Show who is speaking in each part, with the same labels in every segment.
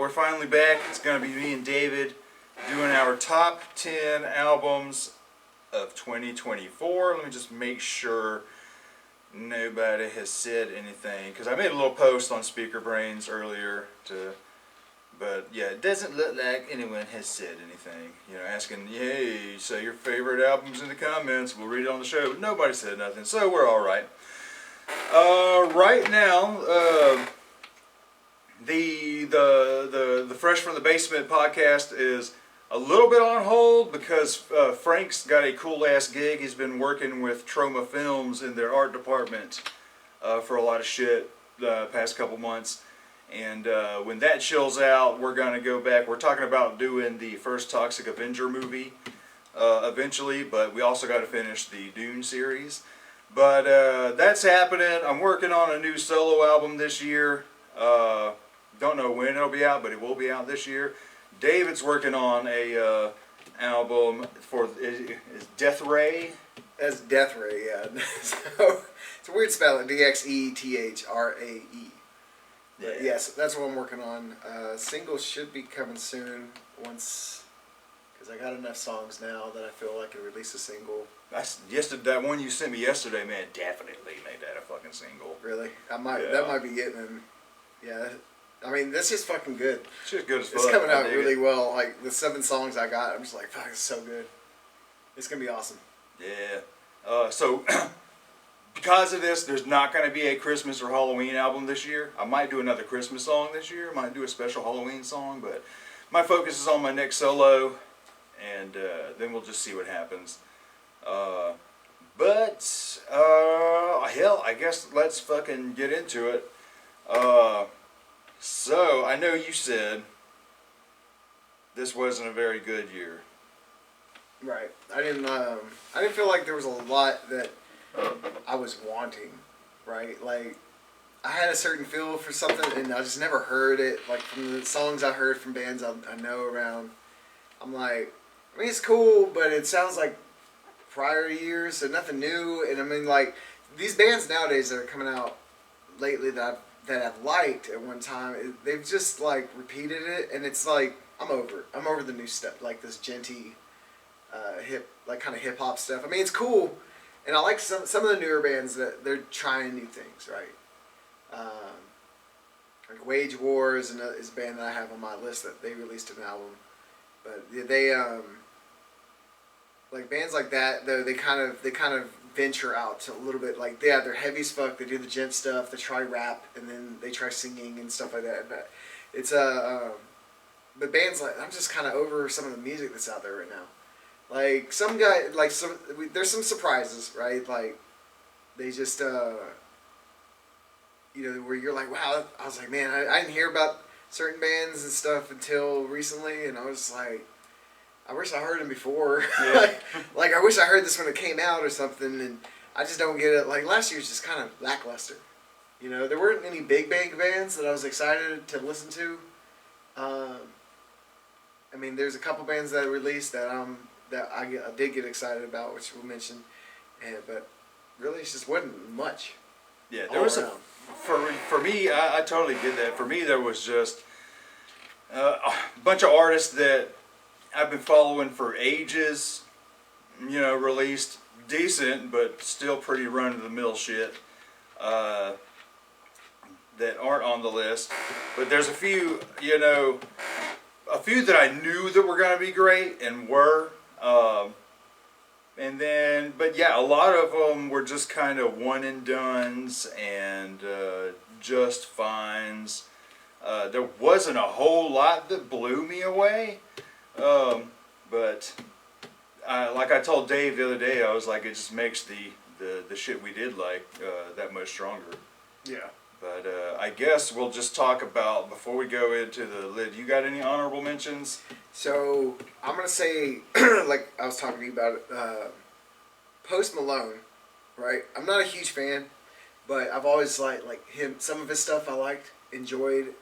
Speaker 1: we're finally back. It's going to be me and David doing our top 10 albums of 2024. Let me just make sure nobody has said anything, because I made a little post on Speaker Brains earlier but yeah, it doesn't look like anyone has said anything. You know, asking, hey, say your favorite albums in the comments. We'll read it on the show. But nobody said nothing, so we're all right. Right now, the Fresh from the Basement podcast is a little bit on hold because Frank's got a cool ass gig. He's been working with Troma Films in their art department for a lot of shit the past couple months. And when that chills out, we're going to go back. We're talking about doing the first Toxic Avenger movie eventually, but we also got to finish the Dune series. But that's happening. I'm working on a new solo album this year. Don't know when it'll be out, but it will be out this year. David's working on a album for is Death Ray.
Speaker 2: That's Death Ray, yeah. So it's a weird spelling. DXETHRAE.
Speaker 1: Yeah.
Speaker 2: Yes, that's what I'm working on. Single should be coming soon once, because I got enough songs now that I feel like I can release a single.
Speaker 1: That one you sent me yesterday, man, definitely made that a fucking single.
Speaker 2: Really? That might be it then. Yeah. I mean, that's just fucking good.
Speaker 1: It's just good as fuck.
Speaker 2: It's coming out really well. Like, the 7 songs I got, I'm just like, fuck, it's so good. It's going to be awesome.
Speaker 1: Yeah. So, because of this, there's not going to be a Christmas or Halloween album this year. I might do another Christmas song this year. I might do a special Halloween song, but my focus is on my next solo, and then we'll just see what happens. Hell, I guess let's fucking get into it. So, I know you said this wasn't a very good year.
Speaker 2: Right. I didn't feel like there was a lot that I was wanting, right? Like, I had a certain feel for something, and I just never heard it. Like, from the songs I heard from bands I know around, I'm like, I mean, it's cool, but it sounds like prior years, so nothing new. And I mean, like, these bands nowadays that are coming out lately that I've liked at one time, they've just, like, repeated it, and it's like, I'm over the new stuff, like this genty, kind of hip hop stuff. I mean, it's cool, and I like some of the newer bands that they're trying new things, right? Like Wage War is a band that I have on my list that they released an album, but they like bands like that though, they kind of venture out a little bit. Like, they're heavy as fuck. They do the gent stuff. They try rap, and then they try singing and stuff like that. But it's but bands like, I'm just kind of over some of the music that's out there right now. Like, some guy, like, there's some surprises, right? Like, they just where you're like, wow. I was like, man, I didn't hear about certain bands and stuff until recently, and I was like, I wish I heard them before.
Speaker 1: Yeah.
Speaker 2: like, I wish I heard this when it came out or something, and I just don't get it. Like, last year's just kind of lackluster. You know, there weren't any big bands that I was excited to listen to. I mean, there's a couple bands that released that I did get excited about, which we'll mention, but really, it just wasn't much.
Speaker 1: Yeah, there was for me, I totally get that. For me, there was just a bunch of artists that I've been following for ages, released decent but still pretty run-of-the-mill shit that aren't on the list. But there's a few that I knew that were going to be great and were. But yeah, a lot of them were just kind of one-and-dones and just finds. There wasn't a whole lot that blew me away. But like I told Dave the other day, I was like, it just makes the shit we did like that much stronger.
Speaker 2: Yeah.
Speaker 1: But I guess we'll just talk about, before we go into the lid, you got any honorable mentions?
Speaker 2: So, I'm going to say, like I was talking to you about it, Post Malone, right? I'm not a huge fan, but I've always liked him. Some of his stuff I liked, enjoyed,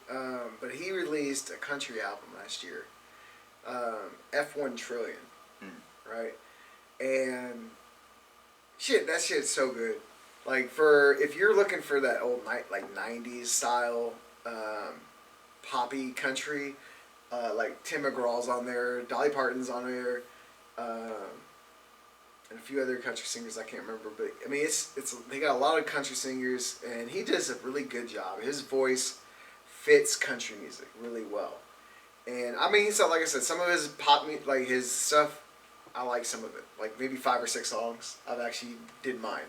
Speaker 2: but he released a country album last year. F1 Trillion, right? And that shit's so good. Like, if you're looking for that old 90s style poppy country. Like Tim McGraw's on there, Dolly Parton's on there, and a few other country singers I can't remember. But I mean, it's they got a lot of country singers, and he does a really good job. His voice fits country music really well. And I mean, so like I said, some of his like his stuff, I like some of it. Like maybe 5 or 6 songs I've actually did mine.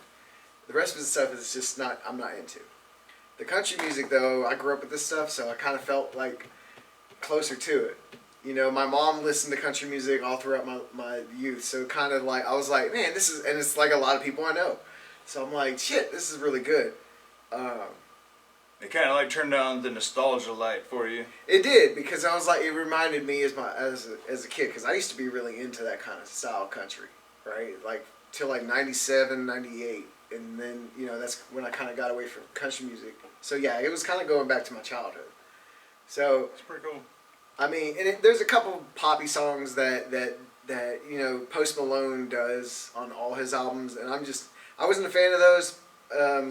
Speaker 2: The rest of his stuff is just not, I'm not into. The country music though, I grew up with this stuff, so I kind of felt like closer to it. You know, my mom listened to country music all throughout my youth, so kind of like, I was like, man, this is, and it's like a lot of people I know. So I'm like, shit, this is really good.
Speaker 1: It kind of like turned on the nostalgia light for you.
Speaker 2: It did, because I was like, it reminded me as a kid, because I used to be really into that kind of style country, right? Like till like 97, 98, and then, you know, that's when I kind of got away from country music. So yeah, it was kind of going back to my childhood. So
Speaker 1: It's pretty cool.
Speaker 2: I mean, and there's a couple poppy songs that you know Post Malone does on all his albums, and I wasn't a fan of those.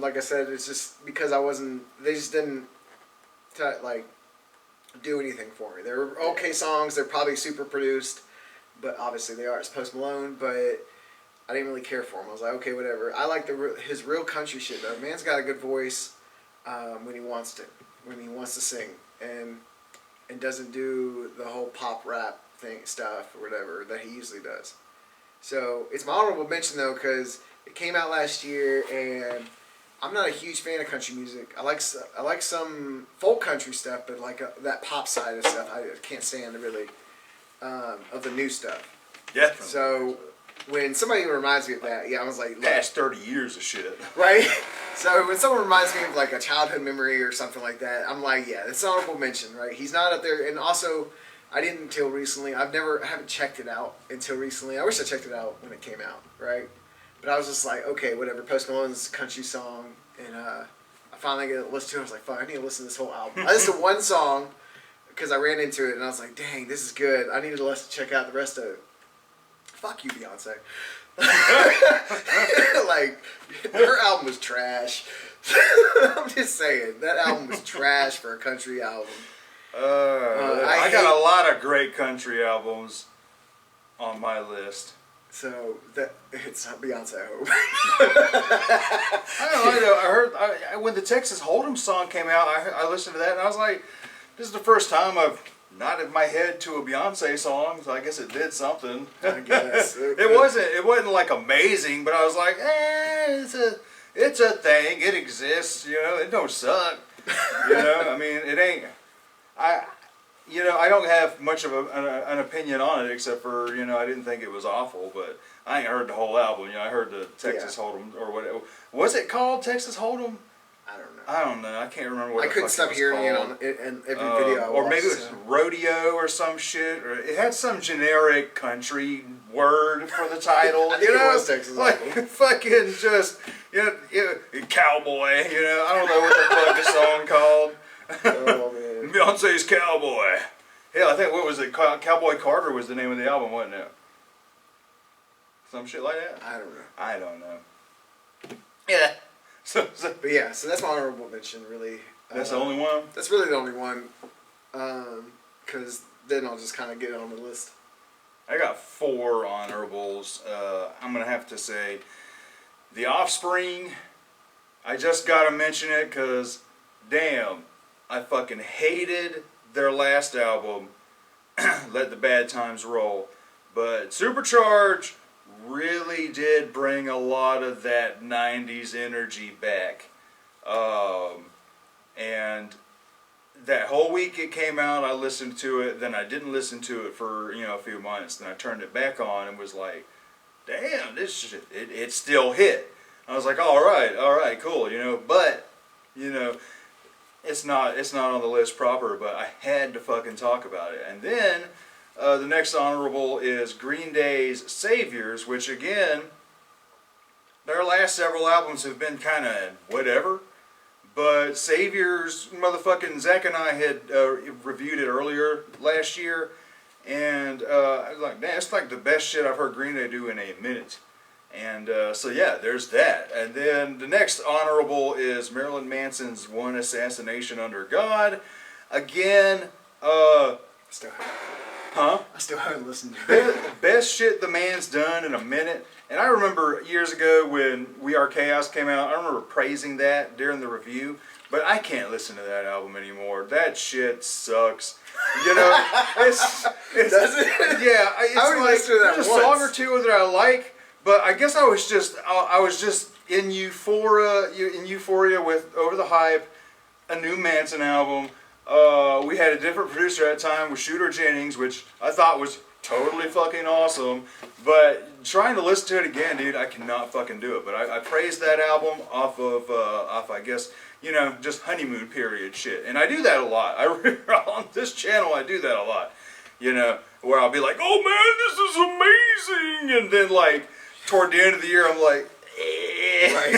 Speaker 2: Like I said, it's just because they just didn't like do anything for me. They're okay songs. They're probably super produced, but obviously they are. It's Post Malone, but I didn't really care for him. I was like, okay, whatever. I like his real country shit though. Man's got a good voice when he wants to sing, and doesn't do the whole pop rap stuff or whatever that he usually does. So it's my honorable mention though, because it came out last year, and I'm not a huge fan of country music. I like some folk country stuff, but like that pop side of stuff, I can't stand really of the new stuff.
Speaker 1: Yeah.
Speaker 2: So when somebody reminds me of that, yeah, I was like, look,
Speaker 1: Past 30 years of shit.
Speaker 2: right? So when someone reminds me of like a childhood memory or something like that, I'm like, yeah, it's an honorable mention, right? He's not up there, and also I didn't until recently. I haven't checked it out until recently. I wish I checked it out when it came out, right? But I was just like, okay, whatever. Post Malone's country song, and I finally get to listen to it. I was like, fuck, I need to listen to this whole album. I listened to one song because I ran into it, and I was like, dang, this is good. I needed to check out the rest of it. Fuck you, Beyonce. Like, her album was trash. I'm just saying, that album was trash for a country album.
Speaker 1: I got a lot of great country albums on my list.
Speaker 2: So it's Beyonce, I hope.
Speaker 1: I don't know. I heard when the Texas Hold'em song came out, I listened to that and I was like, this is the first time I've nodded my head to a Beyonce song, so I guess it did something.
Speaker 2: I guess
Speaker 1: it wasn't like amazing, but I was like, it's a thing. It exists. You know, it don't suck. You know, I mean, it ain't. I don't have much of an opinion on it, except for, you know, I didn't think it was awful, but I ain't heard the whole album. You know, I heard the Texas Hold'em, or whatever. Was it called Texas Hold'em?
Speaker 2: I don't know.
Speaker 1: I can't remember what
Speaker 2: I couldn't stop hearing it in every video I watched.
Speaker 1: Or maybe it was rodeo or some shit, or it had some generic country word for the title.
Speaker 2: I think it was Texas
Speaker 1: like
Speaker 2: Hold'em.
Speaker 1: Fucking just, cowboy. You know, I don't know what the fuck the song called.
Speaker 2: Oh man.
Speaker 1: Beyonce's Cowboy. Hell, I think, what was it? Cowboy Carter was the name of the album, wasn't it? Some shit like that?
Speaker 2: I don't know.
Speaker 1: Yeah.
Speaker 2: But yeah, so that's my honorable mention, really.
Speaker 1: That's the only one?
Speaker 2: That's really the only one. Because then I'll just kind of get it on the list.
Speaker 1: I got 4 honorables. I'm going to have to say The Offspring. I just got to mention it because, damn, I fucking hated their last album, Let the Bad Times Roll. But Supercharge really did bring a lot of that 90s energy back. And that whole week it came out, I listened to it, then I didn't listen to it for, a few months. Then I turned it back on and was like, damn, this shit, it still hit. I was like, all right, cool, but, it's not on the list proper, but I had to fucking talk about it. And then the next honorable is Green Day's Saviors, which again, their last several albums have been kind of whatever. But Saviors, motherfucking Zach and I had reviewed it earlier last year, and I was like, man, it's like the best shit I've heard Green Day do in a minute. And so yeah, there's that. And then the next honorable is Marilyn Manson's One Assassination Under God. again,
Speaker 2: Still,
Speaker 1: huh?
Speaker 2: I still haven't listened to it.
Speaker 1: Best shit the man's done in a minute. And I remember years ago when We Are Chaos came out, I remember praising that during the review. But I can't listen to that album anymore. That shit sucks. You know, it's
Speaker 2: Does it?
Speaker 1: yeah. It's
Speaker 2: I only
Speaker 1: like
Speaker 2: listened to that
Speaker 1: there's a song or
Speaker 2: once.
Speaker 1: two that I like, but I guess I was just in euphoria with Over the Hype, a new Manson album. We had a different producer at the time with Shooter Jennings, which I thought was totally fucking awesome. But trying to listen to it again, dude, I cannot fucking do it. But I praised that album off I guess, you know, just honeymoon period shit. And I do that a lot. On this channel, I do that a lot. You know, where I'll be like, oh man, this is amazing. And then like, toward the end of the year, I'm like, eh.
Speaker 2: Right.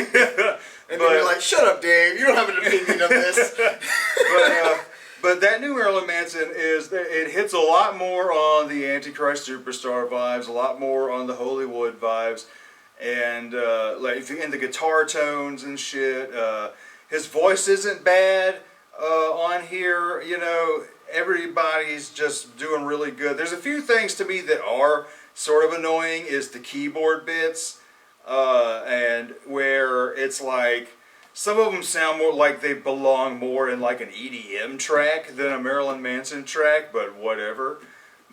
Speaker 2: And then you're like, shut up, Dave. You don't have an opinion of this.
Speaker 1: But that new Marilyn Manson it hits a lot more on the Antichrist Superstar vibes, a lot more on the Hollywood vibes, and like in the guitar tones and shit. His voice isn't bad on here. You know, everybody's just doing really good. There's a few things to me that are sort of annoying. Is the keyboard bits, and where it's like. Some of them sound more like they belong more in like an EDM track than a Marilyn Manson track, but whatever.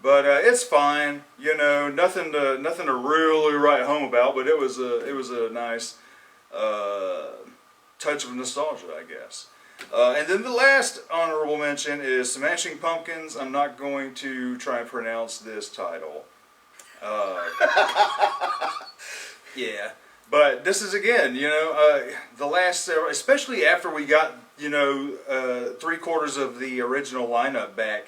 Speaker 1: But it's fine, you know, nothing to really write home about. But it was a nice touch of nostalgia, I guess. And then the last honorable mention is Smashing Pumpkins. I'm not going to try and pronounce this title. Yeah. But this is again, you know, the last, especially after we got, you know, 3/4 of the original lineup back.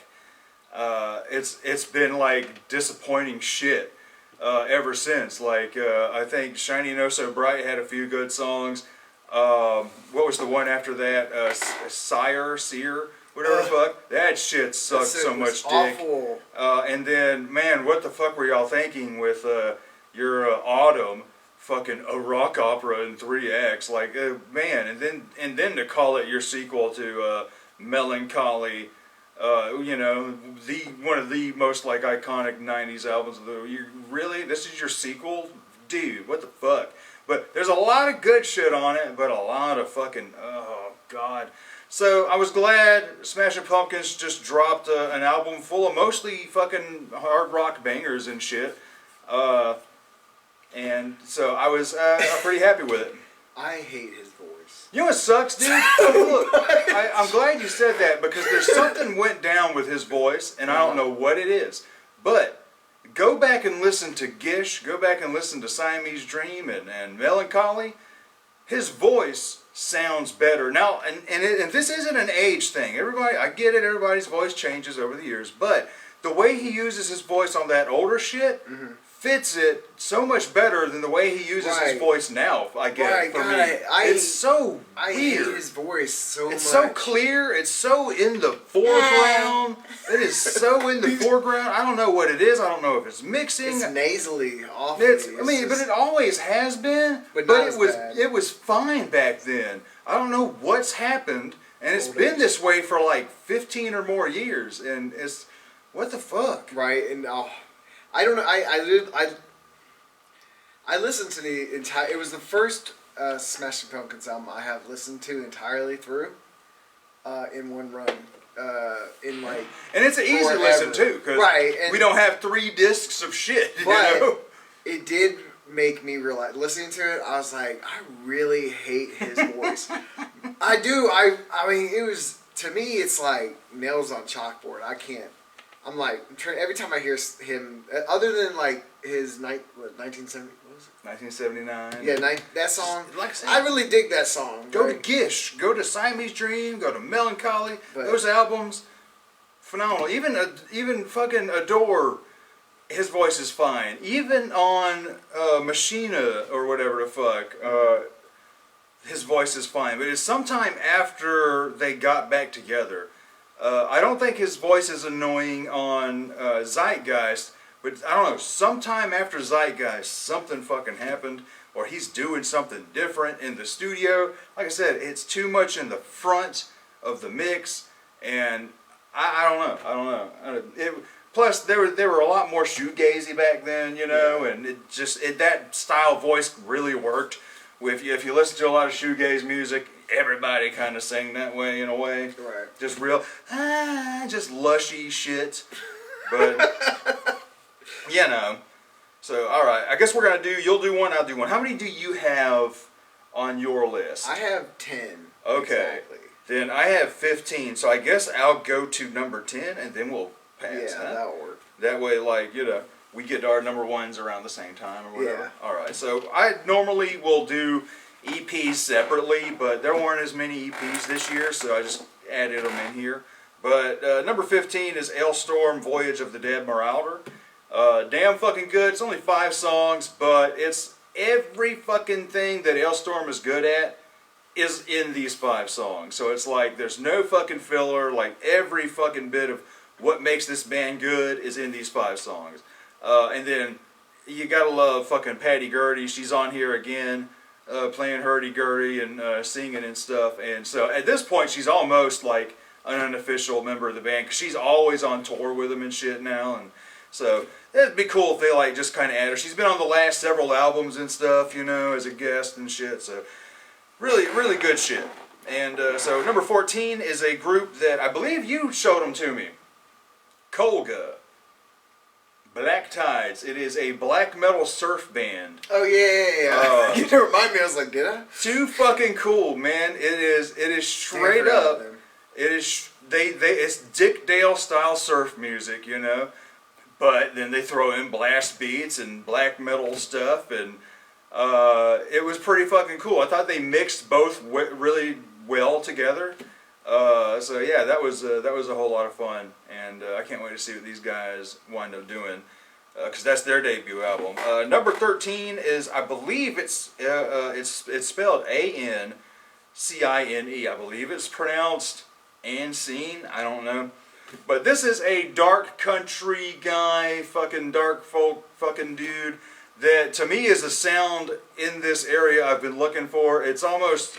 Speaker 1: It's been like disappointing shit ever since. Like I think Shiny No So Bright had a few good songs. What was the one after that? Seer, whatever the fuck. That shit sucked so much dick.
Speaker 2: Awful.
Speaker 1: And then, man, what the fuck were y'all thinking with your Autumn? Fucking a rock opera in 3X, like man, and then to call it your sequel to Melancholy, you know, one of the most like iconic '90s albums. Really, this is your sequel, dude? What the fuck? But there's a lot of good shit on it, but a lot of fucking oh god. So I was glad Smashing Pumpkins just dropped an album full of mostly fucking hard rock bangers and shit. And so I was pretty happy with it.
Speaker 2: I hate his voice.
Speaker 1: You know what sucks, dude? Look, I'm glad you said that because there's something went down with his voice, and I don't know what it is. But go back and listen to Gish, go back and listen to Siamese Dream and Melancholy. His voice sounds better. Now, and this isn't an age thing. Everybody, I get it, everybody's voice changes over the years, but the way he uses his voice on that older shit fits it so much better than the way he uses his voice now. I get it for me. It's so
Speaker 2: I
Speaker 1: weird.
Speaker 2: hate his voice so much.
Speaker 1: It's so clear. It's so in the foreground. It is so in the foreground. I don't know what it is. I don't know if it's mixing.
Speaker 2: It's nasally, awful.
Speaker 1: But it always has been. But it was fine back then. I don't know what's happened, and it's been this way for like 15 or more years, and it's what the fuck.
Speaker 2: Right, and I don't know. I listened to the entire. It was the first Smashing Pumpkins album I have listened to entirely through, in one run, in like.
Speaker 1: And it's an easy listen too, because we don't have 3 discs of shit. You know?
Speaker 2: It did make me realize. Listening to it, I was like, I really hate his voice. I do. I mean, it was to me. It's like nails on chalkboard. I can't. I'm like, every time I hear him, other than like his 1970, what was it?
Speaker 1: 1979.
Speaker 2: Yeah, that song.
Speaker 1: Like I said,
Speaker 2: I really dig that song.
Speaker 1: Go to Gish, go to Siamese Dream, go to Melancholy. Those albums, phenomenal. Even fucking Adore, his voice is fine. Even on Machina or whatever the fuck, his voice is fine. But it's sometime after they got back together. I don't think his voice is annoying on Zeitgeist, but I don't know, sometime after Zeitgeist, something fucking happened, or he's doing something different in the studio. Like I said, it's too much in the front of the mix, and I don't know. Plus, there were a lot more shoegazy back then, you know, and that style voice really worked. If you listen to a lot of shoegaze music, everybody kind of sang that way in a way.
Speaker 2: Right.
Speaker 1: Just real, just lushy shit. But, you know. So, all right. I guess we're going to you'll do one, I'll do one. How many do you have on your list?
Speaker 2: I have 10.
Speaker 1: Okay.
Speaker 2: Exactly.
Speaker 1: Then I have 15. So I guess I'll go to number 10 and then we'll pass.
Speaker 2: Yeah,
Speaker 1: huh?
Speaker 2: that'll work.
Speaker 1: That way, like, you know, we get our number ones around the same time or whatever.
Speaker 2: Yeah.
Speaker 1: All right. So I normally will do EPs separately, but there weren't as many EPs this year, so I just added them in here. But number 15 is Ailstorm, Voyage of the Dead Marauder. Damn fucking good. It's only 5 songs, but it's every fucking thing that Ailstorm is good at is in these 5 songs. So it's like there's no fucking filler. Like every fucking bit of what makes this band good is in these 5 songs. And then you gotta love fucking Patty Gurdy. She's on here again, playing hurdy-gurdy and singing and stuff. And so at this point, she's almost like an unofficial member of the band because she's always on tour with them and shit now. And so it'd be cool if they like just kind of add her. She's been on the last several albums and stuff, you know, as a guest and shit. So really, really good shit. And so number 14 is a group that I believe you showed them to me. Kolga. Black Tides. It is a black metal surf band.
Speaker 2: Oh yeah. You didn't remind me. I was like, did I?
Speaker 1: Too fucking cool, man. It is straight up. It is it's Dick Dale style surf music, you know. But then they throw in blast beats and black metal stuff, and it was pretty fucking cool. I thought they mixed both really well together. So yeah, that was a whole lot of fun, and I can't wait to see what these guys wind up doing, because that's their debut album. Number 13 is, I believe it's spelled Ancine. I believe it's pronounced Ancine. I don't know. But this is a dark country guy, fucking dark folk fucking dude that to me is a sound in this area I've been looking for. It's almost,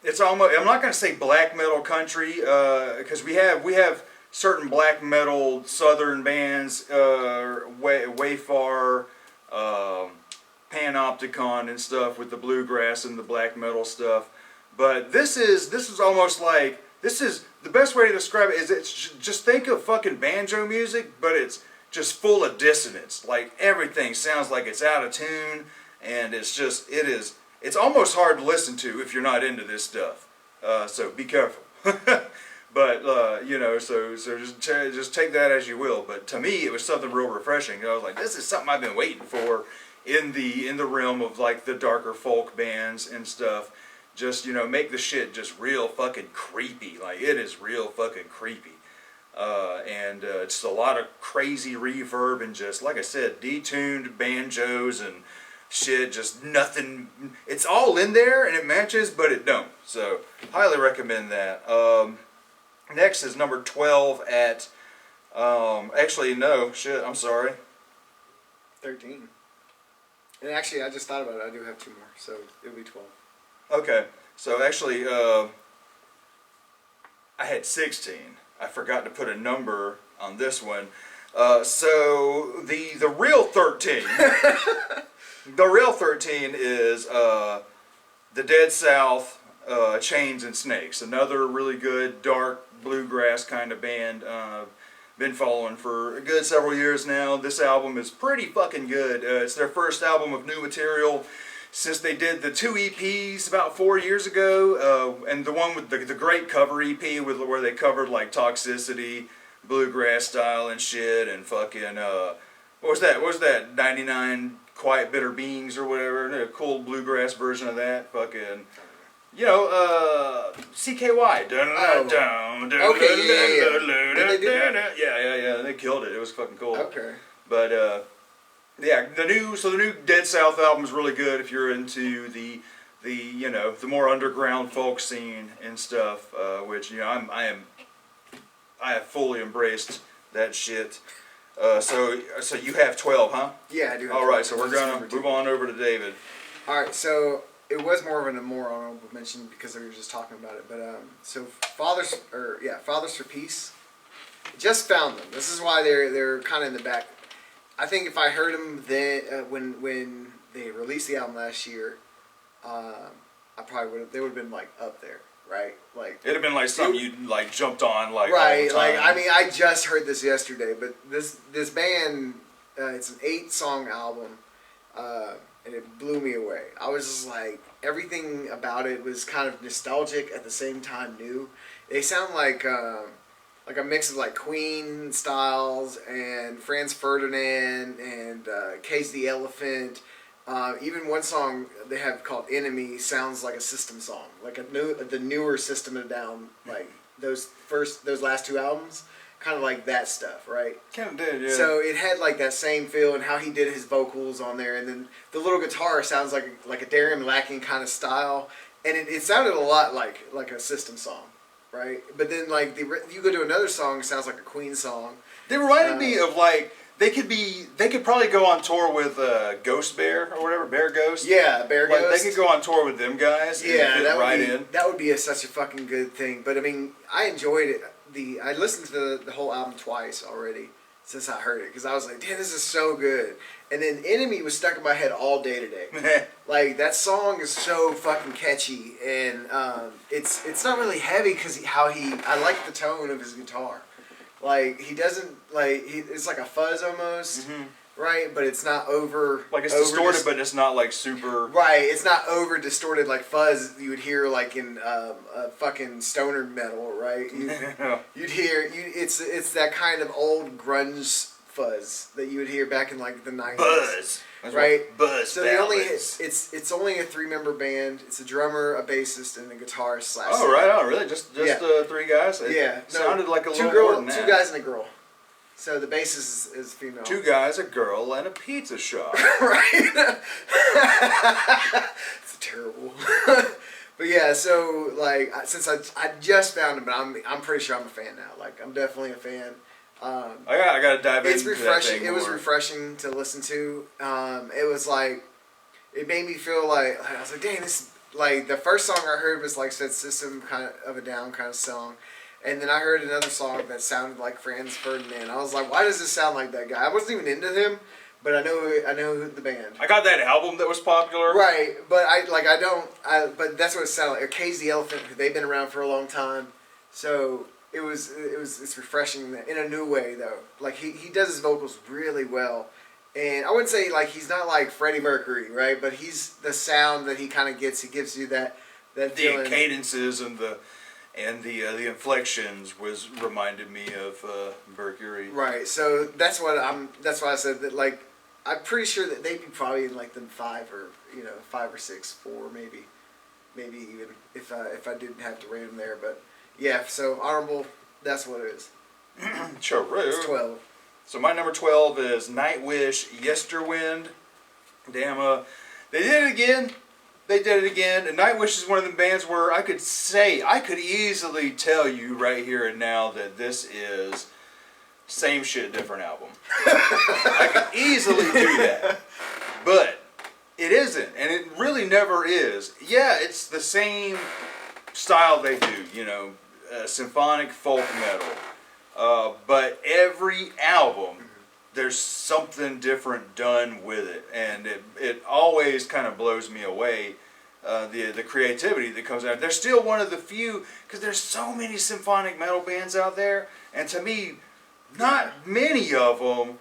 Speaker 1: I'm not going to say black metal country, because we have certain black metal southern bands, Wayfar, Panopticon and stuff with the bluegrass and the black metal stuff. But this is almost like, the best way to describe it is just think of fucking banjo music, but it's just full of dissonance. Like everything sounds like it's out of tune, and it's almost hard to listen to if you're not into this stuff. So be careful. But you know, so just take that as you will. But to me, it was something real refreshing. I was like, this is something I've been waiting for in the realm of like the darker folk bands and stuff. Just, you know, make the shit just real fucking creepy. Like, it is real fucking creepy. And it's a lot of crazy reverb and just, like I said, detuned banjos and shit. Just nothing. It's all in there and it matches, but it don't. So, highly recommend that. Next is number 12 at, actually, no, shit, I'm sorry.
Speaker 2: 13. And actually, I just thought about it. I do have 2 more, so it'll be 12.
Speaker 1: Okay, so actually, I had 16. I forgot to put a number on this one. So the real 13, the real 13 is the Dead South, Chains and Snakes. Another really good dark bluegrass kind of band. Been following for a good several years now. This album is pretty fucking good. It's their first album of new material since they did the 2 EPs about 4 years ago, and the one with the great cover EP where they covered like Toxicity, bluegrass style and shit, and fucking what was that 99 Quiet Bitter Beings or whatever, a cool bluegrass version of that, fucking, you know, CKY. Yeah, they killed it. It was fucking cool.
Speaker 2: Okay.
Speaker 1: But yeah, the new Dead South album is really good if you're into the you know, the more underground folk scene and stuff, which, you know, I have fully embraced that shit. So you have 12, huh?
Speaker 2: Yeah, I do have 12.
Speaker 1: All right, so we're gonna move on over to David.
Speaker 2: All right, so it was more of a more honorable mention because we were just talking about it. But so Fathers for Peace. Just found them. This is why they're kind of in the back. I think if I heard them then when they released the album last year, I probably would. They would have been like up there, right? Like
Speaker 1: it'd have been like something you like jumped on like
Speaker 2: right.
Speaker 1: all the
Speaker 2: Like
Speaker 1: time.
Speaker 2: I mean, I just heard this yesterday, but this band, it's an 8-song album, and it blew me away. I was just like everything about it was kind of nostalgic at the same time new. They sound like a mix of like Queen styles and Franz Ferdinand and Cage the Elephant. Even one song they have called "Enemy" sounds like a System song, like the newer System of a Down, like those last 2 albums, kind of like that stuff, right?
Speaker 1: Kind of did, yeah.
Speaker 2: So it had like that same feel and how he did his vocals on there, and then the little guitar sounds like a Darian Lacking kind of style, and it sounded a lot like a System song. Right, but then like you go to another song, it sounds like a Queen song.
Speaker 1: They reminded me of like they could probably go on tour with Ghost Bear or whatever, Bear Ghost.
Speaker 2: Yeah, Bear Ghost.
Speaker 1: Like they could go on tour with them guys.
Speaker 2: Yeah,
Speaker 1: and
Speaker 2: that would be such a fucking good thing. But I mean, I enjoyed it. I listened to the whole album twice already since I heard it because I was like, damn, this is so good. And then "Enemy" was stuck in my head all day today. Like that song is so fucking catchy, and it's not really heavy because I like the tone of his guitar. Like he doesn't it's like a fuzz almost, right? But it's not over.
Speaker 1: Like it's distorted, but it's not like super.
Speaker 2: Right, it's not over distorted like fuzz you would hear like in fucking stoner metal, right? You'd hear it's that kind of old grunge fuzz that you would hear back in like the 90s.
Speaker 1: Buzz. That's
Speaker 2: right?
Speaker 1: Buzz.
Speaker 2: So it's only a 3-member band. It's a drummer, a bassist, and a guitarist.
Speaker 1: Oh, right on. Really? Just
Speaker 2: Yeah.
Speaker 1: 3 guys? It sounded like a little more than that.
Speaker 2: 2 guys and a girl. So the bassist is female.
Speaker 1: 2 guys, a girl, and a pizza shop.
Speaker 2: Right? It's terrible. But yeah, so like since I just found him, but I'm pretty sure I'm a fan now. Like I'm definitely a fan.
Speaker 1: I gotta dive into
Speaker 2: It's refreshing.
Speaker 1: that thing
Speaker 2: It was
Speaker 1: more.
Speaker 2: refreshing to listen to. It was like it made me feel like I was like, dang, this like the first song I heard was like said System kind of a Down kind of song, and then I heard another song that sounded like Franz Ferdinand. I was like, why does this sound like that guy? I wasn't even into him, but I know the band.
Speaker 1: I got that album that was popular.
Speaker 2: Right, but but that's what it sounded like. Cage the Elephant, they've been around for a long time, so it's refreshing in a new way though. Like he does his vocals really well, and I wouldn't say like he's not like Freddie Mercury, right? But he's the sound that he kind of gets. He gives you that feeling.
Speaker 1: The cadences and the inflections reminded me of Mercury.
Speaker 2: Right, so that's why I said that. Like I'm pretty sure that they'd be probably in like the 5 or 6, 4 maybe even if I didn't have to rate them there, but. Yeah, so honorable, that's what it is.
Speaker 1: True.
Speaker 2: It's 12.
Speaker 1: So my number 12 is Nightwish, Yesterwind. Damn, they did it again. And Nightwish is one of the bands where I could easily tell you right here and now that this is same shit, different album. I could easily do that. But it isn't, and it really never is. Yeah, it's the same style they do, symphonic folk metal. But every album, there's something different done with it, and it always kind of blows me away. The creativity that comes out. They're still one of the few, because there's so many symphonic metal bands out there, and to me, not many of them,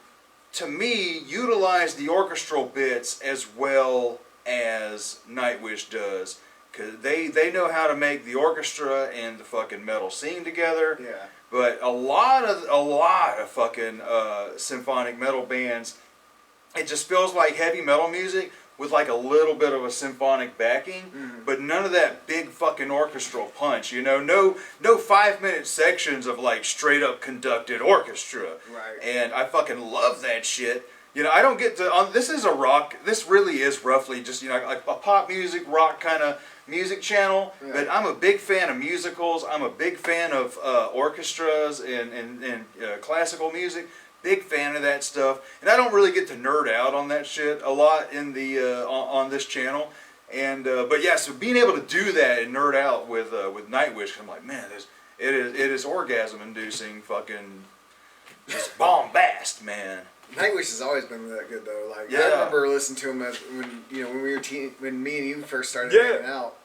Speaker 1: to me, utilize the orchestral bits as well as Nightwish does. Because they know how to make the orchestra and the fucking metal sing together.
Speaker 2: Yeah.
Speaker 1: But a lot of fucking symphonic metal bands, it just feels like heavy metal music with like a little bit of a symphonic backing, but none of that big fucking orchestral punch. No 5-minute sections of like straight up conducted orchestra.
Speaker 2: Right.
Speaker 1: And I fucking love that shit. I don't get to. This is a rock. This really is roughly just like a pop music, rock kind of music channel.
Speaker 2: Yeah.
Speaker 1: But I'm a big fan of musicals. I'm a big fan of orchestras and classical music. Big fan of that stuff. And I don't really get to nerd out on that shit a lot in the on this channel. And but yeah, so being able to do that and nerd out with Nightwish, I'm like, man, it is orgasm inducing, fucking just bombast, man.
Speaker 2: Nightwish has always been that good though. Like
Speaker 1: Yeah.
Speaker 2: I remember listening to him when we were when me and you first started
Speaker 1: Yeah.
Speaker 2: hanging out,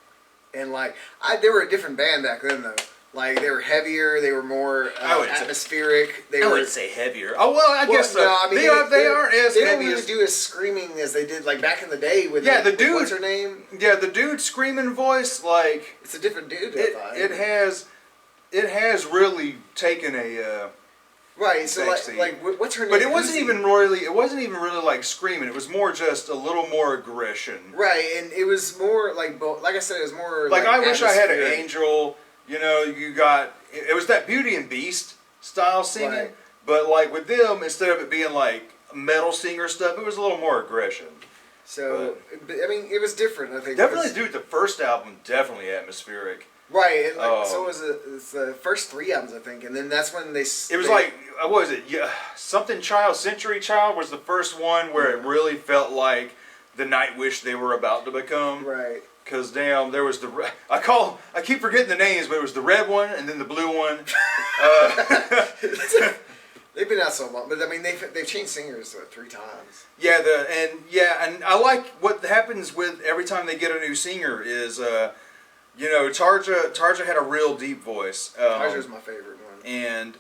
Speaker 2: and like they were a different band back then though. Like they were heavier, they were more atmospheric.
Speaker 1: I wouldn't say heavier. Oh well, I guess so.
Speaker 2: No, I mean,
Speaker 1: they aren't as
Speaker 2: they don't
Speaker 1: heavy
Speaker 2: really
Speaker 1: as
Speaker 2: do as screaming as they did like back in the day with
Speaker 1: the
Speaker 2: with
Speaker 1: dude.
Speaker 2: what's her name?
Speaker 1: Yeah, the dude screaming voice, like
Speaker 2: It's a different dude.
Speaker 1: it has really taken a.
Speaker 2: Right, so
Speaker 1: backseat.
Speaker 2: like what's her name?
Speaker 1: But it wasn't even really like screaming. It was more just a little more aggression.
Speaker 2: Right, and it was more like like I said, it was more
Speaker 1: Like I wish I had an
Speaker 2: atmospheric.
Speaker 1: angel. You know, you got it was that Beauty and Beast style singing,
Speaker 2: Right.
Speaker 1: but like with them, instead of it being like metal singer stuff, it was a little more aggression.
Speaker 2: So I mean, it was different. I think
Speaker 1: Definitely, dude. The first album definitely atmospheric.
Speaker 2: Right, and like, so was it's the first 3 albums, I think, and then that's when they.
Speaker 1: It was like what was it? Yeah, something Child, Century Child was the first one where it really felt like the Nightwish they were about to become.
Speaker 2: Right.
Speaker 1: Cause damn, there was I keep forgetting the names, but it was the red one and then the blue one.
Speaker 2: They've been out so long, but I mean they've changed singers 3 times.
Speaker 1: Yeah, and I like what happens with every time they get a new singer is you know, Tarja had a real deep voice.
Speaker 2: Tarja's my favorite one.
Speaker 1: And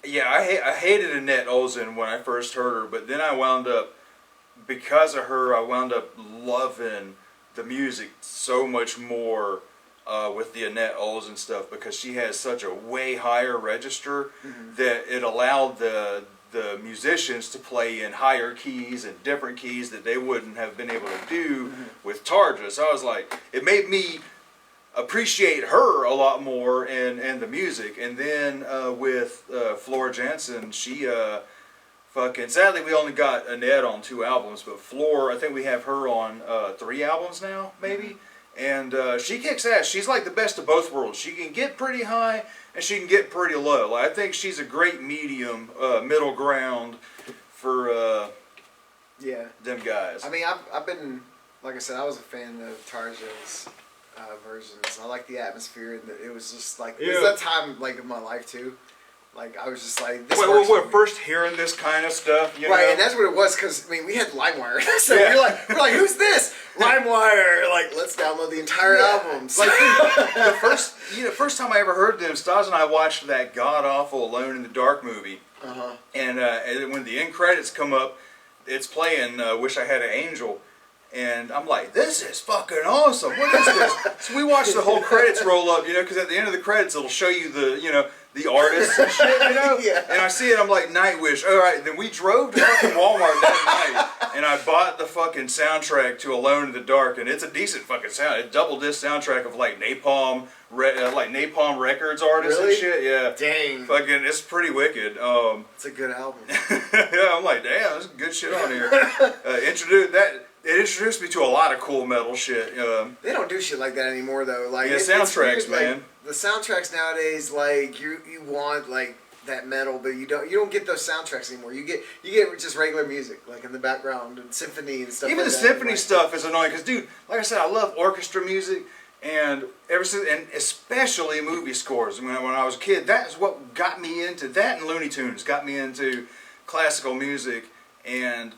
Speaker 1: yeah, I hated Annette Olsen when I first heard her, but then I wound up, because of her, I wound up loving the music so much more with the Annette Olsen stuff, because she has such a way higher register that it allowed the musicians to play in higher keys and different keys that they wouldn't have been able to do with Tarja. So I was like, it made me appreciate her a lot more and the music. And then with Flora Jansen, she fucking, sadly we only got Annette on 2 albums, but Flora, I think we have her on 3 albums now, maybe. And she kicks ass. She's like the best of both worlds. She can get pretty high and she can get pretty low. I think she's a great medium, middle ground for
Speaker 2: Yeah.
Speaker 1: them guys.
Speaker 2: I mean, I've been, like I said, I was a fan of Tarja's versions. I like the atmosphere, and it was just like it was that time like of my life too. Like I was just like, this works for
Speaker 1: we're
Speaker 2: me.
Speaker 1: first hearing this kind of stuff, you
Speaker 2: Right,
Speaker 1: know?
Speaker 2: and that's what it was, because I mean we had LimeWire, so
Speaker 1: Yeah.
Speaker 2: we're like, who's this? LimeWire, like let's download the entire albums.
Speaker 1: Like the first time I ever heard them, Stas and I watched that god awful Alone in the Dark movie, and when the end credits come up, it's playing "Wish I Had an Angel," and I'm like, this is fucking awesome. What is this? So we watched the whole credits roll up, you know, because at the end of the credits it'll show you the artists and shit, you know?
Speaker 2: Yeah.
Speaker 1: And I see it, I'm like, Nightwish. All right, then we drove to fucking Walmart that night, and I bought the fucking soundtrack to Alone in the Dark, and it's a decent fucking sound. It's double disc soundtrack of like Napalm Records artists
Speaker 2: Really?
Speaker 1: and shit. Yeah.
Speaker 2: Dang.
Speaker 1: Fucking, it's pretty wicked.
Speaker 2: It's a good album.
Speaker 1: Yeah, I'm like, damn, there's good shit on here. It introduced me to a lot of cool metal shit.
Speaker 2: They don't do shit like that anymore though. Like
Speaker 1: Yeah,
Speaker 2: it's
Speaker 1: soundtracks,
Speaker 2: weird,
Speaker 1: man.
Speaker 2: Like, the soundtracks nowadays, like you want like that metal, but you don't get those soundtracks anymore. You get just regular music, like in the background and symphony and stuff.
Speaker 1: Even
Speaker 2: like
Speaker 1: the
Speaker 2: that.
Speaker 1: symphony
Speaker 2: Like,
Speaker 1: stuff is annoying because, dude, like I said, I love orchestra music, and especially movie scores. When I was a kid, that is what got me into that, and Looney Tunes got me into classical music, and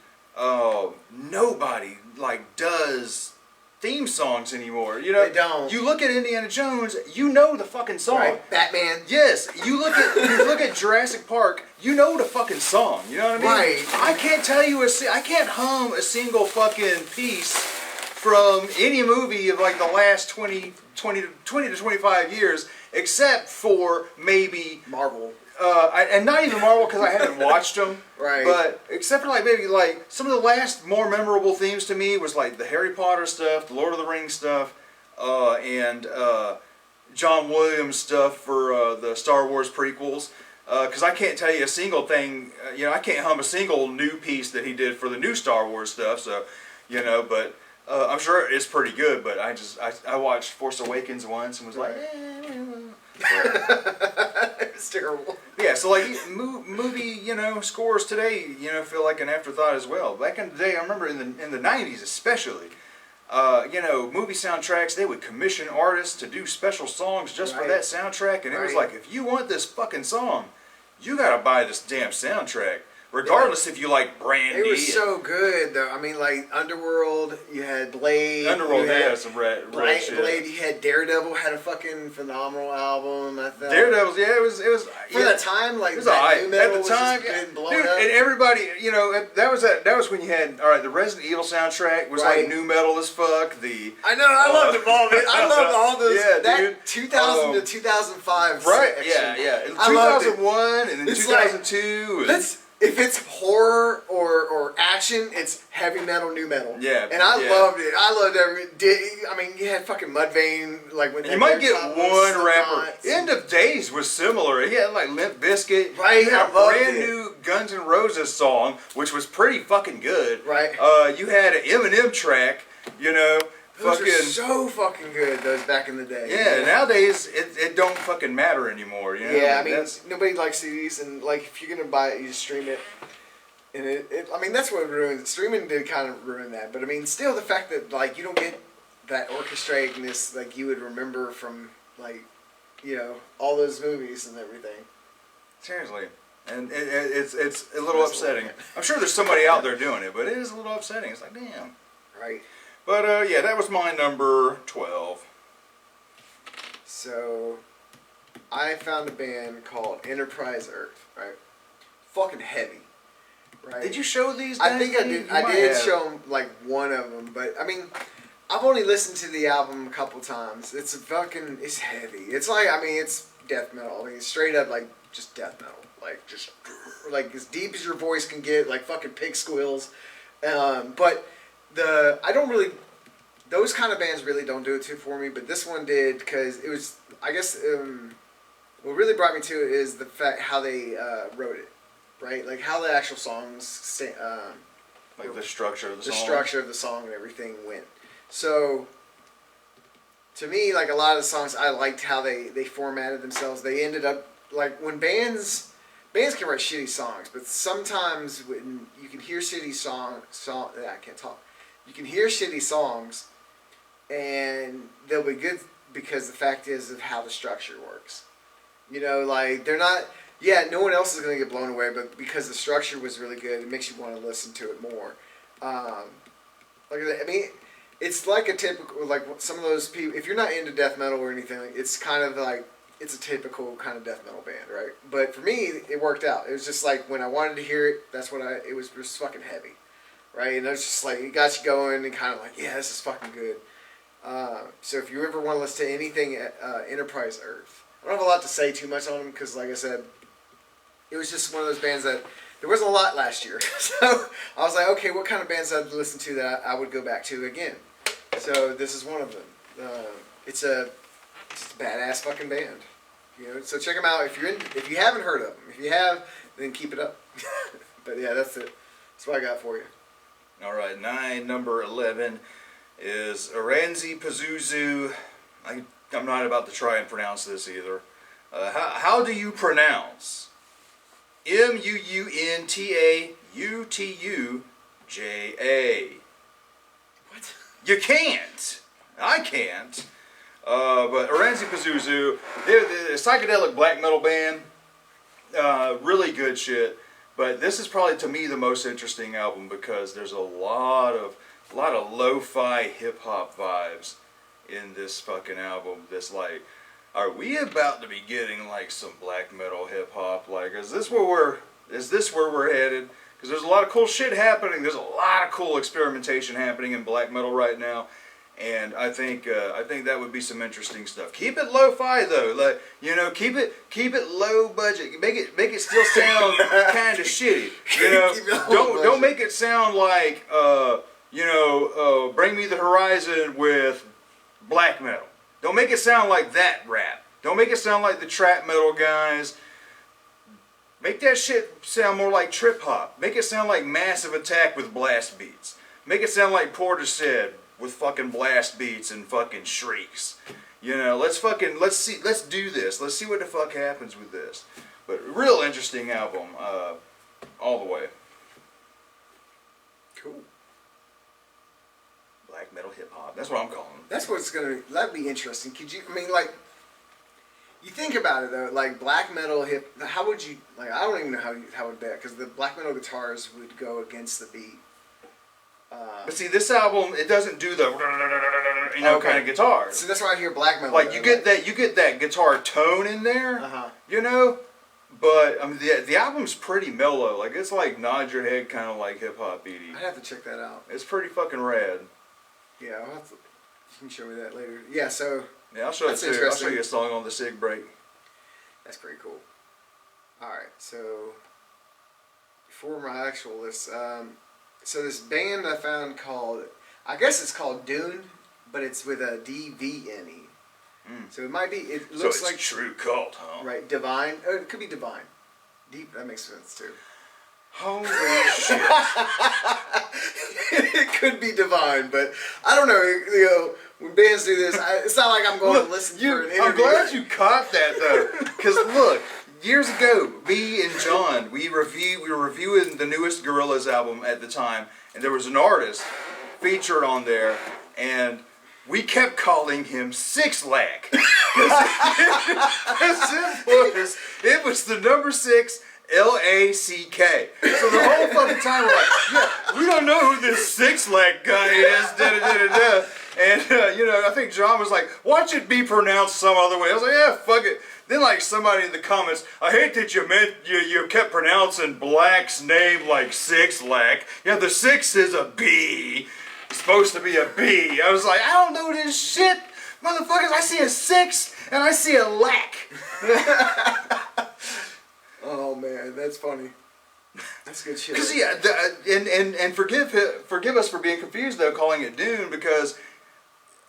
Speaker 1: nobody like does theme songs anymore. You know,
Speaker 2: They don't.
Speaker 1: You look at Indiana Jones, you know the fucking song.
Speaker 2: Right, Batman.
Speaker 1: Yes, you look at Jurassic Park, you know the fucking song. You know what I mean?
Speaker 2: Right.
Speaker 1: I can't tell you I can't hum a single fucking piece from any movie of like the last 20 to 25 years, except for maybe
Speaker 2: Marvel.
Speaker 1: and not even Marvel because I haven't watched them.
Speaker 2: Right.
Speaker 1: But except for like maybe like some of the last more memorable themes to me was like the Harry Potter stuff, the Lord of the Rings stuff, and John Williams stuff for the Star Wars prequels. Because I can't tell you a single thing, I can't hum a single new piece that he did for the new Star Wars stuff. So, but I'm sure it's pretty good. But I watched Force Awakens once and was like,
Speaker 2: It's terrible.
Speaker 1: yeah. So like movie, scores today, feel like an afterthought as well. Back in the day, I remember in the '90s especially, movie soundtracks, they would commission artists to do special songs just for
Speaker 2: Right.
Speaker 1: that soundtrack, and it was
Speaker 2: Right.
Speaker 1: like, if you want this fucking song, you gotta buy this damn soundtrack, regardless if you like Brandy.
Speaker 2: They were so good though. I mean, like Underworld, you had Blade.
Speaker 1: Underworld
Speaker 2: you had
Speaker 1: had some rat shit.
Speaker 2: Blade, you had Daredevil, had a fucking phenomenal album. I thought.
Speaker 1: Daredevil's, yeah, it was
Speaker 2: For
Speaker 1: yeah.
Speaker 2: that time, like
Speaker 1: It was
Speaker 2: that
Speaker 1: alright.
Speaker 2: new metal
Speaker 1: At the time,
Speaker 2: was just getting blown
Speaker 1: dude,
Speaker 2: up.
Speaker 1: and everybody, that was when you had the Resident Evil soundtrack was
Speaker 2: Right.
Speaker 1: like new metal as fuck.
Speaker 2: I know, I loved them all, man. I loved all those.
Speaker 1: Yeah,
Speaker 2: that
Speaker 1: dude.
Speaker 2: 2000 to 2005
Speaker 1: Right?
Speaker 2: section.
Speaker 1: Yeah. In
Speaker 2: I loved it.
Speaker 1: 2001 and then
Speaker 2: It's like,
Speaker 1: 2002.
Speaker 2: If it's horror or action, it's heavy metal, new metal.
Speaker 1: Yeah,
Speaker 2: and I
Speaker 1: yeah.
Speaker 2: loved it. I loved I mean, you had fucking Mudvayne, like when
Speaker 1: you might get
Speaker 2: Top
Speaker 1: one
Speaker 2: was
Speaker 1: rapper.
Speaker 2: nuts.
Speaker 1: End of Days was similar. He had like Limp Bizkit.
Speaker 2: Right,
Speaker 1: You had
Speaker 2: I
Speaker 1: a
Speaker 2: loved
Speaker 1: brand
Speaker 2: it.
Speaker 1: new Guns N' Roses song, which was pretty fucking good.
Speaker 2: Right.
Speaker 1: You had an Eminem track.
Speaker 2: Those
Speaker 1: Fucking.
Speaker 2: are so fucking good. Those back in the day.
Speaker 1: Yeah, nowadays it don't fucking matter anymore.
Speaker 2: Yeah, I mean,
Speaker 1: That's-
Speaker 2: nobody likes CDs, and like if you're gonna buy it, you just stream it. And I mean, that's what ruined streaming. Did kind of ruin that, but I mean, still the fact that like you don't get that orchestrateness like you would remember from like, all those movies and everything.
Speaker 1: Seriously. And it's a little
Speaker 2: That's
Speaker 1: upsetting.
Speaker 2: what-
Speaker 1: I'm sure there's somebody out there doing it, but it is a little upsetting. It's like, damn.
Speaker 2: Right.
Speaker 1: But yeah, that was my number 12.
Speaker 2: So, I found a band called Enterprise Earth. Right. Fucking heavy. Right.
Speaker 1: Did you show these?
Speaker 2: I
Speaker 1: guys?
Speaker 2: think I
Speaker 1: You
Speaker 2: did. I
Speaker 1: might
Speaker 2: did
Speaker 1: have.
Speaker 2: show them like one of them, but I mean, I've only listened to the album a couple times. It's it's heavy. It's like, I mean, it's death metal. I mean, it's straight up like just death metal, like just like as deep as your voice can get, like fucking pig squeals. But I don't really, those kind of bands really don't do it too for me. But this one did because it was, I guess, what really brought me to it is the fact how they wrote it. Right, like how the actual songs,
Speaker 1: Like the structure of the
Speaker 2: the
Speaker 1: song.
Speaker 2: structure of the song and everything went. So, to me, like a lot of the songs, I liked how they formatted themselves. They ended up like when bands can write shitty songs, but sometimes when you can hear shitty I can't talk. You can hear shitty songs, and they'll be good because the fact is of how the structure works. Like they're not. Yeah, no one else is going to get blown away, but because the structure was really good, it makes you want to listen to it more. I mean, it's like a typical, like some of those people, if you're not into death metal or anything, it's kind of like, it's a typical kind of death metal band, right? But for me, it worked out. It was just like, when I wanted to hear it, it was just fucking heavy, right? And it was just like, it got you going and kind of like, yeah, this is fucking good. So if you ever want to listen to anything Enterprise Earth, I don't have a lot to say too much on them because, like I said, it was just one of those bands that there wasn't a lot last year. So I was like, okay, what kind of bands I'd listen to that I would go back to again? So this is one of them. It's a badass fucking band. So check them out if you haven't heard of them. If you have, then keep it up. But yeah, that's it. That's what I got for you.
Speaker 1: All right, number 11 is Oranssi Pazuzu. I'm not about to try and pronounce this either. How do you pronounce Muntautuja?
Speaker 2: What?
Speaker 1: You can't. I can't. But Oranssi Pazuzu, they're a psychedelic black metal band. Really good shit. But this is probably to me the most interesting album because there's a lot of lo-fi hip hop vibes in this fucking album. This like, are we about to be getting like some black metal hip hop? Like, is this where we're headed? Because there's a lot of cool shit happening. There's a lot of cool experimentation happening in black metal right now. And I think that would be some interesting stuff. Keep it lo-fi though, like keep it low budget. Make it still sound kind of shitty. Don't make it sound like Bring Me the Horizon with black metal. Don't make it sound like that rap. Don't make it sound like the trap metal guys. Make that shit sound more like trip hop. Make it sound like Massive Attack with blast beats. Make it sound like Portishead with fucking blast beats and fucking shrieks. Let's do this. Let's see what the fuck happens with this. But real interesting album, all the way.
Speaker 2: Cool.
Speaker 1: Black metal hip hop. hop. That's what I'm calling it.
Speaker 2: That's what's that'd be interesting. Could you? I mean, like, you think about it though, like black metal hip. How would you like? I don't even know how would that, because the black metal guitars would go against the beat.
Speaker 1: But see, this album, it doesn't do the kind of guitars.
Speaker 2: So that's why I hear black metal.
Speaker 1: Like you get that guitar tone in there, But I mean, the album's pretty mellow. Like it's like nod your head, kind of like hip hop beaty.
Speaker 2: I'd have to check that out.
Speaker 1: It's pretty fucking rad.
Speaker 2: Yeah, I'll have to. You can show me that later. Yeah, so.
Speaker 1: Yeah, I'll show it too. I'll show you a song on the Sig break.
Speaker 2: That's pretty cool. All right, so for my actual list, so this band I found called, I guess it's called Dune, but it's with a D-V-N-E. So it might be. It looks
Speaker 1: so it's
Speaker 2: like
Speaker 1: True Cult, huh?
Speaker 2: Right, Divine. It could be Divine. Deep. That makes sense too.
Speaker 1: Holy shit!
Speaker 2: It could be Divine, but I don't know. You know, when bands do this, it's not like I'm going to listen for an interview.
Speaker 1: I'm glad you caught that though, because look, years ago, me and John, we were reviewing the newest Gorillaz album at the time, and there was an artist featured on there, and we kept calling him Six Lack. It was the number 6 L-A-C-K. So the whole fucking time we're like, yeah, we don't know who this Six Lack guy is. Da-da-da-da-da. And I think John was like, watch it be pronounced some other way. I was like, yeah, fuck it. Then like somebody in the comments, I hate that you kept pronouncing Black's name like Six Lack. Yeah, the 6 is a B. It's supposed to be a B. I was like, I don't know this shit. Motherfuckers, I see a 6 and I see a lack.
Speaker 2: Oh man, that's funny. That's good shit.
Speaker 1: Because and forgive us for being confused though, calling it Dune, because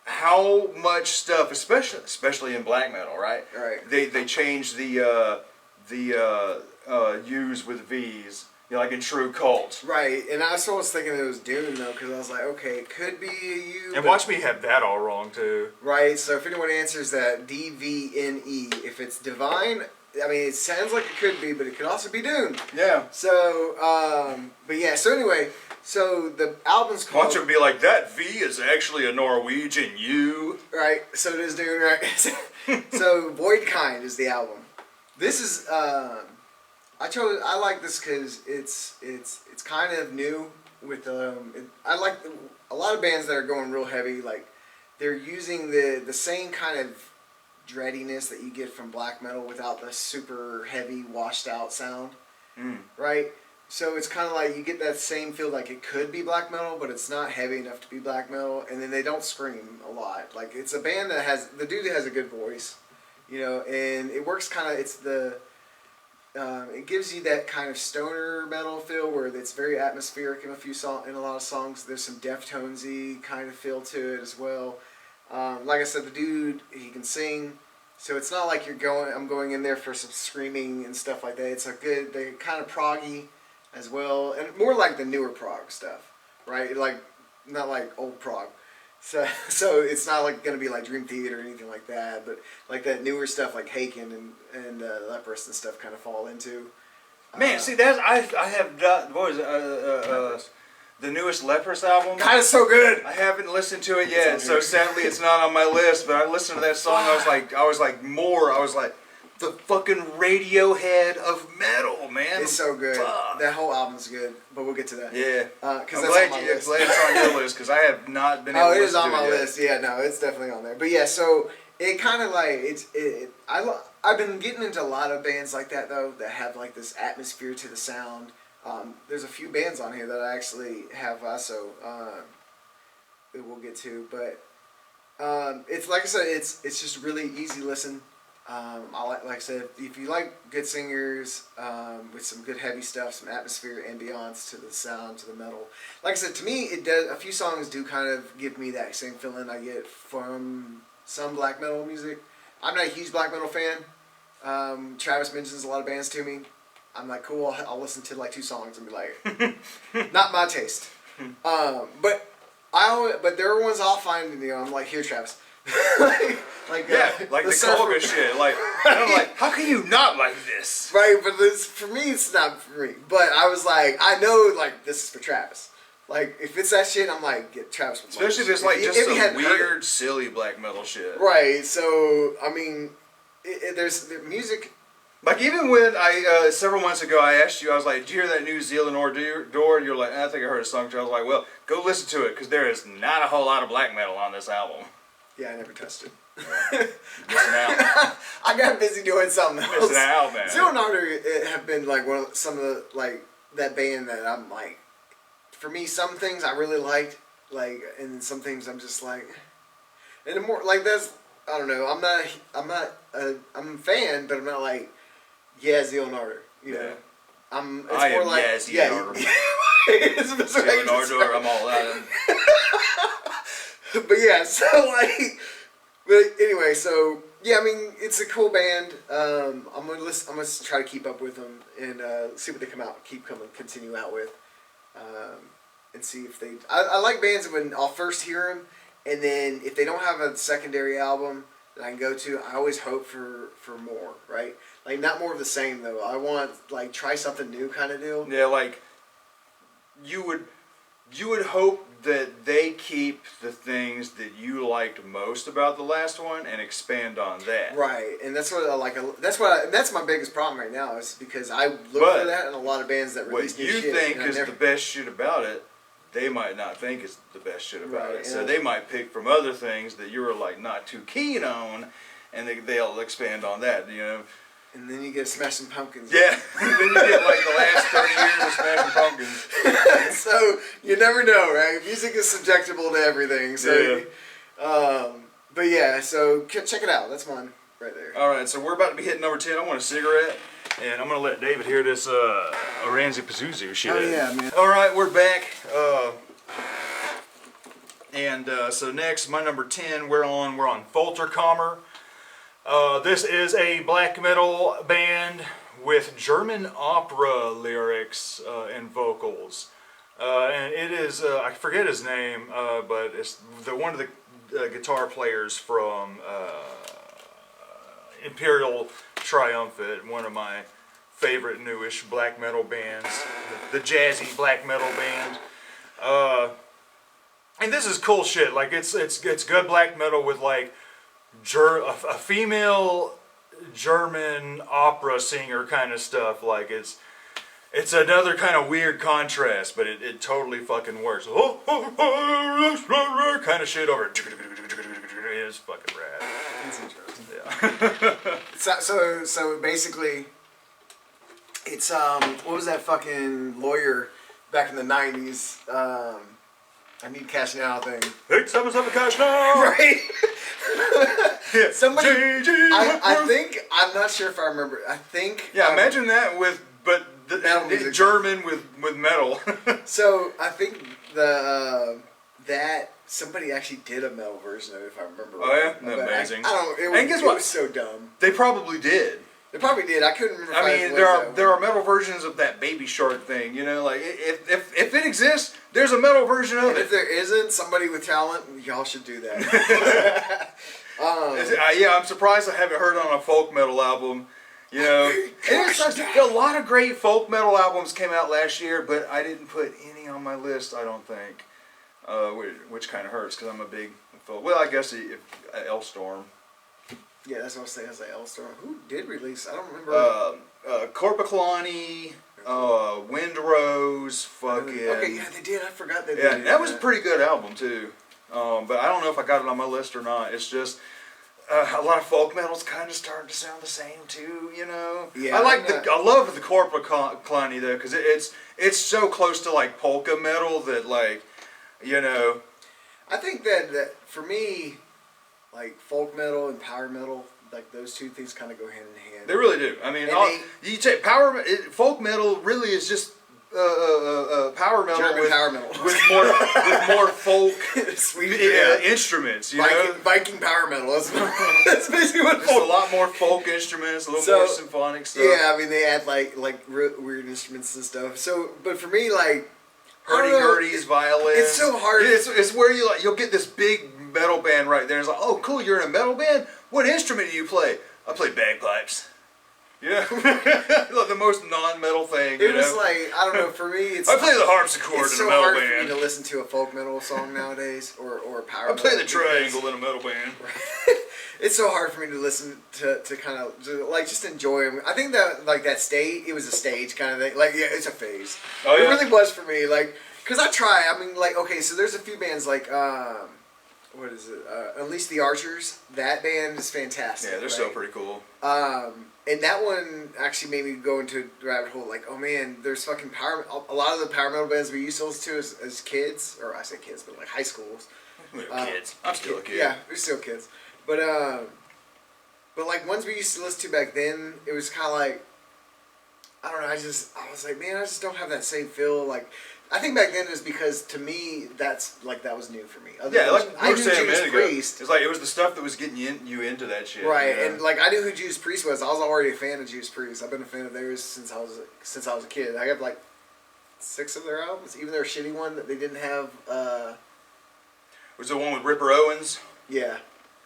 Speaker 1: how much stuff, especially in black metal, right?
Speaker 2: Right.
Speaker 1: They changed the U's with V's. Like in True Cult.
Speaker 2: Right, and I was thinking it was Dune though, because I was like, okay, it could be a U.
Speaker 1: And watch me have that all wrong too.
Speaker 2: Right, so if anyone answers that, D-V-N-E, if it's Divine, I mean, it sounds like it could be, but it could also be Dune.
Speaker 1: Yeah.
Speaker 2: So, but yeah, so anyway, so the album's called...
Speaker 1: Watch it be like, that V is actually a Norwegian U.
Speaker 2: Right, so it is Dune, right? So, Voidkind is the album. This is... I like this because it's kind of new with I like a lot of bands that are going real heavy, like they're using the same kind of dreadiness that you get from black metal without the super heavy washed out sound, right? So it's kind of like you get that same feel, like it could be black metal, but it's not heavy enough to be black metal, and then they don't scream a lot. Like it's a band that has the dude has a good voice, and it works kind of it gives you that kind of stoner metal feel where it's very atmospheric in a lot of songs. There's some Deftonesy kind of feel to it as well. Like I said, the dude, he can sing, so it's not like I'm going in there for some screaming and stuff like that. It's they're kind of proggy as well, and more like the newer prog stuff, right? Like not like old prog. So it's not like going to be like Dream Theater or anything like that, but like that newer stuff like Haken and Leprous and stuff kind of fall into.
Speaker 1: Man, see, I have not, what was it, the newest Leprous album?
Speaker 2: God, it's so good.
Speaker 1: I haven't listened to it yet, so sadly it's not on my list. But I listened to that song. I was like the fucking Radiohead of metal, man.
Speaker 2: It's so good.
Speaker 1: Fuck.
Speaker 2: That whole album's good, but we'll get to that.
Speaker 1: Yeah.
Speaker 2: I'm
Speaker 1: glad it's on your list, because I have not been able to listen to it.
Speaker 2: Oh, it is on my list. Yeah, no, it's definitely on there. But yeah, so it kind of like I've been getting into a lot of bands like that though, that have like this atmosphere to the sound. There's a few bands on here that I actually have also that we'll get to, but it's like I said, it's just really easy listen. Like I said, if you like good singers with some good heavy stuff, some atmosphere, ambiance to the sound, to the metal. Like I said, to me, it does. A few songs do kind of give me that same feeling I get from some black metal music. I'm not a huge black metal fan. Travis mentions a lot of bands to me. I'm like, cool. I'll listen to like 2 songs and be like, not my taste. But there are ones I'll find. I'm like, here, Travis. like
Speaker 1: the Colga shit. Like, I'm like, how can you not like this?
Speaker 2: Right, but for me, it's not for me. But I was like, I know, like, this is for Travis. Like if it's that shit, I'm like get Travis.
Speaker 1: Especially if it's like just some weird, silly black metal shit.
Speaker 2: Right. So I mean, there's the music.
Speaker 1: Like even when I several months ago I asked you, I was like, "Did you hear that new Zealand Door?" And you're like, "I think I heard a song." I was like, "Well, go listen to it because there is not a whole lot of black metal on this album."
Speaker 2: Yeah, I never touched it.
Speaker 1: Missing out.
Speaker 2: I got busy doing something else.
Speaker 1: Missing out, man.
Speaker 2: Zealand have been like some of the like that band that I'm like. For me, some things I really liked, like, and some things I'm just like, and the more like that's I don't know. I'm a fan, but I'm not like. Yeah, Zealand Ardor. You know,
Speaker 1: I am Zealand Ardor. Zealand Ardor, I'm all out.
Speaker 2: But yeah, so like, but anyway, so yeah, I mean, it's a cool band. I'm gonna try to keep up with them and see what they continue out with, and see if they. I like bands when I'll first hear them, and then if they don't have a secondary album that I can go to, I always hope for more, right? Like not more of the same though. I want like try something new kind of deal.
Speaker 1: Yeah, like you would hope that they keep the things that you liked most about the last one and expand on that.
Speaker 2: Right, and that's what I like. That's my biggest problem right now is because I look for that in a lot of bands that release new shit.
Speaker 1: What you think is the best shit about it, they might not think is the best shit about it. So they might pick from other things that you're like not too keen on, and they'll expand on that. You know.
Speaker 2: And then you get Smashing Pumpkins.
Speaker 1: Yeah, then you get like the last 30 years of Smashing Pumpkins.
Speaker 2: So you never know, right? Music is subjectable to everything. So, yeah. But yeah, so check it out. That's mine right there.
Speaker 1: All right, so we're about to be hitting number 10. I want a cigarette, and I'm gonna let David hear this Oranssi Pazuzu shit.
Speaker 2: Oh yeah, man.
Speaker 1: All right, we're back. So next, my number 10, we're on Folterkammer. This is a black metal band with German opera lyrics and vocals. And it is, I forget his name, but it's one of the guitar players from Imperial Triumphant, one of my favorite newish black metal bands, the jazzy black metal band. And this is cool shit. Like it's good black metal with like a female German opera singer kind of stuff. Like it's another kind of weird contrast, but it totally fucking works. Kind of shit over. It's fucking rad.
Speaker 2: It's interesting. Yeah. So basically, it's what was that fucking lawyer back in the 90s? I need cash now thing.
Speaker 1: 877 cash now.
Speaker 2: Right.
Speaker 1: Yeah.
Speaker 2: Somebody. I think I'm not sure if I remember. I think.
Speaker 1: Yeah. Imagine that with German with metal.
Speaker 2: So I think that somebody actually did a metal version of it, if I remember.
Speaker 1: Oh yeah, amazing.
Speaker 2: I don't.
Speaker 1: And guess what?
Speaker 2: It was so dumb.
Speaker 1: They probably did.
Speaker 2: They probably did. I couldn't remember.
Speaker 1: I mean, there are metal versions of that Baby Shark thing. You know, like if it exists, there's a metal version of it.
Speaker 2: If there isn't, somebody with talent, y'all should do that.
Speaker 1: Yeah, I'm surprised I haven't heard on a folk metal album. You know, a lot of great folk metal albums came out last year, but I didn't put any on my list. I don't think, which kind of hurts because I'm a big folk. Well, I guess Elstorm.
Speaker 2: Yeah, that's what I was saying. I was like, Elstorm. Who did release? I don't remember.
Speaker 1: Korpiklani, Windrose, fucking.
Speaker 2: Okay, yeah, they did. I forgot they did.
Speaker 1: Yeah, that was a pretty good album too. But I don't know if I got it on my list or not. It's just a lot of folk metal's kind of starting to sound the same too. You know.
Speaker 2: Yeah.
Speaker 1: I love the Korpiklani though because it's so close to like polka metal that like, you know.
Speaker 2: I think that for me, like folk metal and power metal, like those two things kind of go hand in hand.
Speaker 1: They really do. I mean, you take folk metal really is just power metal
Speaker 2: German power metal
Speaker 1: with more folk instruments. You know,
Speaker 2: Viking power metal. That's basically what.
Speaker 1: There's a lot more folk instruments, a little more symphonic stuff.
Speaker 2: Yeah, I mean they add like weird instruments and stuff. So, but for me, like
Speaker 1: hurdy-gurdy's violin.
Speaker 2: It's so hard.
Speaker 1: It's where you'll get this big metal band right there. It's like, oh, cool, you're in a metal band? What instrument do you play? I play bagpipes. Yeah, like the most non-metal thing.
Speaker 2: It was like, I don't know. For me, it's
Speaker 1: I play the harpsichord
Speaker 2: it's
Speaker 1: in
Speaker 2: so
Speaker 1: a metal
Speaker 2: hard for me
Speaker 1: band.
Speaker 2: to listen to a folk metal song nowadays or power.
Speaker 1: I play
Speaker 2: metal
Speaker 1: the triangle in a metal band.
Speaker 2: It's so hard for me to listen to kind of like just enjoy them. I think that like that stage, it was a stage kind of thing. Like yeah, it's a phase.
Speaker 1: Oh, yeah?
Speaker 2: It really was for me. Like because I try. I mean like okay, so there's a few bands like what is it? Unleash the Archers. That band is fantastic.
Speaker 1: Yeah, they're still pretty cool.
Speaker 2: And that one actually made me go into a rabbit hole. Like, oh man, there's fucking power. A lot of the power metal bands we used to listen to as kids, or I say kids, but like high schools.
Speaker 1: We were kids. I'm still a kid.
Speaker 2: Yeah, we're still kids. But like ones we used to listen to back then, it was kind of like, I don't know. I was like, man, I just don't have that same feel. Like, I think back then it was because to me that was new for me.
Speaker 1: Yeah, like
Speaker 2: I
Speaker 1: we were
Speaker 2: knew
Speaker 1: saying a
Speaker 2: Judas
Speaker 1: minute ago,
Speaker 2: Priest.
Speaker 1: it's like it was the stuff that was getting you into that shit.
Speaker 2: Right,
Speaker 1: you know?
Speaker 2: and like I knew who Judas Priest was. I was already a fan of Judas Priest. I've been a fan of theirs since I was a kid. I have like 6 of their albums, even their shitty one that they didn't have.
Speaker 1: Was the one with Ripper Owens?
Speaker 2: Yeah,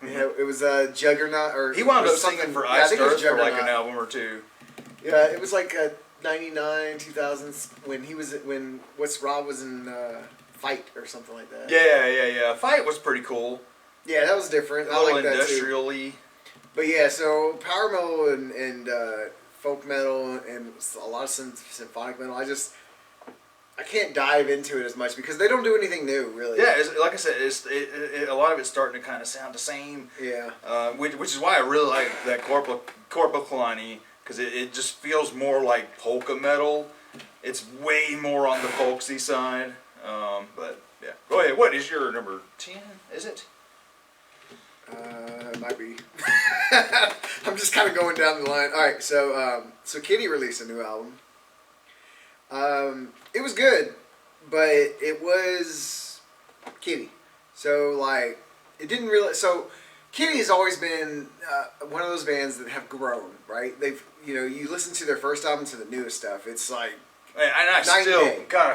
Speaker 1: Mm-hmm.
Speaker 2: yeah, it was Juggernaut or
Speaker 1: He wound
Speaker 2: or
Speaker 1: up
Speaker 2: something.
Speaker 1: singing for
Speaker 2: Yeah, I
Speaker 1: Iced
Speaker 2: think it was
Speaker 1: Earth for like an
Speaker 2: Juggernaut.
Speaker 1: album or two.
Speaker 2: Yeah, it was like 99, 2000s when what's Rob was in Fight or something like that.
Speaker 1: Yeah. Fight was pretty cool.
Speaker 2: Yeah, that was different.
Speaker 1: A
Speaker 2: I
Speaker 1: little
Speaker 2: like that too.
Speaker 1: industrially.
Speaker 2: But yeah, so power metal and folk metal and a lot of symphonic metal. I can't dive into it as much because they don't do anything new, really.
Speaker 1: Yeah, like I said, a lot of it's starting to kind of sound the same.
Speaker 2: Yeah.
Speaker 1: Which is why I really like that Corporal Kalani, because it just feels more like polka metal. It's way more on the folksy side. But yeah, go ahead. What is your number 10? Is it?
Speaker 2: It might be. I'm just kind of going down the line. All right, so Kitty released a new album. It was good, but it was Kitty. So like, it didn't really. So Kitty has always been one of those bands that have grown, right? They've you listen to their first album to the newest stuff. It's like.
Speaker 1: And I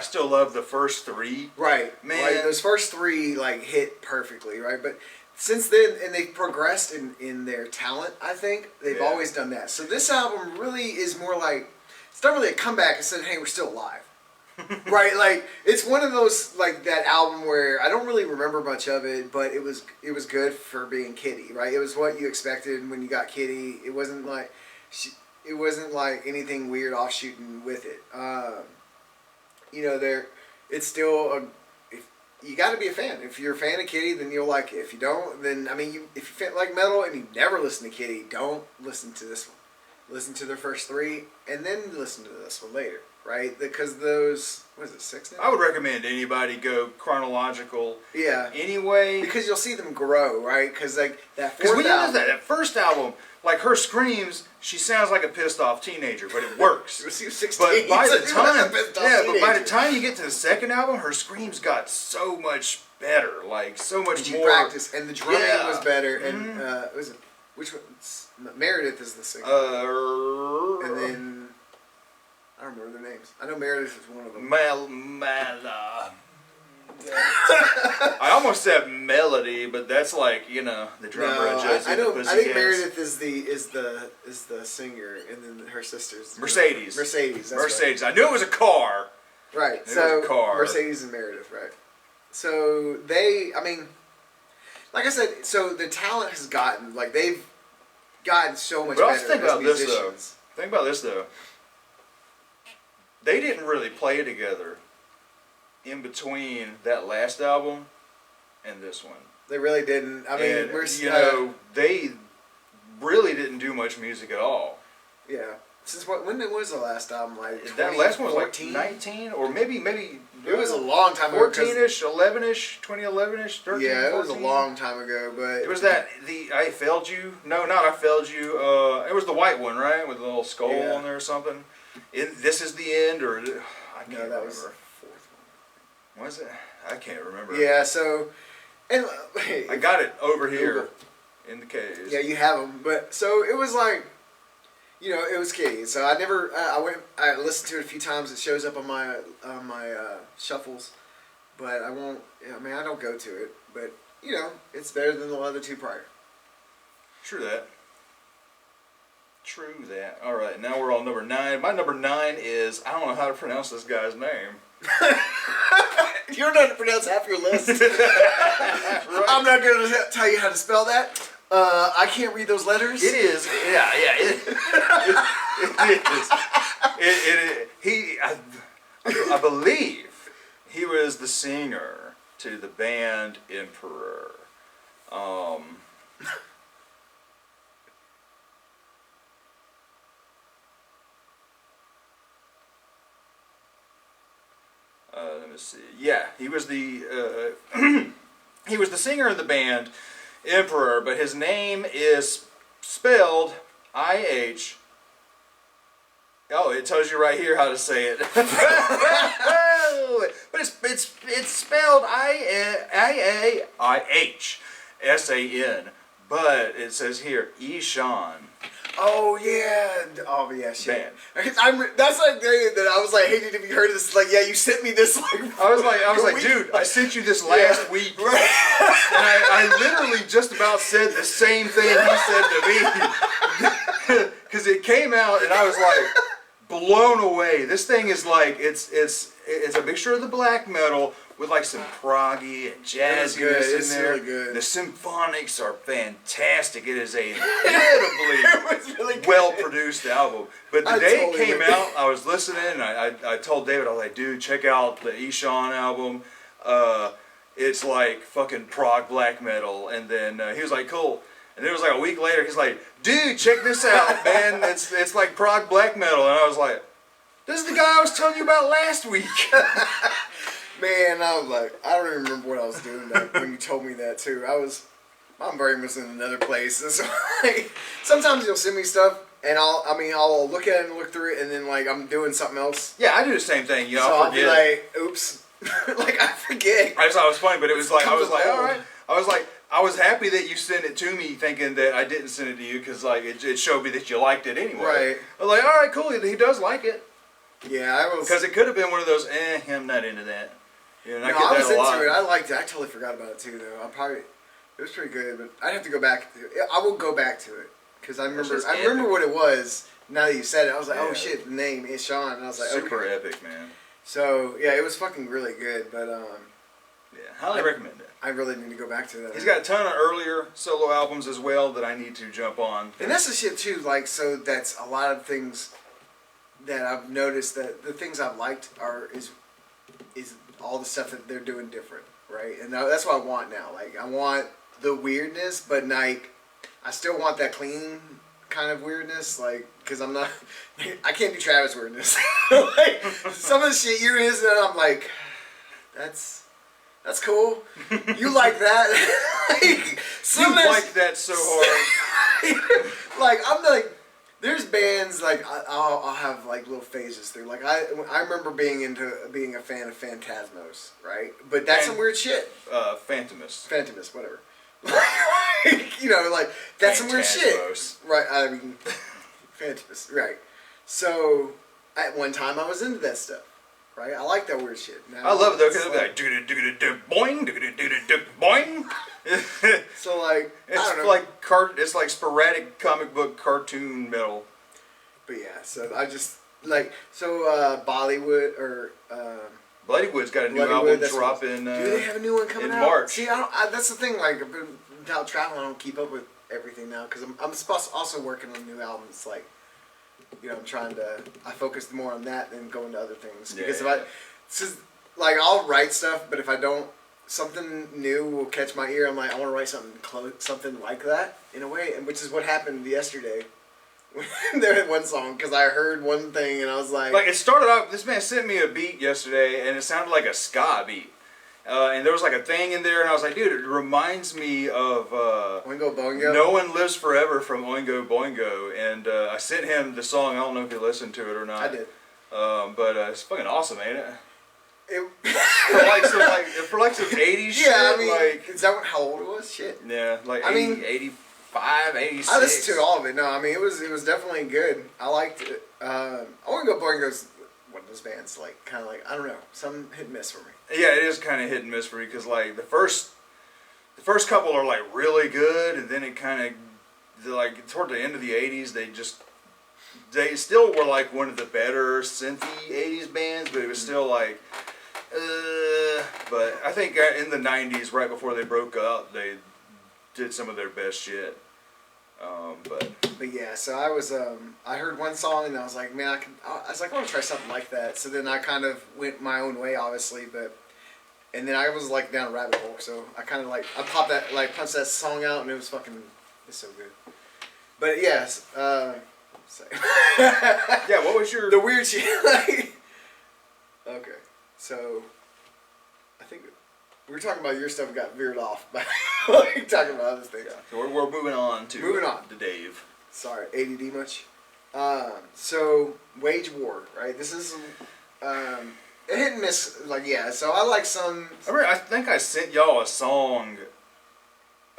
Speaker 1: still love the first 3.
Speaker 2: Right,
Speaker 1: man.
Speaker 2: Right. Those first 3 like hit perfectly, right? But since then, and they've progressed in their talent. I think they've always done that. So this album really is more like it's not really a comeback. It said, "Hey, we're still alive." Right, like it's one of those like that album where I don't really remember much of it, but it was good for being Kitty, right? It was what you expected when you got Kitty. It wasn't like anything weird offshooting with it. It's still you got to be a fan. If you're a fan of Kitty, then you'll like it. If you don't, then if you like metal and you never listen to Kitty, don't listen to this one. Listen to their first 3 and then listen to this one later. Right, because those what is it 6 now?
Speaker 1: I would recommend anybody go chronological.
Speaker 2: Yeah.
Speaker 1: Anyway,
Speaker 2: Because you'll see them grow, right? Because like that
Speaker 1: because
Speaker 2: fourth
Speaker 1: when you
Speaker 2: album,
Speaker 1: listen to that first album, like her screams, she sounds like a pissed off teenager, but it works.
Speaker 2: she was 16.
Speaker 1: But by
Speaker 2: so
Speaker 1: the
Speaker 2: she was a
Speaker 1: time,
Speaker 2: pissed off
Speaker 1: but by the
Speaker 2: teenager.
Speaker 1: time you get to the second album, her screams got so much better, like so much
Speaker 2: And she
Speaker 1: more.
Speaker 2: practiced, and the drumming
Speaker 1: Yeah.
Speaker 2: was better.
Speaker 1: Mhm.
Speaker 2: And was it which one? Meredith is the singer, and then I don't remember their names. I know Meredith is one of them.
Speaker 1: I almost said Melody, but that's like the drummer of Josie
Speaker 2: I
Speaker 1: and the
Speaker 2: know. I think
Speaker 1: Pussycats.
Speaker 2: Meredith is the singer, and then her sister's
Speaker 1: Mercedes.
Speaker 2: Mercedes. That's
Speaker 1: Mercedes. I knew it was a car.
Speaker 2: Right.
Speaker 1: It was
Speaker 2: So
Speaker 1: a car.
Speaker 2: Mercedes and Meredith, right? So like I said, so the talent has gotten they've gotten so much
Speaker 1: But
Speaker 2: better
Speaker 1: also think
Speaker 2: as
Speaker 1: about this though.
Speaker 2: musicians.
Speaker 1: Think about this though. They didn't really play together in between that last album and this one.
Speaker 2: They really didn't. I mean,
Speaker 1: And, they really didn't do much music at all.
Speaker 2: yeah. Since when was the last album? Like
Speaker 1: That last one was like
Speaker 2: 2014?
Speaker 1: 19 or maybe
Speaker 2: It was a long time ago. 'cause-
Speaker 1: 14ish, 11ish, 2011ish, 13.
Speaker 2: Yeah, it was a
Speaker 1: 14.
Speaker 2: long time ago, but
Speaker 1: It was that I Failed You. No, not I Failed You. It was the white one, right, with the little skull
Speaker 2: Yeah.
Speaker 1: on there or something. This is the end, or I can't
Speaker 2: no,
Speaker 1: remember.
Speaker 2: that was the fourth
Speaker 1: Was it? I can't remember.
Speaker 2: one. Yeah. So, and
Speaker 1: I got it over here
Speaker 2: Google.
Speaker 1: in the case.
Speaker 2: Yeah, you have them, but so it was like, it was Kitty. So I never, I listened to it a few times. It shows up on my shuffles, but I won't. I don't go to it, but it's better than the other 2 prior.
Speaker 1: True that. True that. All right, now we're on number 9. My number 9 is, I don't know how to pronounce this guy's name.
Speaker 2: You don't know how to pronounce half your list.
Speaker 1: Right.
Speaker 2: I'm not going to tell you how to spell that. I can't read those letters.
Speaker 1: It is. Yeah. It is. I believe he was the singer to the band Emperor. Let me see. Yeah, he was the he was the singer of the band Emperor, but his name is spelled I-H. Oh, it tells you right here how to say it. But it's spelled I-A-I-H-S-A-N. But it says here Ishan.
Speaker 2: Oh yeah. Oh yeah. Shit.
Speaker 1: Band.
Speaker 2: That's like that. I was like, hey, dude, have you heard of this? Like, yeah, you sent me this. Like,
Speaker 1: I was like, dude, I sent you this last week, and I literally just about said the same thing he said to me, because it came out, and I was like blown away. This thing is like it's a mixture of the black metal with like some proggy and jazziness in
Speaker 2: It's
Speaker 1: there.
Speaker 2: really good.
Speaker 1: The symphonics are fantastic. It is a incredibly
Speaker 2: really good.
Speaker 1: well-produced album. But the
Speaker 2: I
Speaker 1: day
Speaker 2: totally
Speaker 1: it came
Speaker 2: agree.
Speaker 1: out, I was listening, and I told David, I was like, dude, check out the Ishan album. It's like fucking prog black metal. And then he was like, cool. And then it was like a week later, he's like, dude, check this out, man. It's like prog black metal. And I was like, this is the guy I was telling you about last week.
Speaker 2: Man, I was like, I don't even remember what I was doing when you told me that too. My brain was in another place. And so, like, sometimes you'll send me stuff, and I'll look at it and look through it, and then like I'm doing something else.
Speaker 1: Yeah, I do the same thing. You know,
Speaker 2: So
Speaker 1: I
Speaker 2: I'll be
Speaker 1: forget.
Speaker 2: like, oops, like I forget.
Speaker 1: I just thought it was funny, but it was like, I was like,
Speaker 2: Comes
Speaker 1: all right. I was happy that you sent it to me, thinking that I didn't send it to you, because like it showed me that you liked it anyway.
Speaker 2: Right.
Speaker 1: I was like, all right, cool. He does like it,
Speaker 2: Yeah, I was.
Speaker 1: because it could have been one of those, I'm not into that. You know, and
Speaker 2: No,
Speaker 1: I get
Speaker 2: I was
Speaker 1: that a lot.
Speaker 2: into it. I liked it. I totally forgot about it too, though. It was pretty good, but I'd have to go back. I will go back to it because I remember.
Speaker 1: just
Speaker 2: I remember
Speaker 1: epic.
Speaker 2: what it was. Now that you said it, I was like,
Speaker 1: Yeah.
Speaker 2: oh shit, the name is Sean, and I was like,
Speaker 1: Super
Speaker 2: okay.
Speaker 1: epic, man.
Speaker 2: So yeah, it was fucking really good, but
Speaker 1: Yeah, highly recommend it.
Speaker 2: I really need to go back to that.
Speaker 1: He's got a ton of earlier solo albums as well that I need to jump on.
Speaker 2: And that's the shit too. Like, so that's a lot of things that I've noticed that the things I've liked is all the stuff that they're doing different, right? And that's what I want now. Like, I want the weirdness, but like, I still want that clean kind of weirdness, like, because I can't do Travis weirdness. Like, some of the shit you're into, I'm like, that's cool. You like that? Like, some
Speaker 1: You
Speaker 2: of that
Speaker 1: like that so hard.
Speaker 2: like, I'm like, there's bands like I'll have like little phases through. Like I remember being a fan of Phantasmos, right? But that's some weird shit.
Speaker 1: Phantomus.
Speaker 2: Phantomus, whatever. Like, you know, like that's some weird shit,
Speaker 1: Phantasmos.
Speaker 2: right? I mean, Phantomus, right? So at one time I was into that stuff, right? I like that weird shit. Now,
Speaker 1: I love it though,
Speaker 2: it's
Speaker 1: because it'll be like boing, boing.
Speaker 2: so like I don't know.
Speaker 1: It's like sporadic comic book cartoon metal.
Speaker 2: But yeah, so I just like Bollywood or
Speaker 1: Bloodywood's got a new
Speaker 2: Bloodywood,
Speaker 1: album
Speaker 2: that's
Speaker 1: dropping.
Speaker 2: do they have a new one coming
Speaker 1: in
Speaker 2: out?
Speaker 1: March.
Speaker 2: See, that's the thing. Like, without traveling, I don't keep up with everything now because I'm also working on new albums. Like, you know, I focus more on that than going to other things because like I'll write stuff, but if I don't, something new will catch my ear. I'm like, I want to write something like that in a way, and which is what happened yesterday. There had one song because I heard one thing and I was like,
Speaker 1: it started off. This man sent me a beat yesterday, and it sounded like a ska beat. And there was like a thing in there, and I was like, dude, it reminds me of
Speaker 2: Oingo Boingo.
Speaker 1: No One Lives Forever from Oingo Boingo. And I sent him the song. I don't know if he listened to it or not.
Speaker 2: I did.
Speaker 1: But it's fucking awesome, ain't it?
Speaker 2: It,
Speaker 1: For like some 80s shit.
Speaker 2: yeah, I mean,
Speaker 1: like,
Speaker 2: is that how old it was? Shit.
Speaker 1: yeah, like
Speaker 2: I mean,
Speaker 1: 85, 86.
Speaker 2: I listened to all of it. No, I mean it was definitely good. I liked it. Oingo Boingo's one of those bands, like kind of like I don't know, some hit and miss for me.
Speaker 1: Yeah, it is kind of hit and miss for me because like the first couple are like really good, and then it kind of like toward the end of the 80s they just they still were like one of the better synthy 80s bands, but it was still like, but I think in the 90s, right before they broke up, they did some of their best shit.
Speaker 2: But yeah, so I heard one song and I was like, man, I was like, I want to try something like that. So then I kind of went my own way, obviously, and then I was like down a rabbit hole. So I kind of like, I popped that, like punched that song out and it was it's so good. But yes,
Speaker 1: yeah, what was your...
Speaker 2: the weird shit, like, okay, so I think we were talking about your stuff and got veered off by like talking about other things.
Speaker 1: Yeah. So we're moving on to Dave.
Speaker 2: Sorry, ADD much. So Wage War, right? This is a hit and miss. Like, yeah. So I like some.
Speaker 1: I think I sent y'all a song.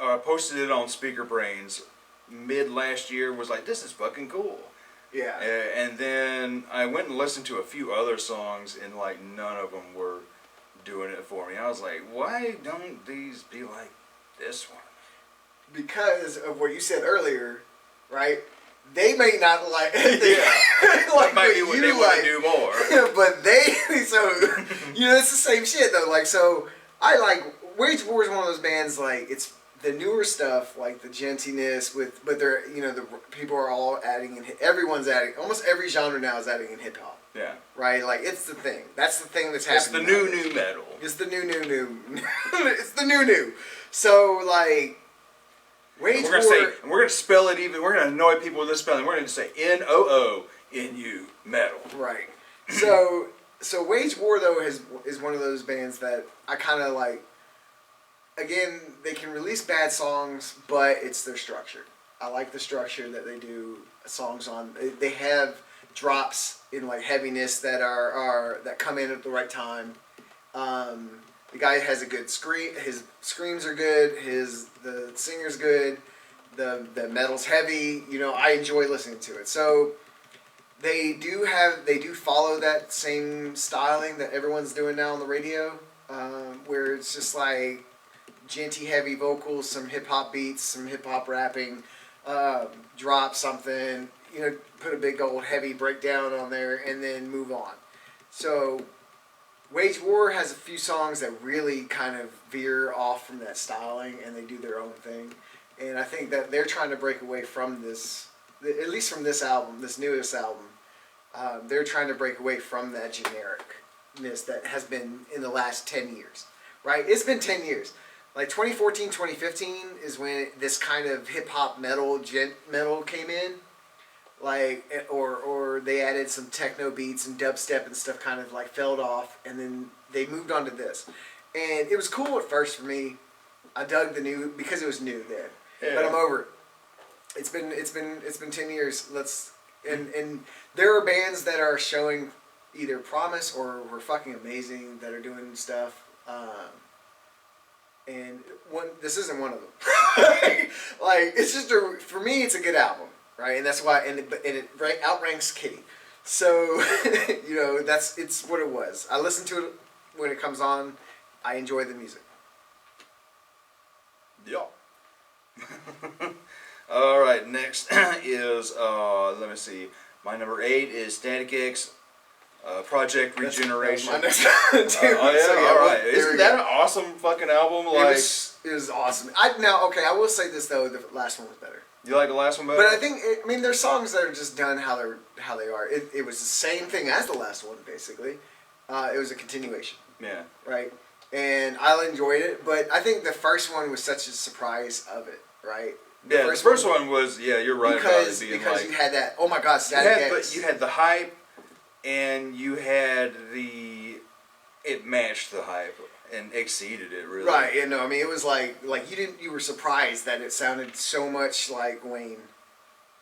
Speaker 1: I posted it on Speaker Brains mid last year. Was like, this is fucking cool.
Speaker 2: Yeah.
Speaker 1: And then I went and listened to a few other songs, and like none of them were doing it for me. I was like, why don't these be like this one?
Speaker 2: Because of what you said earlier, right? They may not like.
Speaker 1: Like might be what they want to do more.
Speaker 2: But it's the same shit though. Like, so I like Wage War is one of those bands, like, it's the newer stuff, like the gentiness but they're, the people are all adding in, everyone's adding, almost every genre now is adding in hip hop.
Speaker 1: Yeah.
Speaker 2: Right? Like, it's the thing. That's the thing that's happening.
Speaker 1: It's the new metal.
Speaker 2: It's the new. It's the new. So, like, Wage War.
Speaker 1: And we're gonna spell it even. We're gonna annoy people with this spelling. We're gonna say NOONU metal.
Speaker 2: Right. So Wage War though is one of those bands that I kind of like. Again, they can release bad songs, but it's their structure. I like the structure that they do songs on. They have drops in like heaviness that are that come in at the right time. The guy has a good scream. His screams are good. The singer's good. The metal's heavy. I enjoy listening to it. So they do follow that same styling that everyone's doing now on the radio, where it's just like genty, heavy vocals, some hip hop beats, some hip hop rapping, drop something. Put a big old heavy breakdown on there, and then move on. So Wage War has a few songs that really kind of veer off from that styling, and they do their own thing. And I think that they're trying to break away from this, at least from this album, this newest album. They're trying to break away from that genericness that has been in the last 10 years, right? It's been 10 years. Like 2014, 2015 is when this kind of hip-hop metal came in. Like, or they added some techno beats and dubstep and stuff, kind of like fell off, and then they moved on to this. And it was cool at first for me. I dug the new because it was new then. Yeah. But I'm over it. It's been 10 years. And there are bands that are showing either promise or were fucking amazing that are doing stuff. And this isn't one of them. Like, it's just for me, it's a good album. Right, and that's why, and it outranks Kitty, so it's what it was. I listen to it when it comes on. I enjoy the music.
Speaker 1: Yeah. All right, next is let me see. My number 8 is Static X, Project Regeneration.
Speaker 2: That's my next one, too.
Speaker 1: Oh yeah,
Speaker 2: So,
Speaker 1: all right. Isn't that an awesome fucking album? Like,
Speaker 2: it was awesome. I will say this though, the last one was better.
Speaker 1: You like the last one better?
Speaker 2: But I think, there's songs that are just done how they are. It was the same thing as the last one, basically. It was a continuation.
Speaker 1: Yeah.
Speaker 2: Right? And I enjoyed it, but I think the first one was such a surprise of it, right?
Speaker 1: The first one was, you're right about it being
Speaker 2: because you had that, oh my god, Static X.
Speaker 1: You had the hype, and you had it matched the hype. And exceeded it, really.
Speaker 2: Right, it was like you were surprised that it sounded so much like Wayne.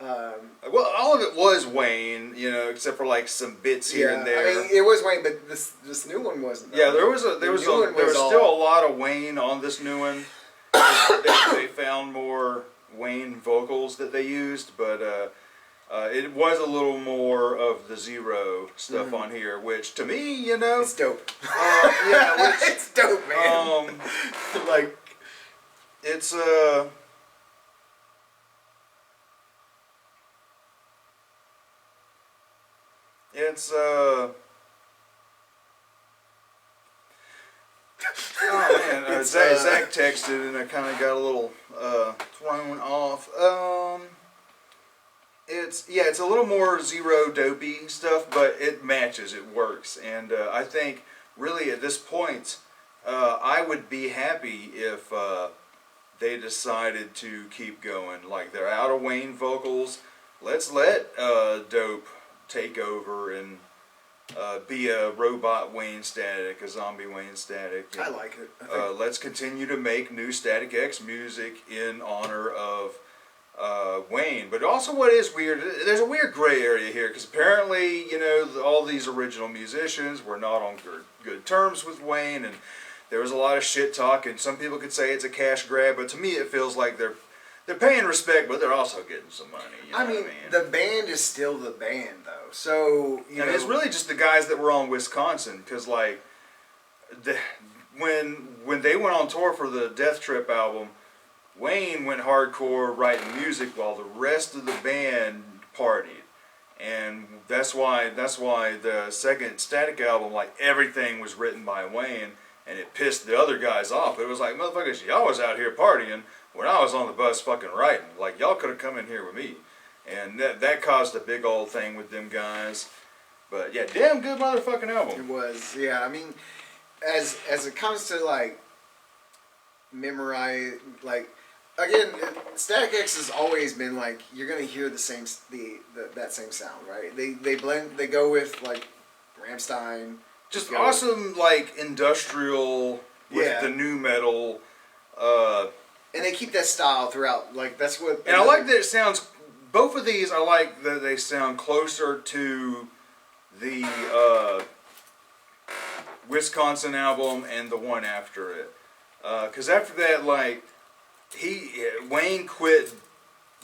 Speaker 1: Well, all of it was Wayne, except for like some bits here and there.
Speaker 2: It was Wayne, but this new one wasn't.
Speaker 1: Yeah, there was still a lot of Wayne on this new one. They found more Wayne vocals that they used, but it was a little more of the Zero stuff on here, which to me,
Speaker 2: it's dope.
Speaker 1: It's
Speaker 2: dope, man. Like,
Speaker 1: it's it's oh man, Zach texted and I kind of got a little thrown off. It's a little more zero dopey stuff, but it matches, it works, and I think really at this point, I would be happy if they decided to keep going. Like they're out of Wayne vocals. Let's let Dope take over and be a robot Wayne Static, a zombie Wayne Static.
Speaker 2: I like it.
Speaker 1: Let's continue to make new Static X music in honor of Wayne. But also what is weird, there's a weird gray area here, because apparently, you know, all these original musicians were not on good terms with Wayne, and there was a lot of shit talk, and some people could say it's a cash grab, but to me it feels like they're paying respect, but they're also getting some money. You know
Speaker 2: I mean, the band is still the band, though. So, you know,
Speaker 1: it's really just the guys that were on Wisconsin, because like, when they went on tour for the Death Trip album, Wayne went hardcore writing music while the rest of the band partied, and that's why the second Static album, like everything was written by Wayne, and it pissed the other guys off. It was like, motherfuckers, y'all was out here partying when I was on the bus fucking writing. Like, y'all could have come in here with me. And that caused a big old thing with them guys. But yeah, damn good motherfucking album.
Speaker 2: It was, yeah. I mean, as it comes to like memorize, like again, Static X has always been like you're gonna hear that same sound, right? They blend, they go with like Rammstein.
Speaker 1: Just awesome, like industrial with the new metal.
Speaker 2: And they keep that style throughout. Like that's what.
Speaker 1: And I like that it sounds. Both of these, I like that they sound closer to the Wisconsin album and the one after it. Because after that, like Wayne quit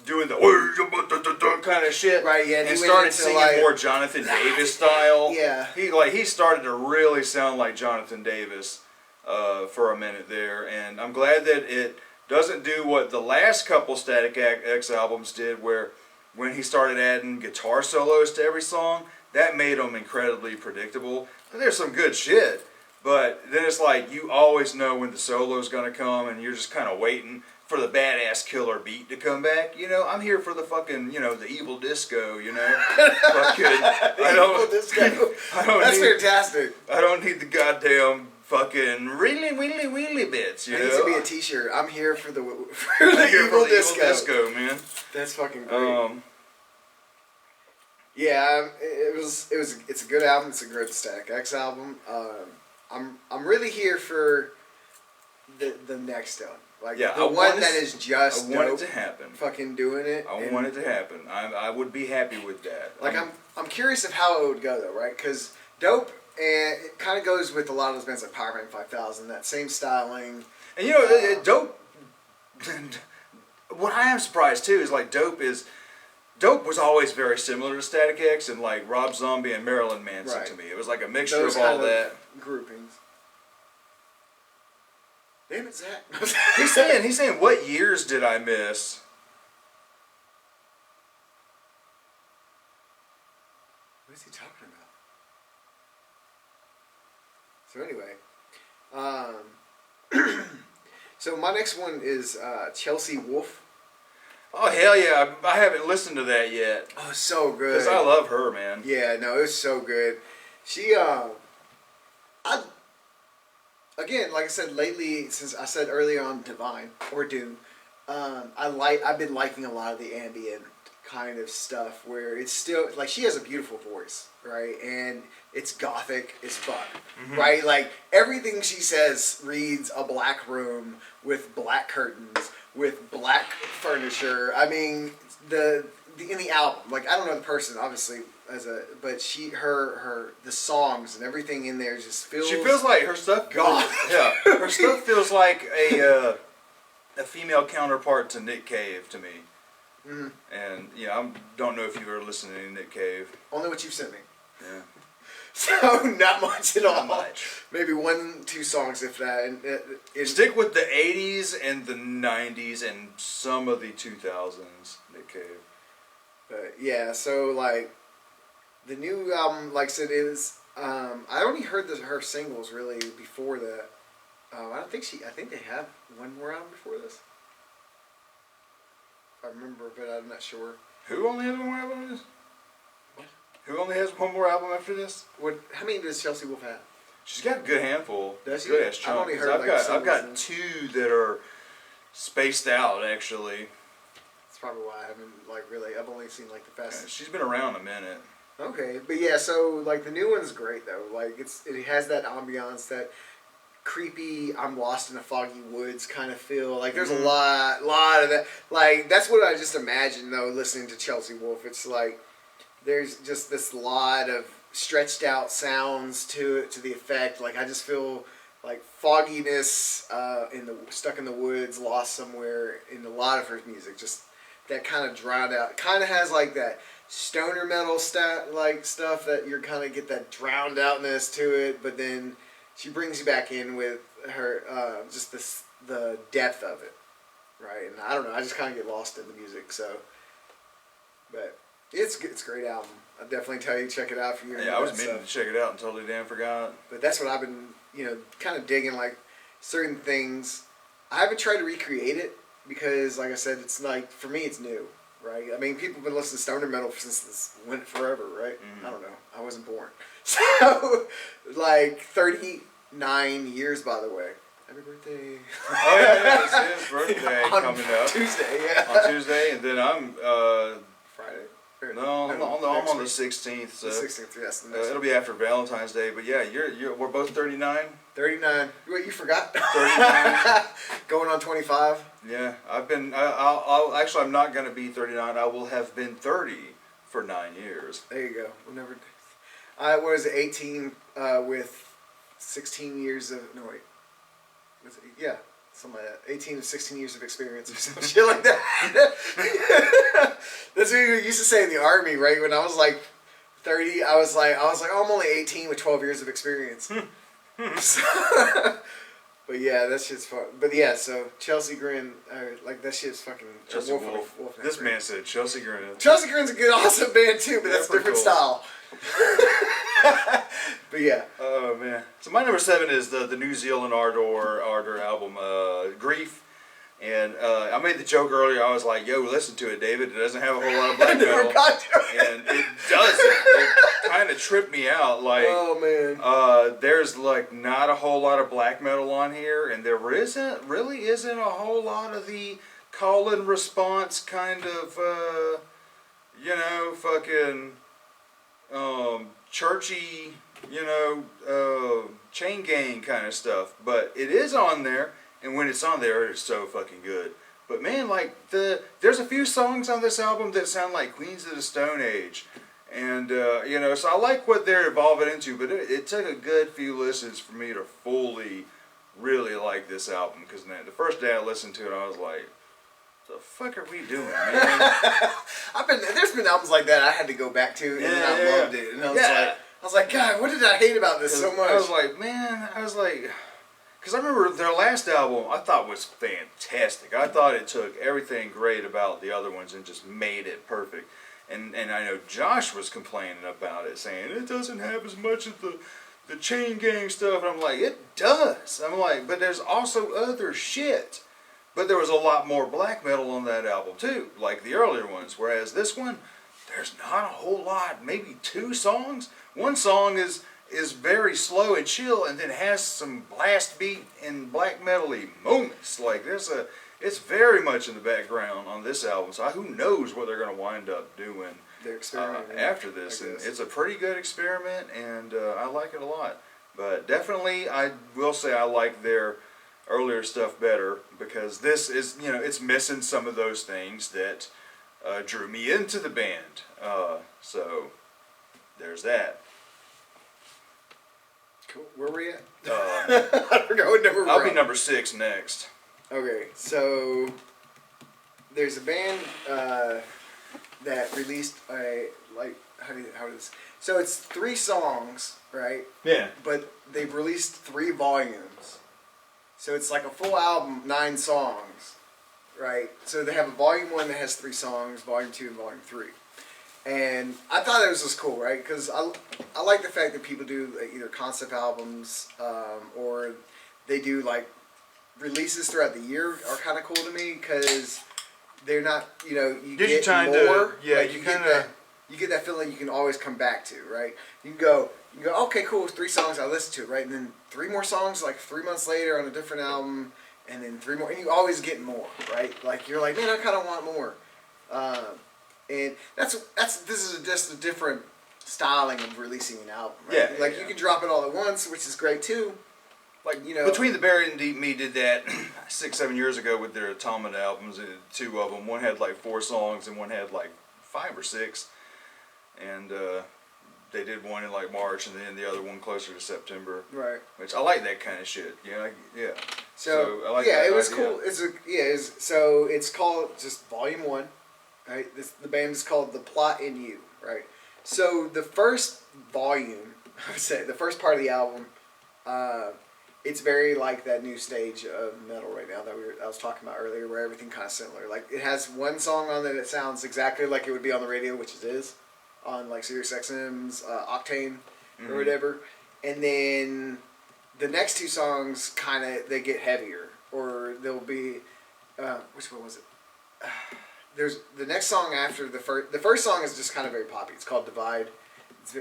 Speaker 1: doing the kind of shit,
Speaker 2: right? Yeah,
Speaker 1: and started singing like, more Jonathan Davis style.
Speaker 2: Yeah,
Speaker 1: he started to really sound like Jonathan Davis for a minute there, and I'm glad that it doesn't do what the last couple Static X albums did, where when he started adding guitar solos to every song, that made them incredibly predictable. There's some good shit, but then it's like you always know when the solo's gonna come, and you're just kind of waiting for the badass killer beat to come back. You know, I'm here for the fucking, you know, the evil disco, you know. Fucking,
Speaker 2: That's fantastic.
Speaker 1: I don't need the goddamn fucking really wheelie bits, you know.
Speaker 2: It needs to be a t-shirt. I'm here for the evil disco,
Speaker 1: man.
Speaker 2: That's fucking great. Yeah, it's a good album. It's a good Static X album. I'm really here for the next one. Like the one that is just
Speaker 1: I want it to happen.
Speaker 2: Fucking doing it.
Speaker 1: I want it to happen. I would be happy with that.
Speaker 2: Like I'm curious of how it would go though, right? Because Dope, and it kind of goes with a lot of those bands like Powerman 5000, that same styling.
Speaker 1: And you know, Dope. What I am surprised too is like Dope was always very similar to Static X and like Rob Zombie and Marilyn Manson to me. It was like a mixture of all that
Speaker 2: groupings. Damn it, Zach.
Speaker 1: He's saying, what years did I miss?
Speaker 2: What is he talking about? So anyway, so my next one is Chelsea Wolfe.
Speaker 1: Oh hell yeah! I haven't listened to that yet.
Speaker 2: Oh, so good.
Speaker 1: Because I love her, man.
Speaker 2: Yeah, no, it's so good. She, again, like I said lately, since I said earlier on Divine or Doom, I've been liking a lot of the ambient kind of stuff where it's still like she has a beautiful voice, right? And it's gothic as fuck, right? Like everything she says reads a black room with black curtains, with black furniture. I mean, in the album, like I don't know the person obviously but the songs and everything in there just feels.
Speaker 1: She feels like her stuff. Yeah, her stuff feels like a female counterpart to Nick Cave to me. Mm-hmm. And yeah, I don't know if you've ever listened to any Nick Cave.
Speaker 2: Only what you've sent me.
Speaker 1: Yeah.
Speaker 2: So not much at all.
Speaker 1: Not much.
Speaker 2: Maybe 1-2 songs if that. And
Speaker 1: stick with the 80s and the 90s and some of the 2000s Nick Cave.
Speaker 2: But yeah, so like The new album, like I said, is I only heard her singles really before that. I don't think I think they have one more album before this. I remember, but I'm not sure.
Speaker 1: Who only has one more album after this?
Speaker 2: What?
Speaker 1: Who only has one more album after this?
Speaker 2: What? How many does Chelsea Wolfe have?
Speaker 1: She's got a good handful.
Speaker 2: Does she?
Speaker 1: Good ass chunk.
Speaker 2: I've only heard,
Speaker 1: I've
Speaker 2: like,
Speaker 1: got
Speaker 2: singles
Speaker 1: two that are spaced out actually.
Speaker 2: That's probably why I haven't like really. I've only seen like the fast.
Speaker 1: She's been around a minute.
Speaker 2: Okay, but yeah, so like the new one's great though. Like it has that ambiance, that creepy, I'm lost in a foggy woods kind of feel. Like there's a lot of that. Like that's what I just imagine though, listening to Chelsea Wolfe. It's like there's just this lot of stretched out sounds to it, to the effect. Like I just feel like fogginess, stuck in the woods, lost somewhere in a lot of her music. Just that kind of drowned out. Kind of has like that stoner metal like stuff that you're kind of get that drowned outness to it, but then she brings you back in with her just the depth of it, right? And I don't know, I just kind of get lost in the music. So, but it's a great album. I definitely tell you check it out if you're.
Speaker 1: Yeah, I was meaning to check it out and totally damn forgot.
Speaker 2: But that's what I've been, kind of digging, like certain things. I haven't tried to recreate it because, like I said, it's like for me it's new. Right? I mean, people have been listening to stoner metal since this went forever, right?
Speaker 1: Mm-hmm.
Speaker 2: I don't know. I wasn't born. So, like, 39 years, by the way. Happy birthday.
Speaker 1: Oh, yeah, it's his birthday coming up.
Speaker 2: Tuesday, yeah.
Speaker 1: On Tuesday, and then I'm,
Speaker 2: Friday?
Speaker 1: no, I'm on the 16th. So
Speaker 2: the 16th, yes. The
Speaker 1: it'll be after Valentine's Day, but yeah, we're both 39.
Speaker 2: 39. Wait, you forgot?
Speaker 1: 39.
Speaker 2: Going on 25.
Speaker 1: Yeah, I'm not going to be 39. I will have been 30 for 9 years.
Speaker 2: There you go. We'll never. What was it? 18 with 16 years of was it, yeah, something like that. 18 to 16 years of experience or some shit like that. That's what we used to say in the army, right? When I was like 30, I was like, oh, I'm only 18 with 12 years of experience. So, but yeah, that shit's fun. But yeah, so Chelsea Grin, like that shit's fucking
Speaker 1: Chelsea Wolfe. This man said Chelsea Grin.
Speaker 2: Chelsea Grin's a good, awesome band too, but that's a different style. But yeah.
Speaker 1: Oh man. So my number 7 is the New Zealand Ardor album, Grief. And I made the joke earlier. I was like, "Yo, listen to it, David. It doesn't have a whole lot of black metal." And it doesn't. It kind of tripped me out. Like,
Speaker 2: oh man.
Speaker 1: There's like not a whole lot of black metal on here, and there really isn't a whole lot of the call and response kind of, fucking churchy, chain gang kind of stuff. But it is on there. And when it's on there, it's so fucking good. But man, like there's a few songs on this album that sound like Queens of the Stone Age, and so I like what they're evolving into. But it took a good few listens for me to fully, really like this album. Because man, the first day I listened to it, I was like, "The fuck are we doing, man?"
Speaker 2: There's been albums like that I had to go back to, and I loved it. And I was like, God, what did I hate about this so much?
Speaker 1: I was like. Because I remember their last album I thought was fantastic. I thought it took everything great about the other ones and just made it perfect. And I know Josh was complaining about it, saying it doesn't have as much of the chain gang stuff. And I'm like, it does. I'm like, but there's also other shit. But there was a lot more black metal on that album too, like the earlier ones. Whereas this one, there's not a whole lot. Maybe 2 songs. One song is very slow and chill, and then has some blast beat and black metal-y moments. Like it's very much in the background on this album. So who knows what they're going to wind up doing after this? And it's a pretty good experiment, and I like it a lot. But definitely, I will say I like their earlier stuff better, because this is, it's missing some of those things that drew me into the band. So there's that.
Speaker 2: Cool. Where were we at? I forgot what number we're
Speaker 1: I'll be number 6 next.
Speaker 2: Okay, so there's a band that released so it's 3 songs, right?
Speaker 1: Yeah.
Speaker 2: But they've released 3 volumes. So it's like a full album, 9 songs, right? So they have a volume 1 that has 3 songs, volume 2 and volume 3. And I thought it was just cool, right? Because I like the fact that people do either concept albums or they do like releases throughout the year are kind of cool to me because they're not, you get more. Like, you get that feeling you can always come back to, right? You can go, okay, cool, 3 songs, I listen to it, right? And then 3 more songs, like 3 months later on a different album, and then 3 more, and you always get more, right? Like, you're like, man, I kind of want more. And this is just a different styling of releasing an album, right?
Speaker 1: Yeah.
Speaker 2: Like, you can drop it all at once, which is great too.
Speaker 1: Like, Between the Buried and Deep Me did that 6-7 years ago with their Automata albums, and 2 of them. One had like 4 songs and one had like 5 or 6. And they did one in like March and then the other one closer to September.
Speaker 2: Right.
Speaker 1: Which I like that kind of shit. Yeah.
Speaker 2: So
Speaker 1: I like
Speaker 2: yeah,
Speaker 1: that
Speaker 2: it was
Speaker 1: idea.
Speaker 2: cool. So it's called just Volume 1, right? The band is called The Plot in You, right? So the first volume, I would say, the first part of the album, it's very like that new stage of metal right now that I was talking about earlier, where everything kind of similar. Like, it has one song on there that sounds exactly like it would be on the radio, which it is, on like SiriusXM's Octane or whatever. And then the next 2 songs they get heavier, or there'll be which one was it? There's the next song after the first. The first song is just kind of very poppy. It's called Divide.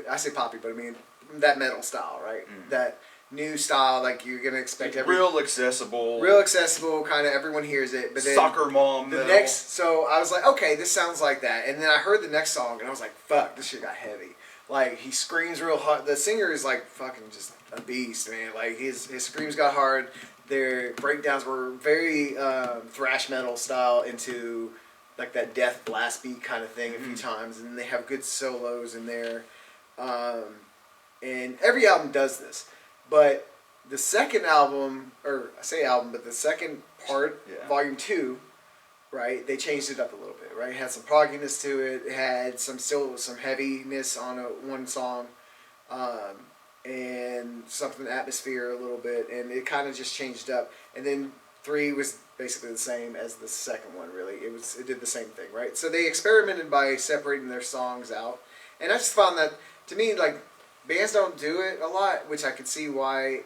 Speaker 2: I say poppy, but I mean that metal style, right? That new style, like you're gonna expect
Speaker 1: real accessible,
Speaker 2: kind of everyone hears it. But then
Speaker 1: soccer mom.
Speaker 2: The next, so I was like, okay, this sounds like that. And then I heard the next song, and I was like, fuck, this shit got heavy. Like, he screams real hard. The singer is like fucking just a beast, man. Like, his screams got hard. Their breakdowns were very thrash metal style into like that death blast beat kind of thing a few times, and they have good solos in there. And every album does this. But the second album, or I say album, but the second part, Volume 2, right, they changed it up a little bit, right? It had some progginess to it. It had some heaviness on one song, and something atmosphere a little bit, and it kind of just changed up. And then 3 was basically the same as the second one, really. It did the same thing, right? So they experimented by separating their songs out. And I just found that, to me, like, bands don't do it a lot, which I could see why.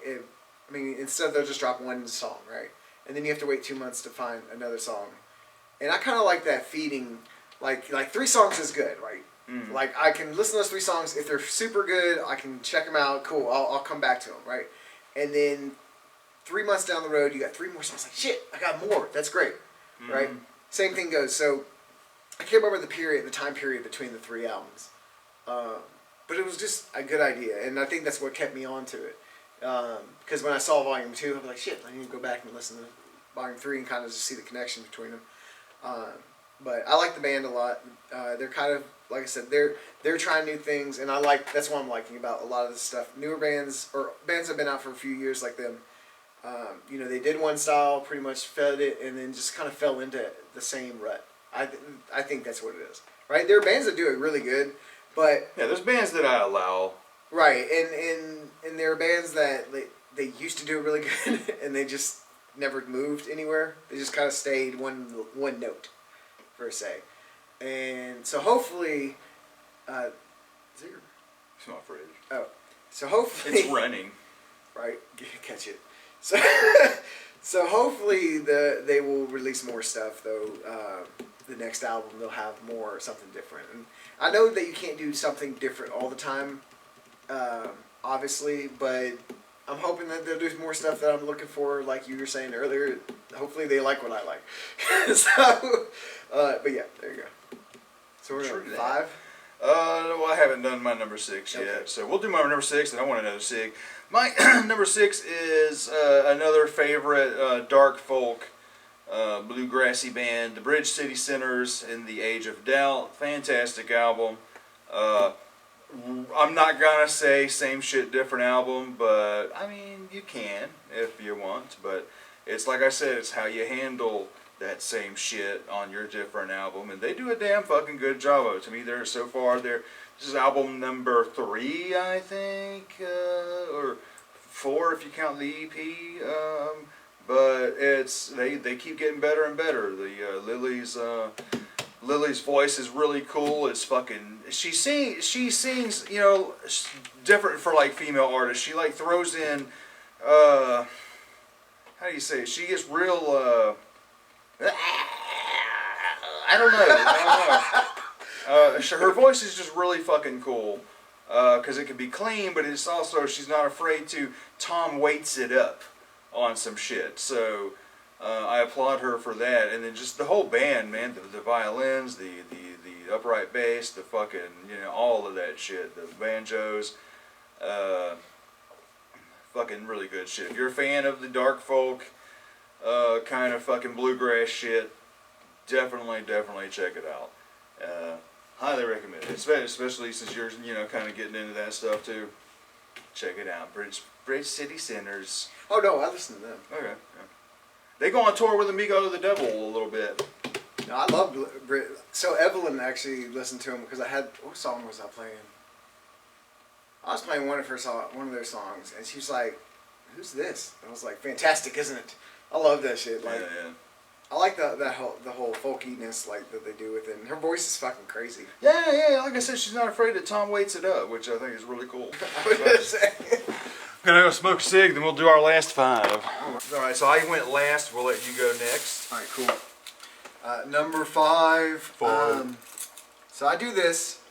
Speaker 2: Instead they'll just drop one song, right? And then you have to wait 2 months to find another song. And I kind of like that feeding, like 3 songs is good, right? Like, I can listen to those 3 songs. If they're super good, I can check them out. Cool, I'll come back to them, right? And then 3 months down the road, you got 3 more songs. Like, shit, I got more. That's great, right? Same thing goes. So I can't remember the time period between the 3 albums. But it was just a good idea, and I think that's what kept me on to it. Because when I saw Volume 2, I was like, shit, I need to go back and listen to Volume 3 and kind of just see the connection between them. But I like the band a lot. They're kind of, like I said, they're trying new things, and that's what I'm liking about a lot of this stuff. Newer bands, or bands that have been out for a few years like them, they did one style, pretty much fed it, and then just kind of fell into the same rut. I think that's what it is, right? There are bands that do it really good, but
Speaker 1: yeah, there's bands that I allow.
Speaker 2: Right, and there are bands that they used to do it really good, and they just never moved anywhere. They just kind of stayed one note, per se. And so hopefully, is it your...
Speaker 1: It's my fridge.
Speaker 2: Oh, so hopefully
Speaker 1: it's running.
Speaker 2: Right, catch it. So hopefully they will release more stuff though. The next album they'll have something different, and I know that you can't do something different all the time, obviously, but I'm hoping that they'll do more stuff that I'm looking for, like you were saying earlier. Hopefully they like what I like. But yeah, there you go. So we're at 5.
Speaker 1: Well, I haven't done my number 6 yet,
Speaker 2: Okay.
Speaker 1: so we'll do my number 6, and I want another 6. My number 6 is another favorite dark folk bluegrassy band, the Bridge City Sinners in the Age of Doubt. Fantastic album. I'm not gonna say same shit, different album, but I mean, you can if you want, but it's like I said, it's how you handle that same shit on your different album, and they do a damn fucking good job of it. To me, this is album number 3, I think, or 4 if you count the EP. But they keep getting better and better. The Lily's Lily's voice is really cool. It's fucking. She sings, you know, different for like female artists. She like throws in, how do you say it? She gets real, I don't know. Her voice is just really fucking cool. Because it can be clean, but it's also, she's not afraid to Tom Waits it up on some shit. So I applaud her for that. And then just the whole band, man, the violins, the upright bass, the fucking, you know, all of that shit, the banjos, fucking really good shit. If you're a fan of the dark folk, kind of fucking bluegrass shit, definitely check it out. Highly recommend it, especially since you're, you know, kind of getting into that stuff too. Check it out, Bridge City Sinners.
Speaker 2: Oh no, I listen to them.
Speaker 1: Okay. Yeah. They go on tour with Amigo the Devil a little bit.
Speaker 2: No, I love Brit. So Evelyn actually listened to him because I had, what song was I playing? I was playing one of their songs, and she was like, "Who's this?" And I was like, "Fantastic, isn't it?" I love that shit. Like,
Speaker 1: Yeah.
Speaker 2: I like the whole folkiness like that they do with it. And her voice is fucking crazy.
Speaker 1: Yeah. Like I said, she's not afraid to Tom Waits it up, which I think is really cool.
Speaker 2: I was gonna say.
Speaker 1: Gonna go smoke a cig, then we'll do our last 5. All right, so I went last. We'll let you go next.
Speaker 2: All right, cool. Number 5. So I do this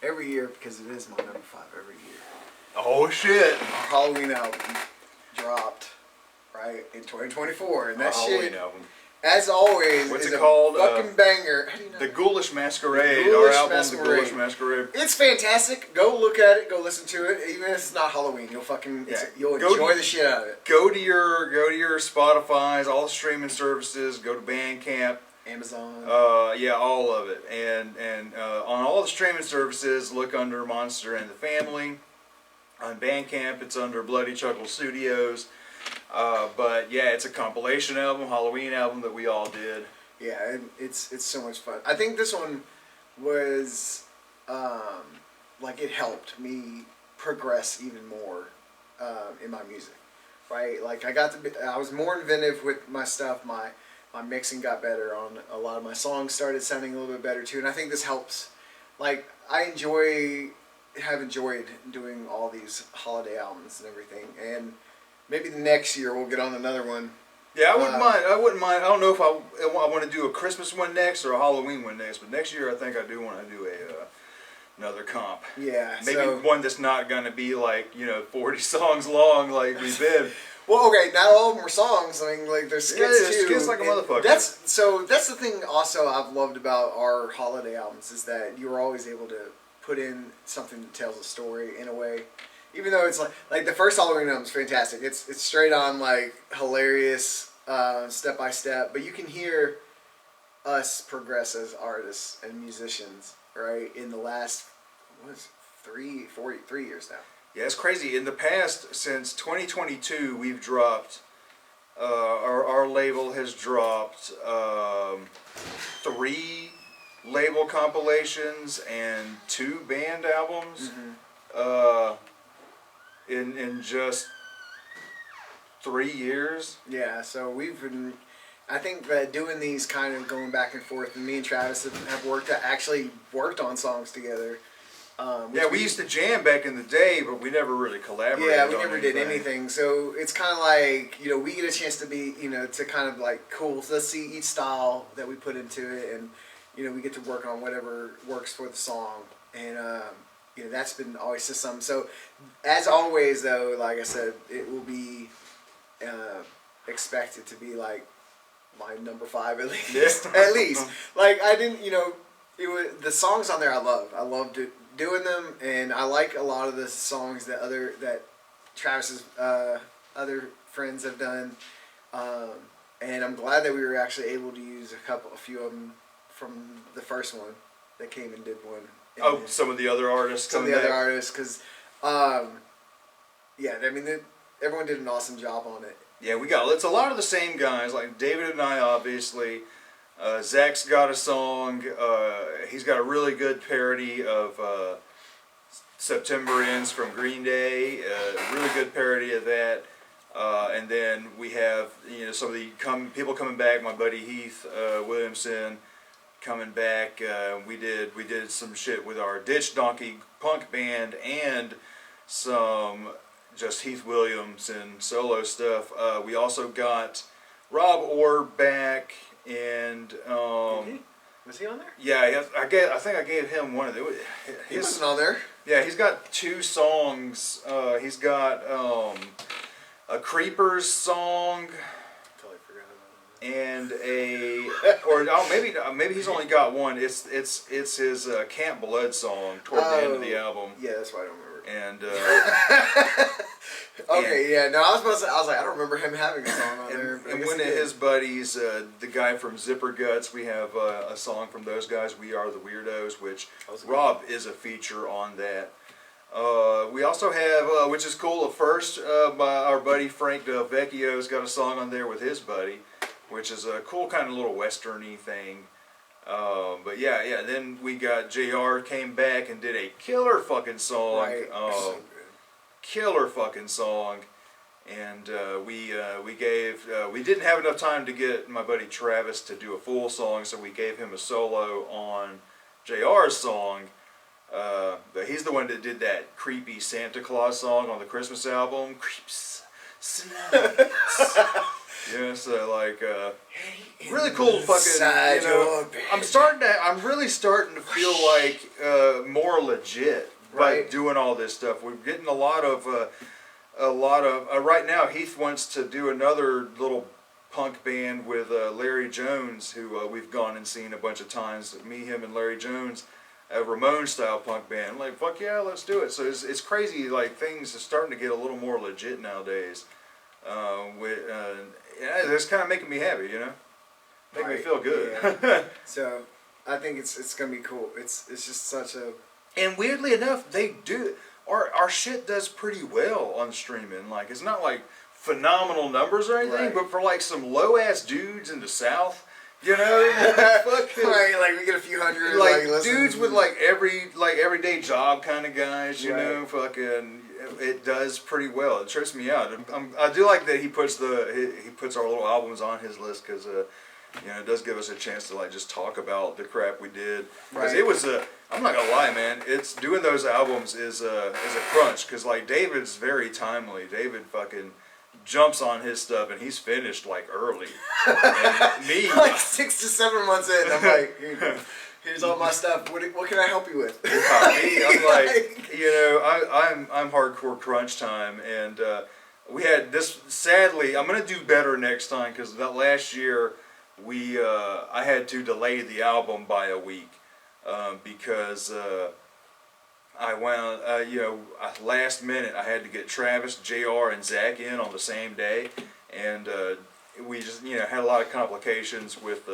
Speaker 2: every year because it is my number 5 every year.
Speaker 1: Oh shit!
Speaker 2: Our Halloween album dropped right in 2024, and that shit,
Speaker 1: album.
Speaker 2: as always,
Speaker 1: What's
Speaker 2: is
Speaker 1: it
Speaker 2: a
Speaker 1: called?
Speaker 2: fucking banger. How do you know
Speaker 1: The
Speaker 2: that?
Speaker 1: Ghoulish Masquerade.
Speaker 2: The
Speaker 1: Our
Speaker 2: Ghoulish
Speaker 1: album,
Speaker 2: Masquerade.
Speaker 1: The Ghoulish Masquerade.
Speaker 2: It's fantastic. Go look at it. Go listen to it. Even if it's not Halloween, you'll fucking you'll
Speaker 1: Go
Speaker 2: enjoy
Speaker 1: to-
Speaker 2: the shit out of it.
Speaker 1: Go to your Spotify's, all the streaming services. Go to Bandcamp.
Speaker 2: Amazon.
Speaker 1: Yeah, all of it. And on all the streaming services, look under Monster and the Family. On Bandcamp, it's under Bloody Chuckle Studios. But yeah, it's a compilation album, Halloween album that we all did.
Speaker 2: Yeah, and it's so much fun. I think this one was like it helped me progress even more in my music, right? Like I was more inventive with my stuff. My mixing got better on a lot of my songs. Started sounding a little bit better too, and I think this helps. Like I have enjoyed doing all these holiday albums and everything, and maybe the next year we'll get on another one.
Speaker 1: Yeah, I wouldn't mind. I don't know if I want to do a Christmas one next or a Halloween one next, but next year I think I do want to do another comp.
Speaker 2: Yeah,
Speaker 1: Maybe
Speaker 2: so,
Speaker 1: one that's not going to be like 40 songs long like we've been.
Speaker 2: well, okay, not all of them are songs. I mean, like there's skits too.
Speaker 1: Skits like a
Speaker 2: And
Speaker 1: motherfucker.
Speaker 2: that's the thing. Also, I've loved about our holiday albums is that you were always able to put in something that tells a story in a way. Even though it's like the first Halloween album is fantastic. It's straight on like hilarious, step by step. But you can hear us progress as artists and musicians, right? In the last 3 years now.
Speaker 1: Yeah, it's crazy. In the past, since 2022, we've dropped. Our label has dropped 3 label compilations and 2 band albums.
Speaker 2: Mm-hmm.
Speaker 1: In just 3 years.
Speaker 2: Yeah, so we've been. I think that doing these kind of going back and forth, and me and Travis have actually worked on songs together.
Speaker 1: Yeah, we used to jam back in the day, but we never really collaborated.
Speaker 2: Yeah, we
Speaker 1: on
Speaker 2: never did anything. So it's kind of like, we get a chance to be, to kind of like, cool, so let's see each style that we put into it, and, we get to work on whatever works for the song. And, that's been always just something. So, as always, though, like I said, it will be expected to be like my number 5 at least.
Speaker 1: Yeah.
Speaker 2: At least. Like, I didn't, it was, the songs on there I loved. I loved it. Doing them, and I like a lot of the songs that Travis's other friends have done, and I'm glad that we were actually able to use a few of them from the first one that came and did one. And
Speaker 1: some of the other artists.
Speaker 2: Because everyone did an awesome job on it.
Speaker 1: Yeah, it's a lot of the same guys, like David and I, obviously. Zach's got a song. He's got a really good parody of September Ends from Green Day. A really good parody of that. And then we have some of the people coming back. My buddy Heath Williamson. coming back. We did some shit with our Ditch Donkey punk band and some just Heath Williams and solo stuff. We also got Rob Orr back, and
Speaker 2: Did he? Was he on there?
Speaker 1: yeah, I think I gave him one of the.
Speaker 2: He wasn't on there.
Speaker 1: Yeah, he's got 2 songs. He's got a Creepers song
Speaker 2: Totally forgot about
Speaker 1: and maybe he's only got one. It's his Camp Blood song toward the end of the album.
Speaker 2: Yeah, that's why I don't remember.
Speaker 1: And
Speaker 2: okay, yeah, no, I was about to say, I was like, I don't remember him having a song on there. But I
Speaker 1: and
Speaker 2: guess
Speaker 1: one
Speaker 2: he
Speaker 1: of
Speaker 2: did.
Speaker 1: his buddies, the guy from Zipper Guts, we have a song from those guys, We Are the Weirdos, which Rob is a feature on that. We also have, which is cool, first, our buddy Frank Del Vecchio's got a song on there with his buddy, which is a cool kind of little western-y thing. But yeah, then we got JR came back and did a killer fucking song.
Speaker 2: Right. So good.
Speaker 1: Killer fucking song. And we didn't have enough time to get my buddy Travis to do a full song, so we gave him a solo on JR's song. But he's the one that did that creepy Santa Claus song on the Christmas album. Creeps, sluts. Yeah, so like, really cool fucking, you know, I'm really starting to feel like more legit by
Speaker 2: Right.
Speaker 1: doing all this stuff. We're getting a lot of, right now Heath wants to do another little punk band with Larry Jones, who we've gone and seen a bunch of times. Me, him, and Larry Jones, a Ramones style punk band. I'm like, fuck yeah, let's do it. So it's crazy, like things are starting to get a little more legit nowadays. Yeah, it's kind of making me happy, you know, making me
Speaker 2: Right,
Speaker 1: feel good.
Speaker 2: yeah. So I think it's gonna be cool. It's just such a
Speaker 1: And weirdly enough, they do our shit does pretty well on streaming. Like it's not like phenomenal numbers or anything,
Speaker 2: Right.
Speaker 1: but for like some low ass dudes in the South, you know, fucking,
Speaker 2: right. Like we get a few hundred
Speaker 1: like
Speaker 2: listens.
Speaker 1: dudes with like everyday job kind of guys, you
Speaker 2: Right.
Speaker 1: know, fucking. It does pretty well. It trips me out. I do like that he puts he puts our little albums on his list because you know, it does give us a chance to like just talk about the crap we did. Because
Speaker 2: Right.
Speaker 1: it was I'm not gonna lie, man. It's doing those albums is a crunch. Because like David's very timely. David fucking jumps on his stuff and he's finished like early. And me,
Speaker 2: like 6 to 7 months in, I'm like, here's all my stuff. What can I help you with?
Speaker 1: I'm like, you know, I'm hardcore crunch time, and we had this. Sadly, I'm gonna do better next time because that last year I had to delay the album by a week because I wound you know, last minute I had to get Travis, JR, and Zach in on the same day, and we just, you know, had a lot of complications with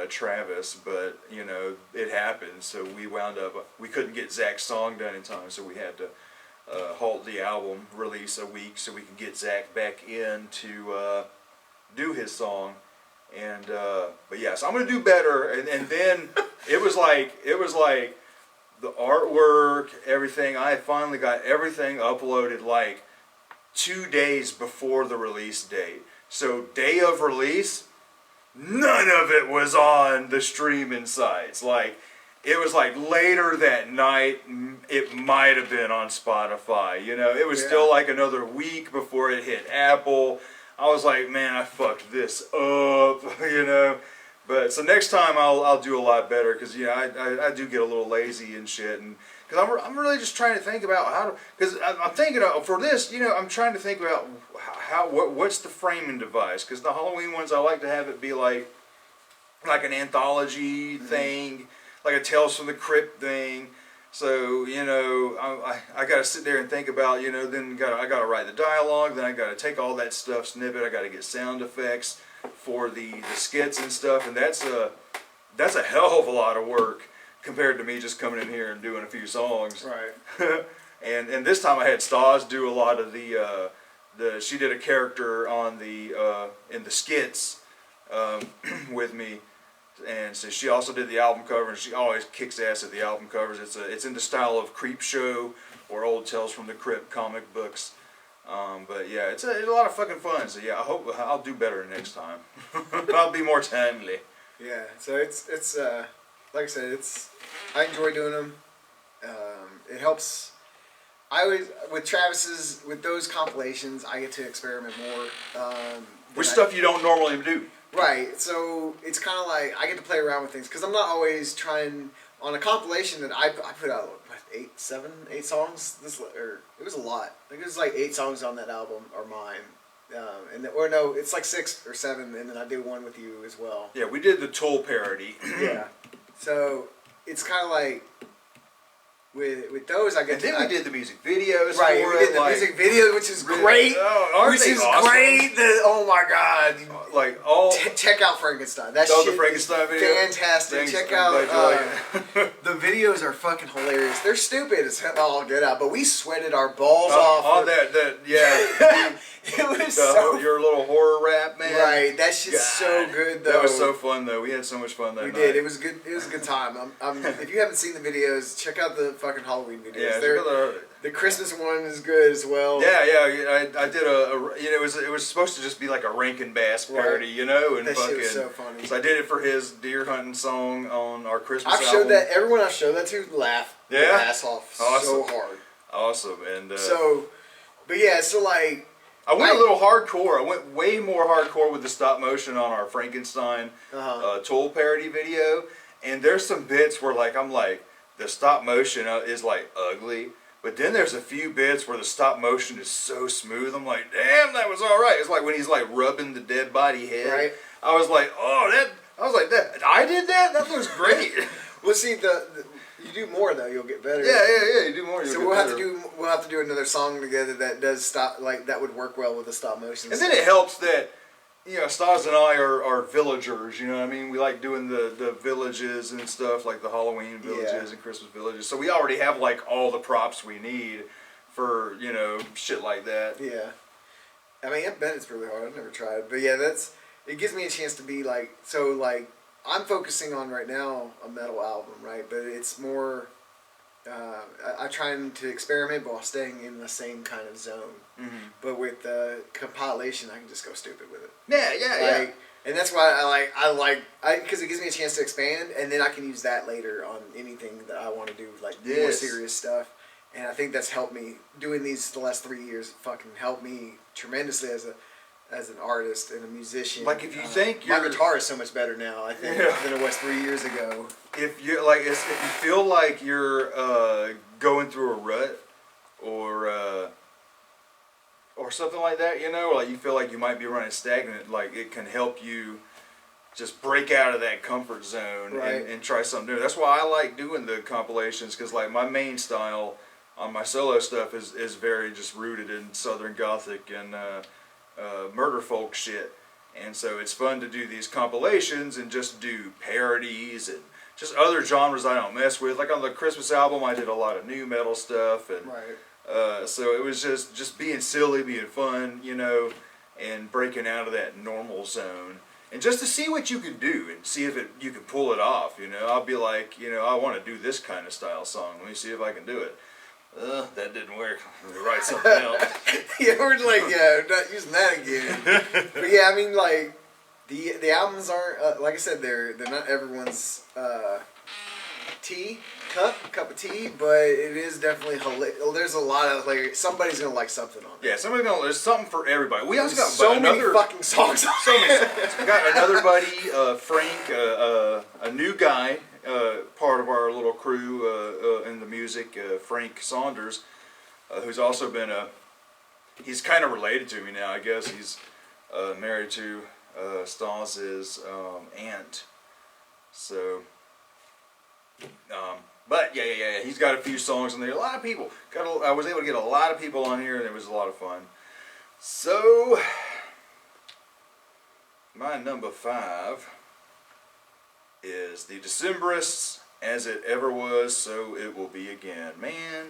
Speaker 1: Travis, but you know, it happened, so we wound up, we couldn't get Zach's song done in time, so we had to halt the album release a week so we could get Zach back in to do his song. And but yeah, so I'm gonna do better. And then it was like the artwork, everything. I finally got everything uploaded like 2 days before the release date. So day of release, none of it was on the streaming sites. Like, it was like later that night, it might have been on Spotify. You know, it was still like another week before it hit Apple. I was like, man, I fucked this up, you know. But so next time I'll do a lot better because, you know, I do get a little lazy and shit, and because I'm really just trying to think about how to, because I'm thinking of, for this, you know, I'm trying to think about what's the framing device, because the Halloween ones I like to have it be like an anthology thing, like a Tales from the Crypt thing. So, you know, I got to sit there and think about, you know, then I got to write the dialogue, then I got to take all that stuff, snip it, I got to get sound effects for the skits and stuff, and that's a hell of a lot of work compared to me just coming in here and doing a few songs.
Speaker 2: Right.
Speaker 1: and this time I had Stas do a lot of she did a character on in the skits with me. And so she also did the album cover, and she always kicks ass at the album covers. It's in the style of Creep Show or old Tales from the Crypt comic books. But yeah, it's a lot of fucking fun. So yeah, I hope I'll do better next time. I'll be more timely.
Speaker 2: Yeah, so it's like I said, I enjoy doing them. It helps. I always with those compilations, I get to experiment more.
Speaker 1: With stuff you don't normally do.
Speaker 2: Right, so it's kind of like I get to play around with things because I'm not always trying on a compilation that I put out what, eight songs. It was a lot. I think it was like 8 songs on that album are mine. Or no, it's like 6 or 7, and then I do one with you as well.
Speaker 1: Yeah, we did the Toll parody.
Speaker 2: Yeah, so it's kind of like with those I get.
Speaker 1: And then we did the music videos.
Speaker 2: Right,
Speaker 1: for
Speaker 2: we
Speaker 1: it,
Speaker 2: did the
Speaker 1: like,
Speaker 2: music video, which is great.
Speaker 1: Aren't
Speaker 2: Which
Speaker 1: they
Speaker 2: is
Speaker 1: awesome?
Speaker 2: great. Oh my god!
Speaker 1: Like all.
Speaker 2: Check out Frankenstein. That
Speaker 1: Oh,
Speaker 2: shit
Speaker 1: the Frankenstein
Speaker 2: is
Speaker 1: video.
Speaker 2: fantastic.
Speaker 1: Thanks,
Speaker 2: Check
Speaker 1: I'm
Speaker 2: out.
Speaker 1: glad you like
Speaker 2: The videos are fucking hilarious. They're stupid as all get out, but we sweated our balls
Speaker 1: it.
Speaker 2: off.
Speaker 1: On that, yeah.
Speaker 2: It was so
Speaker 1: Your little horror rap, man.
Speaker 2: right. That shit's
Speaker 1: God.
Speaker 2: so good though.
Speaker 1: That was so fun though. We had so much fun that
Speaker 2: We
Speaker 1: night.
Speaker 2: did. It was good. It was a good time. If you haven't seen the videos, check out the fucking Halloween videos.
Speaker 1: Yeah,
Speaker 2: The Christmas one is good as well.
Speaker 1: yeah. I did it was supposed to just be like a Rankin Bass parody,
Speaker 2: Right.
Speaker 1: you know, and
Speaker 2: That
Speaker 1: fucking.
Speaker 2: shit was so funny.
Speaker 1: So I did it for his deer hunting song on our Christmas
Speaker 2: I've
Speaker 1: album.
Speaker 2: showed that. Everyone I've showed that to laughed their
Speaker 1: Yeah?
Speaker 2: ass off
Speaker 1: Awesome.
Speaker 2: so hard.
Speaker 1: Awesome, and
Speaker 2: But yeah, so like.
Speaker 1: I went a little hardcore. I went way more hardcore with the stop motion on our Frankenstein Toll parody video. And there's some bits where I'm like, the stop motion is like ugly. But then there's a few bits where the stop motion is so smooth. I'm like, damn, that was all right. It's like when he's like rubbing the dead body head.
Speaker 2: Right.
Speaker 1: I was like, I did that? That looks great.
Speaker 2: Well, see, you do more though, you'll get better.
Speaker 1: yeah. You do more.
Speaker 2: So we'll have to do another song together that does stop that would work well with the stop motion.
Speaker 1: And then it helps that, Stas and I are villagers, you know what I mean? We like doing the villages and stuff, like the Halloween villages and Christmas villages. So we already have all the props we need for, shit like that.
Speaker 2: Yeah. I mean, I bet it's really hard. I've never tried. But yeah, it gives me a chance to be I'm focusing on right now a metal album, right? But it's more, I'm trying to experiment but while staying in the same kind of zone.
Speaker 1: Mm-hmm.
Speaker 2: But with the compilation, I can just go stupid with it.
Speaker 1: Yeah.
Speaker 2: And that's why because it gives me a chance to expand, and then I can use that later on anything that I want to do, more
Speaker 1: Yes.
Speaker 2: serious stuff. And I think that's helped me doing these the last 3 years. Fucking helped me tremendously as an artist and a musician.
Speaker 1: Like if you think
Speaker 2: my
Speaker 1: you're...
Speaker 2: guitar is so much better now, I think, than it was 3 years ago.
Speaker 1: If you if you feel like you're going through a rut or something like that, like you feel like you might be running stagnant, it can help you just break out of that comfort zone
Speaker 2: Right.
Speaker 1: and try something new. That's why I like doing the compilations, because my main style on my solo stuff is very just rooted in Southern Gothic and murder folk shit. And so it's fun to do these compilations and just do parodies and just other genres I don't mess with. Like on the Christmas album, I did a lot of new metal stuff, and
Speaker 2: Right.
Speaker 1: so it was just being silly, being fun, and breaking out of that normal zone, and just to see what you can do and see if you can pull it off. I'll be like, I want to do this kind of style song. Let me see if I can do it. That didn't work. Let me write something else.
Speaker 2: Yeah, we're not using that again. But yeah, I mean, the albums aren't like I said, they're not everyone's cup of tea, but it is definitely there's a lot of somebody's gonna like something on it.
Speaker 1: Yeah, there's something for everybody. We also got
Speaker 2: so many
Speaker 1: another
Speaker 2: fucking songs.
Speaker 1: so many songs. We got another buddy, Frank, a new guy, part of our little crew in the music, Frank Saunders, who's also been he's kind of related to me now, I guess. He's married to Stas's aunt. So, but yeah, he's got a few songs in there. A lot of people. I was able to get a lot of people on here, and it was a lot of fun. So, my number 5 is The Decemberists, As It Ever Was, So It Will Be Again. Man,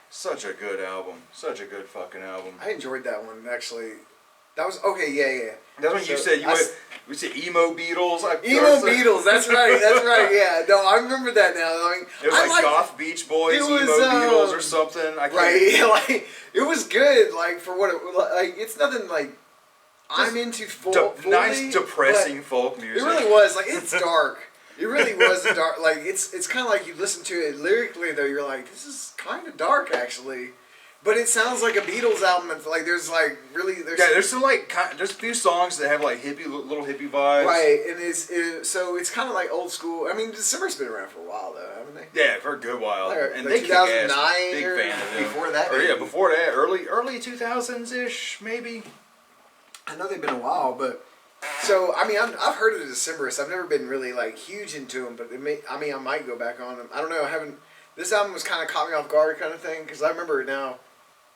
Speaker 1: such a good album. Such a good fucking album.
Speaker 2: I enjoyed that one actually. That was okay. Yeah.
Speaker 1: That's when you said we said emo Beatles.
Speaker 2: Emo Beatles. That's right. Yeah. No, I remember that now. I mean,
Speaker 1: it was Goth Beach Boys,
Speaker 2: it was,
Speaker 1: emo Beatles or something. I can't
Speaker 2: right. It was good. For what it it's nothing I'm into folk.
Speaker 1: Nice depressing folk music.
Speaker 2: It really was like it's dark. It really was dark. Like it's kind of like you listen to it lyrically though. You're like, this is kind of dark actually, but it sounds like a Beatles album. It's like there's like really
Speaker 1: there's some like there's a few songs that have like little hippie vibes.
Speaker 2: Right, and so it's kind of like old school. I mean, December's been around for a while though, haven't they?
Speaker 1: Yeah, for a good while. And
Speaker 2: like
Speaker 1: they kick ass.
Speaker 2: 2009
Speaker 1: Big
Speaker 2: or
Speaker 1: fan of them.
Speaker 2: before that.
Speaker 1: Or yeah, before that, early 2000s ish maybe.
Speaker 2: I know they've been a while, but so I mean I've heard of the Decemberists. I've never been really like huge into them, but I might go back on them. I don't know. I haven't. This album was kind of caught me off guard kind of thing because I remember it now,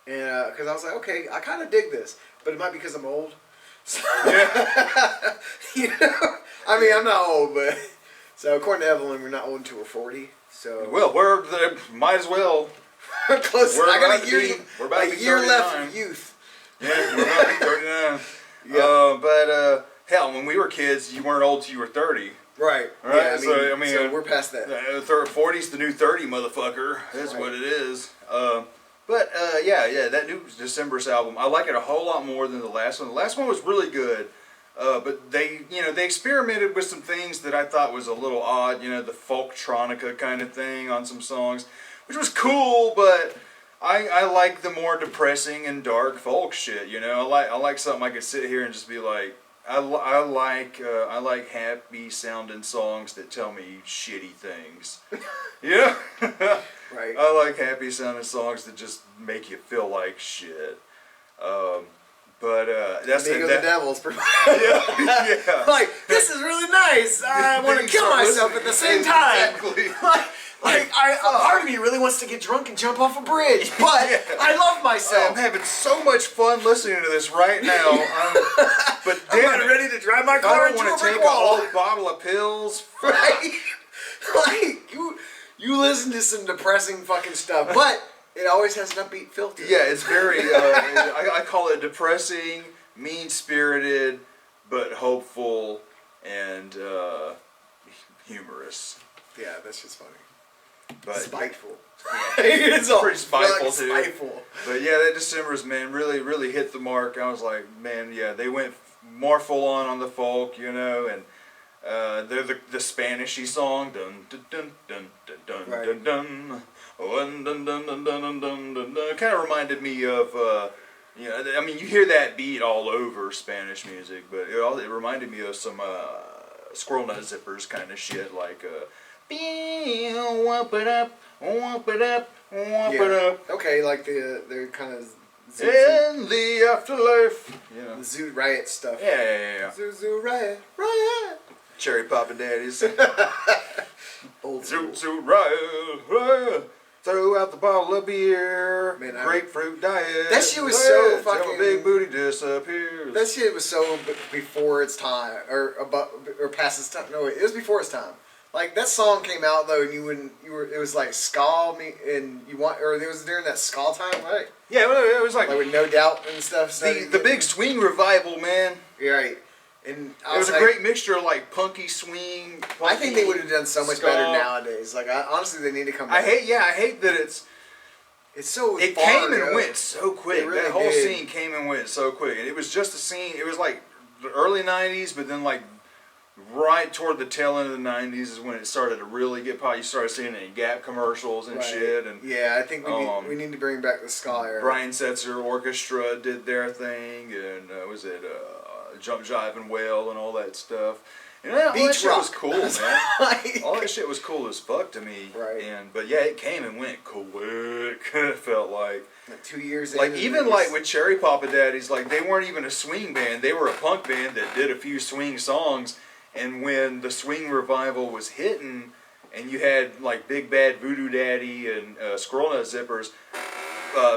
Speaker 2: and because I was like, okay, I kind of dig this, but it might be because I'm old. So,
Speaker 1: Yeah.
Speaker 2: you know, I mean I'm not old, but so according to Evelyn, we're not old until we're 40. So
Speaker 1: Well, might as well.
Speaker 2: close.
Speaker 1: We're
Speaker 2: I got
Speaker 1: about
Speaker 2: a
Speaker 1: to
Speaker 2: year,
Speaker 1: be- we're about to
Speaker 2: a
Speaker 1: be
Speaker 2: year left
Speaker 1: 39.
Speaker 2: of youth.
Speaker 1: Yeah, we're about to be 39.
Speaker 2: Yeah.
Speaker 1: But hell, when we were kids, you weren't old till you were 30.
Speaker 2: Right.
Speaker 1: Right,
Speaker 2: Yeah,
Speaker 1: so, I mean,
Speaker 2: so we're past that.
Speaker 1: 40's the new 30, motherfucker. That's
Speaker 2: Right.
Speaker 1: what it is. Yeah, that new December's album, I like it a whole lot more than the last one. The last one was really good, but they experimented with some things that I thought was a little odd. You know, the folktronica kind of thing on some songs, which was cool, but I like the more depressing and dark folk shit. You know, I like something I could sit here and just be like. I like happy sounding songs that tell me shitty things. Yeah.
Speaker 2: Right.
Speaker 1: I like happy sounding songs that just make you feel like shit. That's
Speaker 2: Amigo the Devil's pretty
Speaker 1: yeah.
Speaker 2: like, this is really nice. I want to kill myself at the same time.
Speaker 1: Exactly.
Speaker 2: A part of me really wants to get drunk and jump off a bridge, but
Speaker 1: Yeah.
Speaker 2: I love myself.
Speaker 1: I'm having so much fun listening to this right now. But
Speaker 2: I'm
Speaker 1: damn
Speaker 2: not
Speaker 1: it,
Speaker 2: ready to drive my
Speaker 1: I
Speaker 2: car
Speaker 1: don't
Speaker 2: into a
Speaker 1: want to
Speaker 2: brick
Speaker 1: take a
Speaker 2: wall.
Speaker 1: whole bottle of pills.
Speaker 2: Right? Like you listen to some depressing fucking stuff, but it always has an upbeat filter.
Speaker 1: Yeah, it's very, I call it depressing, mean-spirited, but hopeful and humorous.
Speaker 2: Yeah, that's just funny.
Speaker 1: But
Speaker 2: Spiteful.
Speaker 1: Yeah.
Speaker 2: It's all
Speaker 1: Pretty spiteful, too.
Speaker 2: Spiteful.
Speaker 1: But yeah, that December's, man, really hit the mark. I was like, man, yeah, they went more full on the folk, you know, and they're the Spanishy song, dun dun dun dun dun
Speaker 2: Right.
Speaker 1: dun dun dun dun dun dun dun dun dun. Kind of reminded me of, you know, I mean, you hear that beat all over Spanish music, but it reminded me of some Squirrel Nut Zippers kind of shit, like wump it up, wump it up, wump it up.
Speaker 2: Okay, like they're kind of
Speaker 1: In the afterlife, you know.
Speaker 2: the Zoo Riot stuff.
Speaker 1: Yeah.
Speaker 2: Zoo Riot, Riot.
Speaker 1: Cherry Papa Daddies.
Speaker 2: Old school.
Speaker 1: Zoot Riot. Throw out the bottle of beer.
Speaker 2: Man,
Speaker 1: Grapefruit diet.
Speaker 2: That shit was so
Speaker 1: Till
Speaker 2: fucking-
Speaker 1: my big booty disappears.
Speaker 2: That shit was so before its time, or past its time. No, it was before its time. Like that song came out though, and it was like ska, and it was during that ska time, right?
Speaker 1: Yeah, well, it was like
Speaker 2: Like with No Doubt and stuff.
Speaker 1: the big swing revival, man.
Speaker 2: Yeah, right. And
Speaker 1: It was a great mixture of like punky swing.
Speaker 2: I think they would have done so much
Speaker 1: ska.
Speaker 2: better nowadays. Like honestly, they need to come back.
Speaker 1: I hate that
Speaker 2: It's so.
Speaker 1: it
Speaker 2: far
Speaker 1: came and
Speaker 2: ago.
Speaker 1: went so quick.
Speaker 2: It really
Speaker 1: That whole
Speaker 2: did.
Speaker 1: scene came and went so quick, and it was just a scene. It was like the early '90s, but then like right toward the tail end of the '90s is when it started to really get popular. You started seeing it in Gap commercials and
Speaker 2: Right.
Speaker 1: shit, and
Speaker 2: Yeah, I think we need to bring back the ska era.
Speaker 1: Brian Setzer Orchestra did their thing, and was it Jump Jive and Wail and all that stuff. And all that
Speaker 2: Beach
Speaker 1: shit
Speaker 2: rock.
Speaker 1: was cool, man.
Speaker 2: Like-
Speaker 1: All that shit was cool as fuck to me.
Speaker 2: Right.
Speaker 1: But yeah, it came and went quick. It felt like.
Speaker 2: Like 2 years.
Speaker 1: Like
Speaker 2: in,
Speaker 1: even
Speaker 2: and
Speaker 1: like with Cherry Papa Daddies, like they weren't even a swing band. They were a punk band that did a few swing songs. And when the swing revival was hitting, and you had like Big Bad Voodoo Daddy and Squirrel Nut Zippers,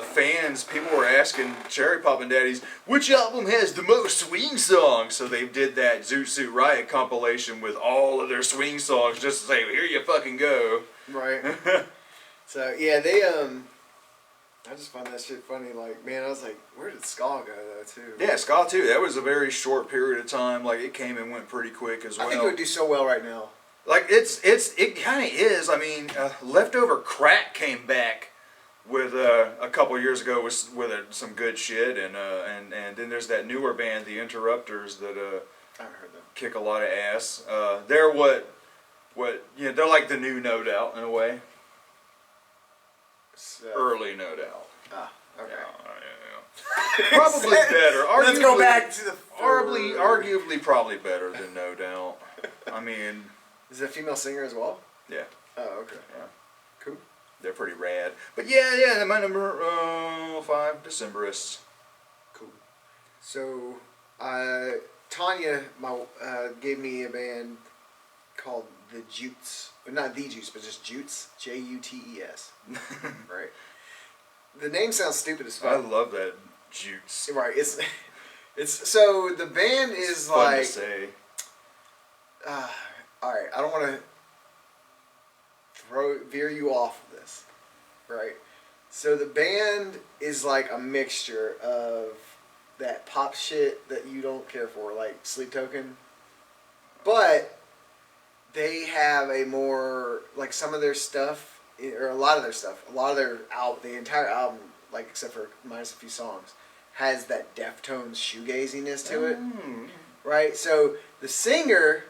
Speaker 1: fans, people were asking Cherry Papa Daddies, which album has the most swing songs? So they did that Zoot Suit Riot compilation with all of their swing songs just to say, here you fucking go.
Speaker 2: Right. So yeah, they I just find that shit funny. Like, man, I was like, where did ska go though too?
Speaker 1: Yeah, ska too. That was a very short period of time. Like it came and went pretty quick as well.
Speaker 2: I think it would do so well right now.
Speaker 1: Like it kind of is. I mean, Leftover Crack came back with a couple years ago with some good shit, and then there's that newer band, the Interrupters, that
Speaker 2: I haven't heard them.
Speaker 1: kick a lot of ass. They're what they're like the new No Doubt in a way.
Speaker 2: So,
Speaker 1: Early No Doubt.
Speaker 2: Okay.
Speaker 1: Yeah. Probably better.
Speaker 2: Let's go back to the
Speaker 1: Arguably probably better than No Doubt. I mean,
Speaker 2: Is it a female singer as well?
Speaker 1: yeah,
Speaker 2: Oh, okay.
Speaker 1: yeah,
Speaker 2: Cool.
Speaker 1: they're pretty rad. But yeah, my number 5, Decemberists.
Speaker 2: Cool. So, Tanya gave me a band called The Jutes. Not The Jutes, but just Jutes. Jutes. Right. The name sounds stupid as fuck.
Speaker 1: I love that Jutes.
Speaker 2: Right. It's so the band is
Speaker 1: Fun
Speaker 2: like.
Speaker 1: to say.
Speaker 2: All right. I don't want to veer you off of this. Right. So the band is like a mixture of that pop shit that you don't care for, like Sleep Token, but they have a more like some of their stuff, or a lot of their album, the entire album, like except for minus a few songs, has that Deftones shoegaziness to it, right? So the singer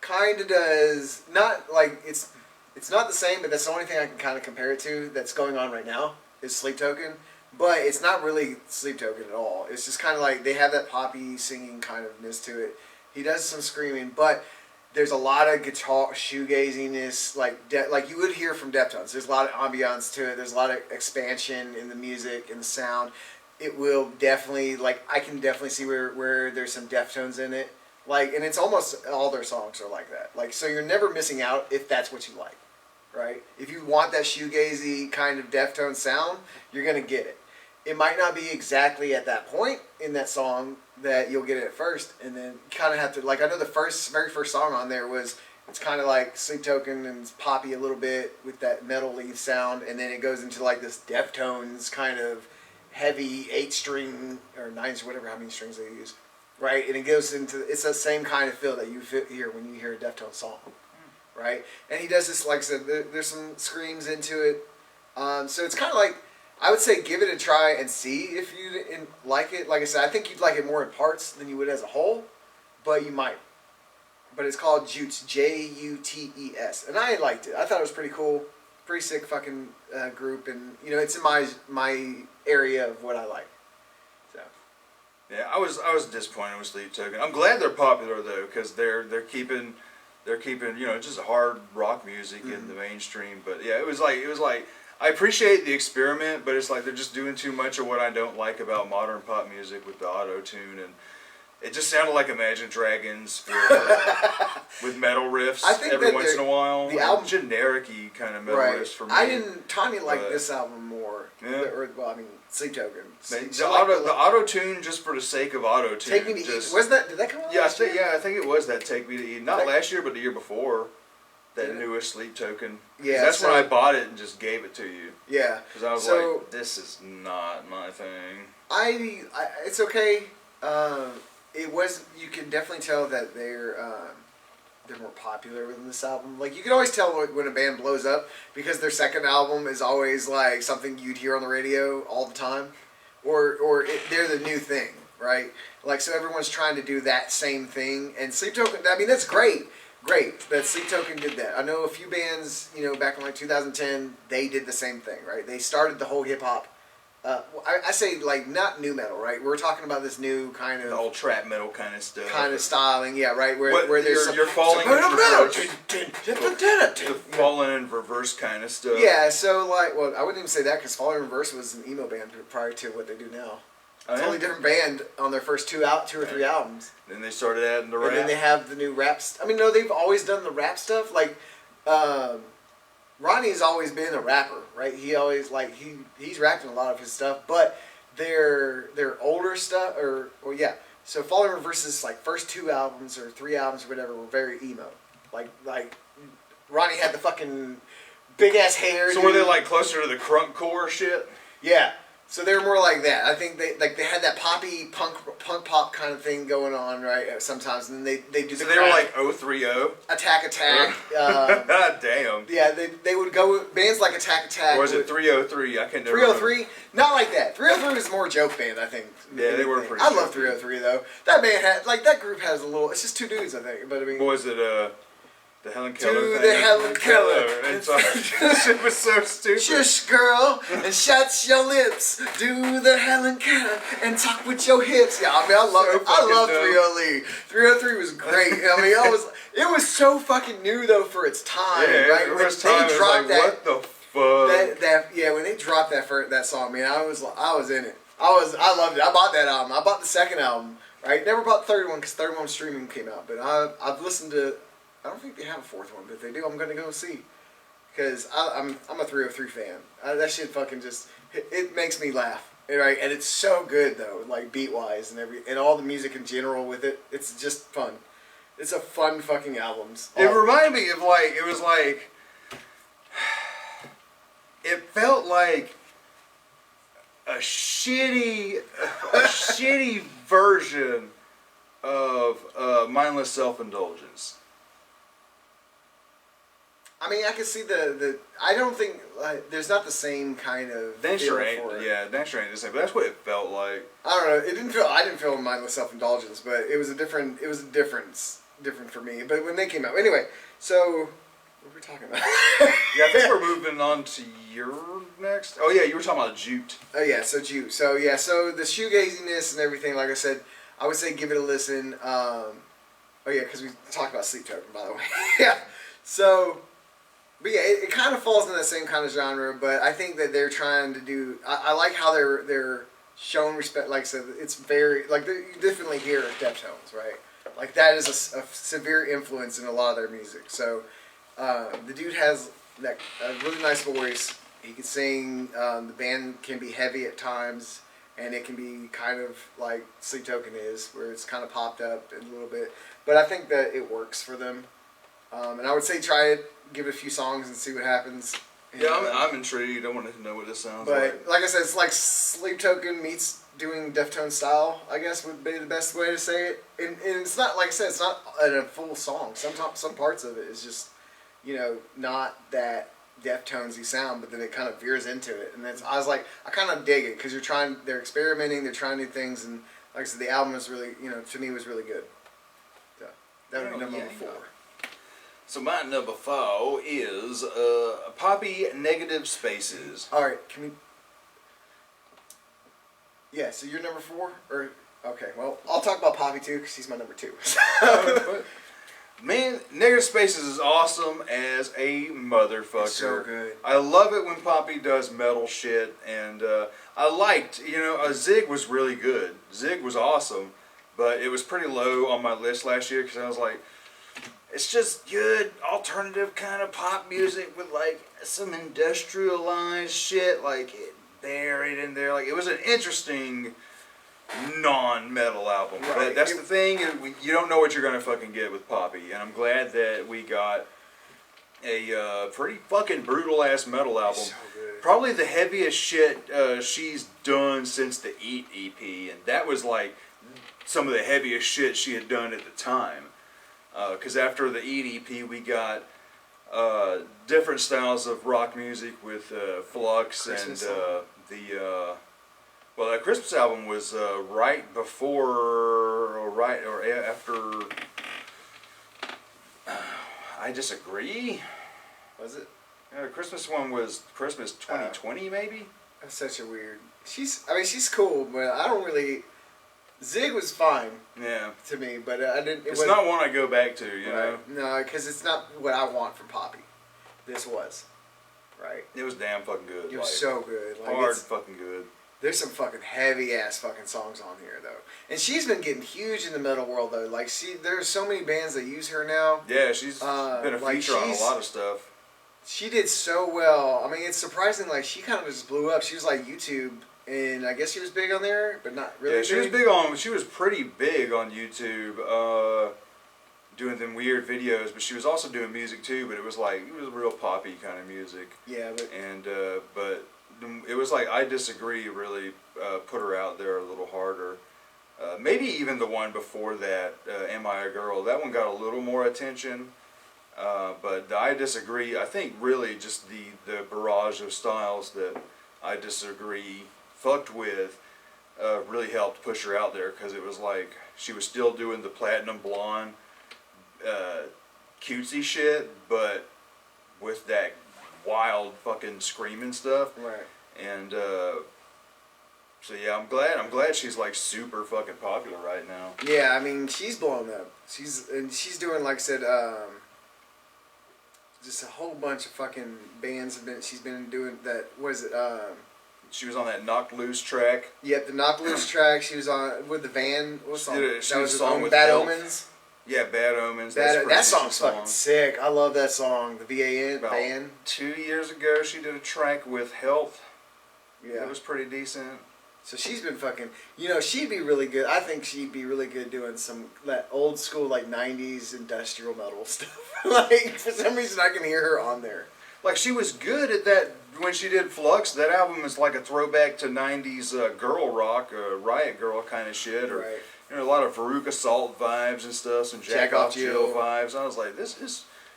Speaker 2: kind of does not like it's not the same, but that's the only thing I can kind of compare it to that's going on right now is Sleep Token. But it's not really Sleep Token at all. It's just kind of like they have that poppy singing kind ofness to it. He does some screaming, but there's a lot of guitar shoegaziness, like you would hear from Deftones. There's a lot of ambiance to it. There's a lot of expansion in the music and the sound. It will definitely, like, I can definitely see where there's some Deftones in it. Like, and it's almost all their songs are like that. Like, so you're never missing out if that's what you like, right? If you want that shoegazy kind of Deftones sound, you're gonna get it. It might not be exactly at that point in that song that you'll get it at first, and then kind of have to, like, I know the very first song on there was, it's kind of like Sleep Token and it's poppy a little bit with that metal-y sound, and then it goes into like this Deftones kind of heavy 8-string or 9s, whatever, how many strings they use, right? And it goes into, it's the same kind of feel that you hear when you hear a Deftones song, right? And he does this, like I said, there's some screams into it, so it's kind of like, I would say give it a try and see if you like it. Like I said, I think you'd like it more in parts than you would as a whole, but you might. But it's called Jutes, Jutes, and I liked it. I thought it was pretty cool, pretty sick fucking group, and you know it's in my area of what I like. So.
Speaker 1: Yeah, I was disappointed with Sleep Token. I'm glad they're popular though, because they're keeping just hard rock music in the mainstream. But yeah, it was like. I appreciate the experiment, but it's like they're just doing too much of what I don't like about modern pop music with the auto-tune, and it just sounded like Imagine Dragons with metal riffs every once in a while.
Speaker 2: The album,
Speaker 1: generic-y kind of metal riffs for me.
Speaker 2: Tanya liked this album more.
Speaker 1: Yeah.
Speaker 2: Sleep Token.
Speaker 1: The auto-tune just for the sake of auto-tune.
Speaker 2: Take Me to Eat. Did that come out last year?
Speaker 1: I think it was that Take Me to Eat. Not last year, but the year before. That newest Sleep Token.
Speaker 2: Yeah,
Speaker 1: that's when I bought it and just gave it to you.
Speaker 2: Yeah.
Speaker 1: Because I was like, this is not my thing.
Speaker 2: It's okay. It was. You can definitely tell that they're more popular within this album. Like you can always tell when a band blows up because their second album is always like something you'd hear on the radio all the time, or they're the new thing, right? Like so everyone's trying to do that same thing. And Sleep Token. I mean that's great. Great that Sleep Token did that. I know a few bands, back in like 2010, they did the same thing, right? They started the whole hip hop. I say like not new metal, right? We're talking about this new kind of
Speaker 1: the old trap metal kind of stuff,
Speaker 2: kind of styling, yeah, right. Where there's
Speaker 1: you're falling in reverse, the falling in reverse kind of stuff.
Speaker 2: Yeah, so like, well, I wouldn't even say that because Falling in Reverse was an emo band prior to what they do now.
Speaker 1: Oh,
Speaker 2: totally different band on their first two or three albums.
Speaker 1: Then they started adding the rap.
Speaker 2: And then they have the new rap. No, they've always done the rap stuff. Like, Ronnie's always been a rapper, right? He always he's rapped in a lot of his stuff, but their older stuff, So Falling in Reverse's like first 2 albums or 3 albums or whatever were very emo. Like Ronnie had the fucking big ass hair.
Speaker 1: So were they like closer to the crunk core shit?
Speaker 2: Yeah. So they were more like that. I think they had that poppy punk pop kind of thing going on, right? Sometimes, and then they do.
Speaker 1: So they were like 030.
Speaker 2: Attack.
Speaker 1: God damn.
Speaker 2: Yeah, they would go bands like Attack.
Speaker 1: Or was it 303? I can't remember.
Speaker 2: 303? Not like that. 303 was more joke band, I think.
Speaker 1: Yeah, they were pretty.
Speaker 2: I love 303 though. That band had that group has a little. It's just two dudes, I think. But I mean,
Speaker 1: What was it? The Helen Keller
Speaker 2: Do
Speaker 1: thing?
Speaker 2: the Helen Keller.
Speaker 1: And so, that shit was so stupid.
Speaker 2: Shush, girl, and shut your lips. Do the Helen Keller and talk with your hips. Yeah, I mean, I love
Speaker 1: So
Speaker 2: it. I love
Speaker 1: fucking
Speaker 2: 303. 303 was great. I mean, it was so fucking new though for its time,
Speaker 1: Yeah,
Speaker 2: right?
Speaker 1: the
Speaker 2: When
Speaker 1: first time it was like, what the fuck?
Speaker 2: when they dropped that song, man, I was in it. I loved it. I bought that album. I bought the second album, right? Never bought the third one because the third one streaming came out. But I've listened to. I don't think they have a fourth one, but if they do, I'm gonna go see. Because I'm a 303 fan. That shit fucking just it makes me laugh, right? And it's so good though, like beat wise and all the music in general with it. It's just fun. It's a fun fucking albums.
Speaker 1: It reminded me of it felt like a shitty version of mindless self-indulgence.
Speaker 2: I mean, I can see the. I don't think there's not the same kind of.
Speaker 1: Danger
Speaker 2: feel
Speaker 1: ain't,
Speaker 2: for it.
Speaker 1: yeah, Danger ain't the same, but that's what it felt like.
Speaker 2: I don't know. It didn't feel. I didn't feel mindless self-indulgence, but it was a different. It was a difference for me. But when they came out, anyway. So, what were we talking about?
Speaker 1: Yeah, I think we're moving on to your next. Oh yeah, you were talking about Jute.
Speaker 2: Oh yeah, so Jute. So yeah, so the shoegaziness and everything. Like I said, I would say give it a listen. Oh yeah, because we talked about Sleep Token, by the way. Yeah. So. But yeah, it kind of falls in the same kind of genre, but I think that they're trying to do. I like how they're showing respect. Like I said, it's very like you definitely hear Deftones, right? Like that is a severe influence in a lot of their music. So the dude has a really nice voice. He can sing. The band can be heavy at times, and it can be kind of like Sleep Token is, where it's kind of popped up a little bit. But I think that it works for them, and I would say try it. Give it a few songs and see what happens.
Speaker 1: Yeah, I'm intrigued. I want to know what this sounds
Speaker 2: but like I said, it's like Sleep Token meets doing Deftones style, I guess would be the best way to say it. And it's not, like I said, it's not a full song. Some parts of it is just, not that Deftones-y sound, but then it kind of veers into it. And I was like, I kind of dig it because they're experimenting, they're trying new things, and like I said, the album is really, to me was really good. So that would be number 4.
Speaker 1: So my number 4 is Poppy Negative Spaces.
Speaker 2: All right, can we? Yeah, so you're number 4, or okay? Well, I'll talk about Poppy too because she's my number 2.
Speaker 1: Man, Negative Spaces is awesome as a motherfucker.
Speaker 2: It's so good.
Speaker 1: I love it when Poppy does metal shit, and I liked, Zig was really good. Zig was awesome, but it was pretty low on my list last year because I was like. It's just good alternative kind of pop music with like some industrialized shit like buried in there. Like it was an interesting non-metal album.
Speaker 2: Right.
Speaker 1: But that's the thing, you don't know what you're gonna fucking get with Poppy, and I'm glad that we got a pretty fucking brutal ass metal album.
Speaker 2: So good.
Speaker 1: Probably the heaviest shit she's done since the Eat EP, and that was like some of the heaviest shit she had done at the time. Because after the Eat EP, we got different styles of rock music with Flux
Speaker 2: Christmas
Speaker 1: and that Christmas album was right before or after. I disagree.
Speaker 2: Was it?
Speaker 1: The Christmas one was Christmas 2020, maybe.
Speaker 2: That's such a weird. She's cool, but I don't really. Zig was fine.
Speaker 1: Yeah.
Speaker 2: To me, but I didn't.
Speaker 1: It's not one I go back to, you know.
Speaker 2: No, because it's not what I want from Poppy. This was, right.
Speaker 1: It was damn fucking good.
Speaker 2: It was so good. Like
Speaker 1: Hard fucking good.
Speaker 2: There's some fucking heavy ass fucking songs on here though, and she's been getting huge in the metal world though. Like there's so many bands that use her now.
Speaker 1: Yeah, she's been a feature on a lot of stuff.
Speaker 2: She did so well. I mean, it's surprising. Like she kind of just blew up. She was like YouTube. And I guess she was big on there, but not really.
Speaker 1: Yeah, she was pretty big on YouTube, doing them weird videos. But she was also doing music too. But it was real poppy kind of music.
Speaker 2: Yeah, but
Speaker 1: it was like I Disagree really put her out there a little harder. Maybe even the one before that, Am I a Girl? That one got a little more attention. But the I Disagree, I think really just the barrage of styles that I Disagree fucked with really helped push her out there, because it was like she was still doing the platinum blonde cutesy shit, but with that wild fucking screaming stuff.
Speaker 2: Right.
Speaker 1: And so yeah, I'm glad she's like super fucking popular right now.
Speaker 2: Yeah, I mean, she's blowing up. She's doing, like I said, just a whole bunch of fucking bands she's been doing that. What is it?
Speaker 1: She was on that Knocked Loose track.
Speaker 2: Yep, the Knocked Loose track. She was on with the Van. What song?
Speaker 1: She was a song with
Speaker 2: Bad
Speaker 1: Elf.
Speaker 2: Omens.
Speaker 1: Yeah, Bad Omens.
Speaker 2: That song's fucking sick. I love that song. The VAN
Speaker 1: About
Speaker 2: Van.
Speaker 1: 2 years ago, she did a track with Health.
Speaker 2: Yeah.
Speaker 1: It was pretty decent.
Speaker 2: So she's been fucking. You know, she'd be really good. I think she'd be really good doing some that old school like '90s industrial metal stuff. Like for some reason, I can hear her on there.
Speaker 1: Like, she was good at that when she did Flux. That album is like a throwback to 90s girl rock, Riot Girl kind of shit. Or,
Speaker 2: Right.
Speaker 1: you know, a lot of Veruca Salt vibes and stuff, some Jack Off Jill vibes. I was like,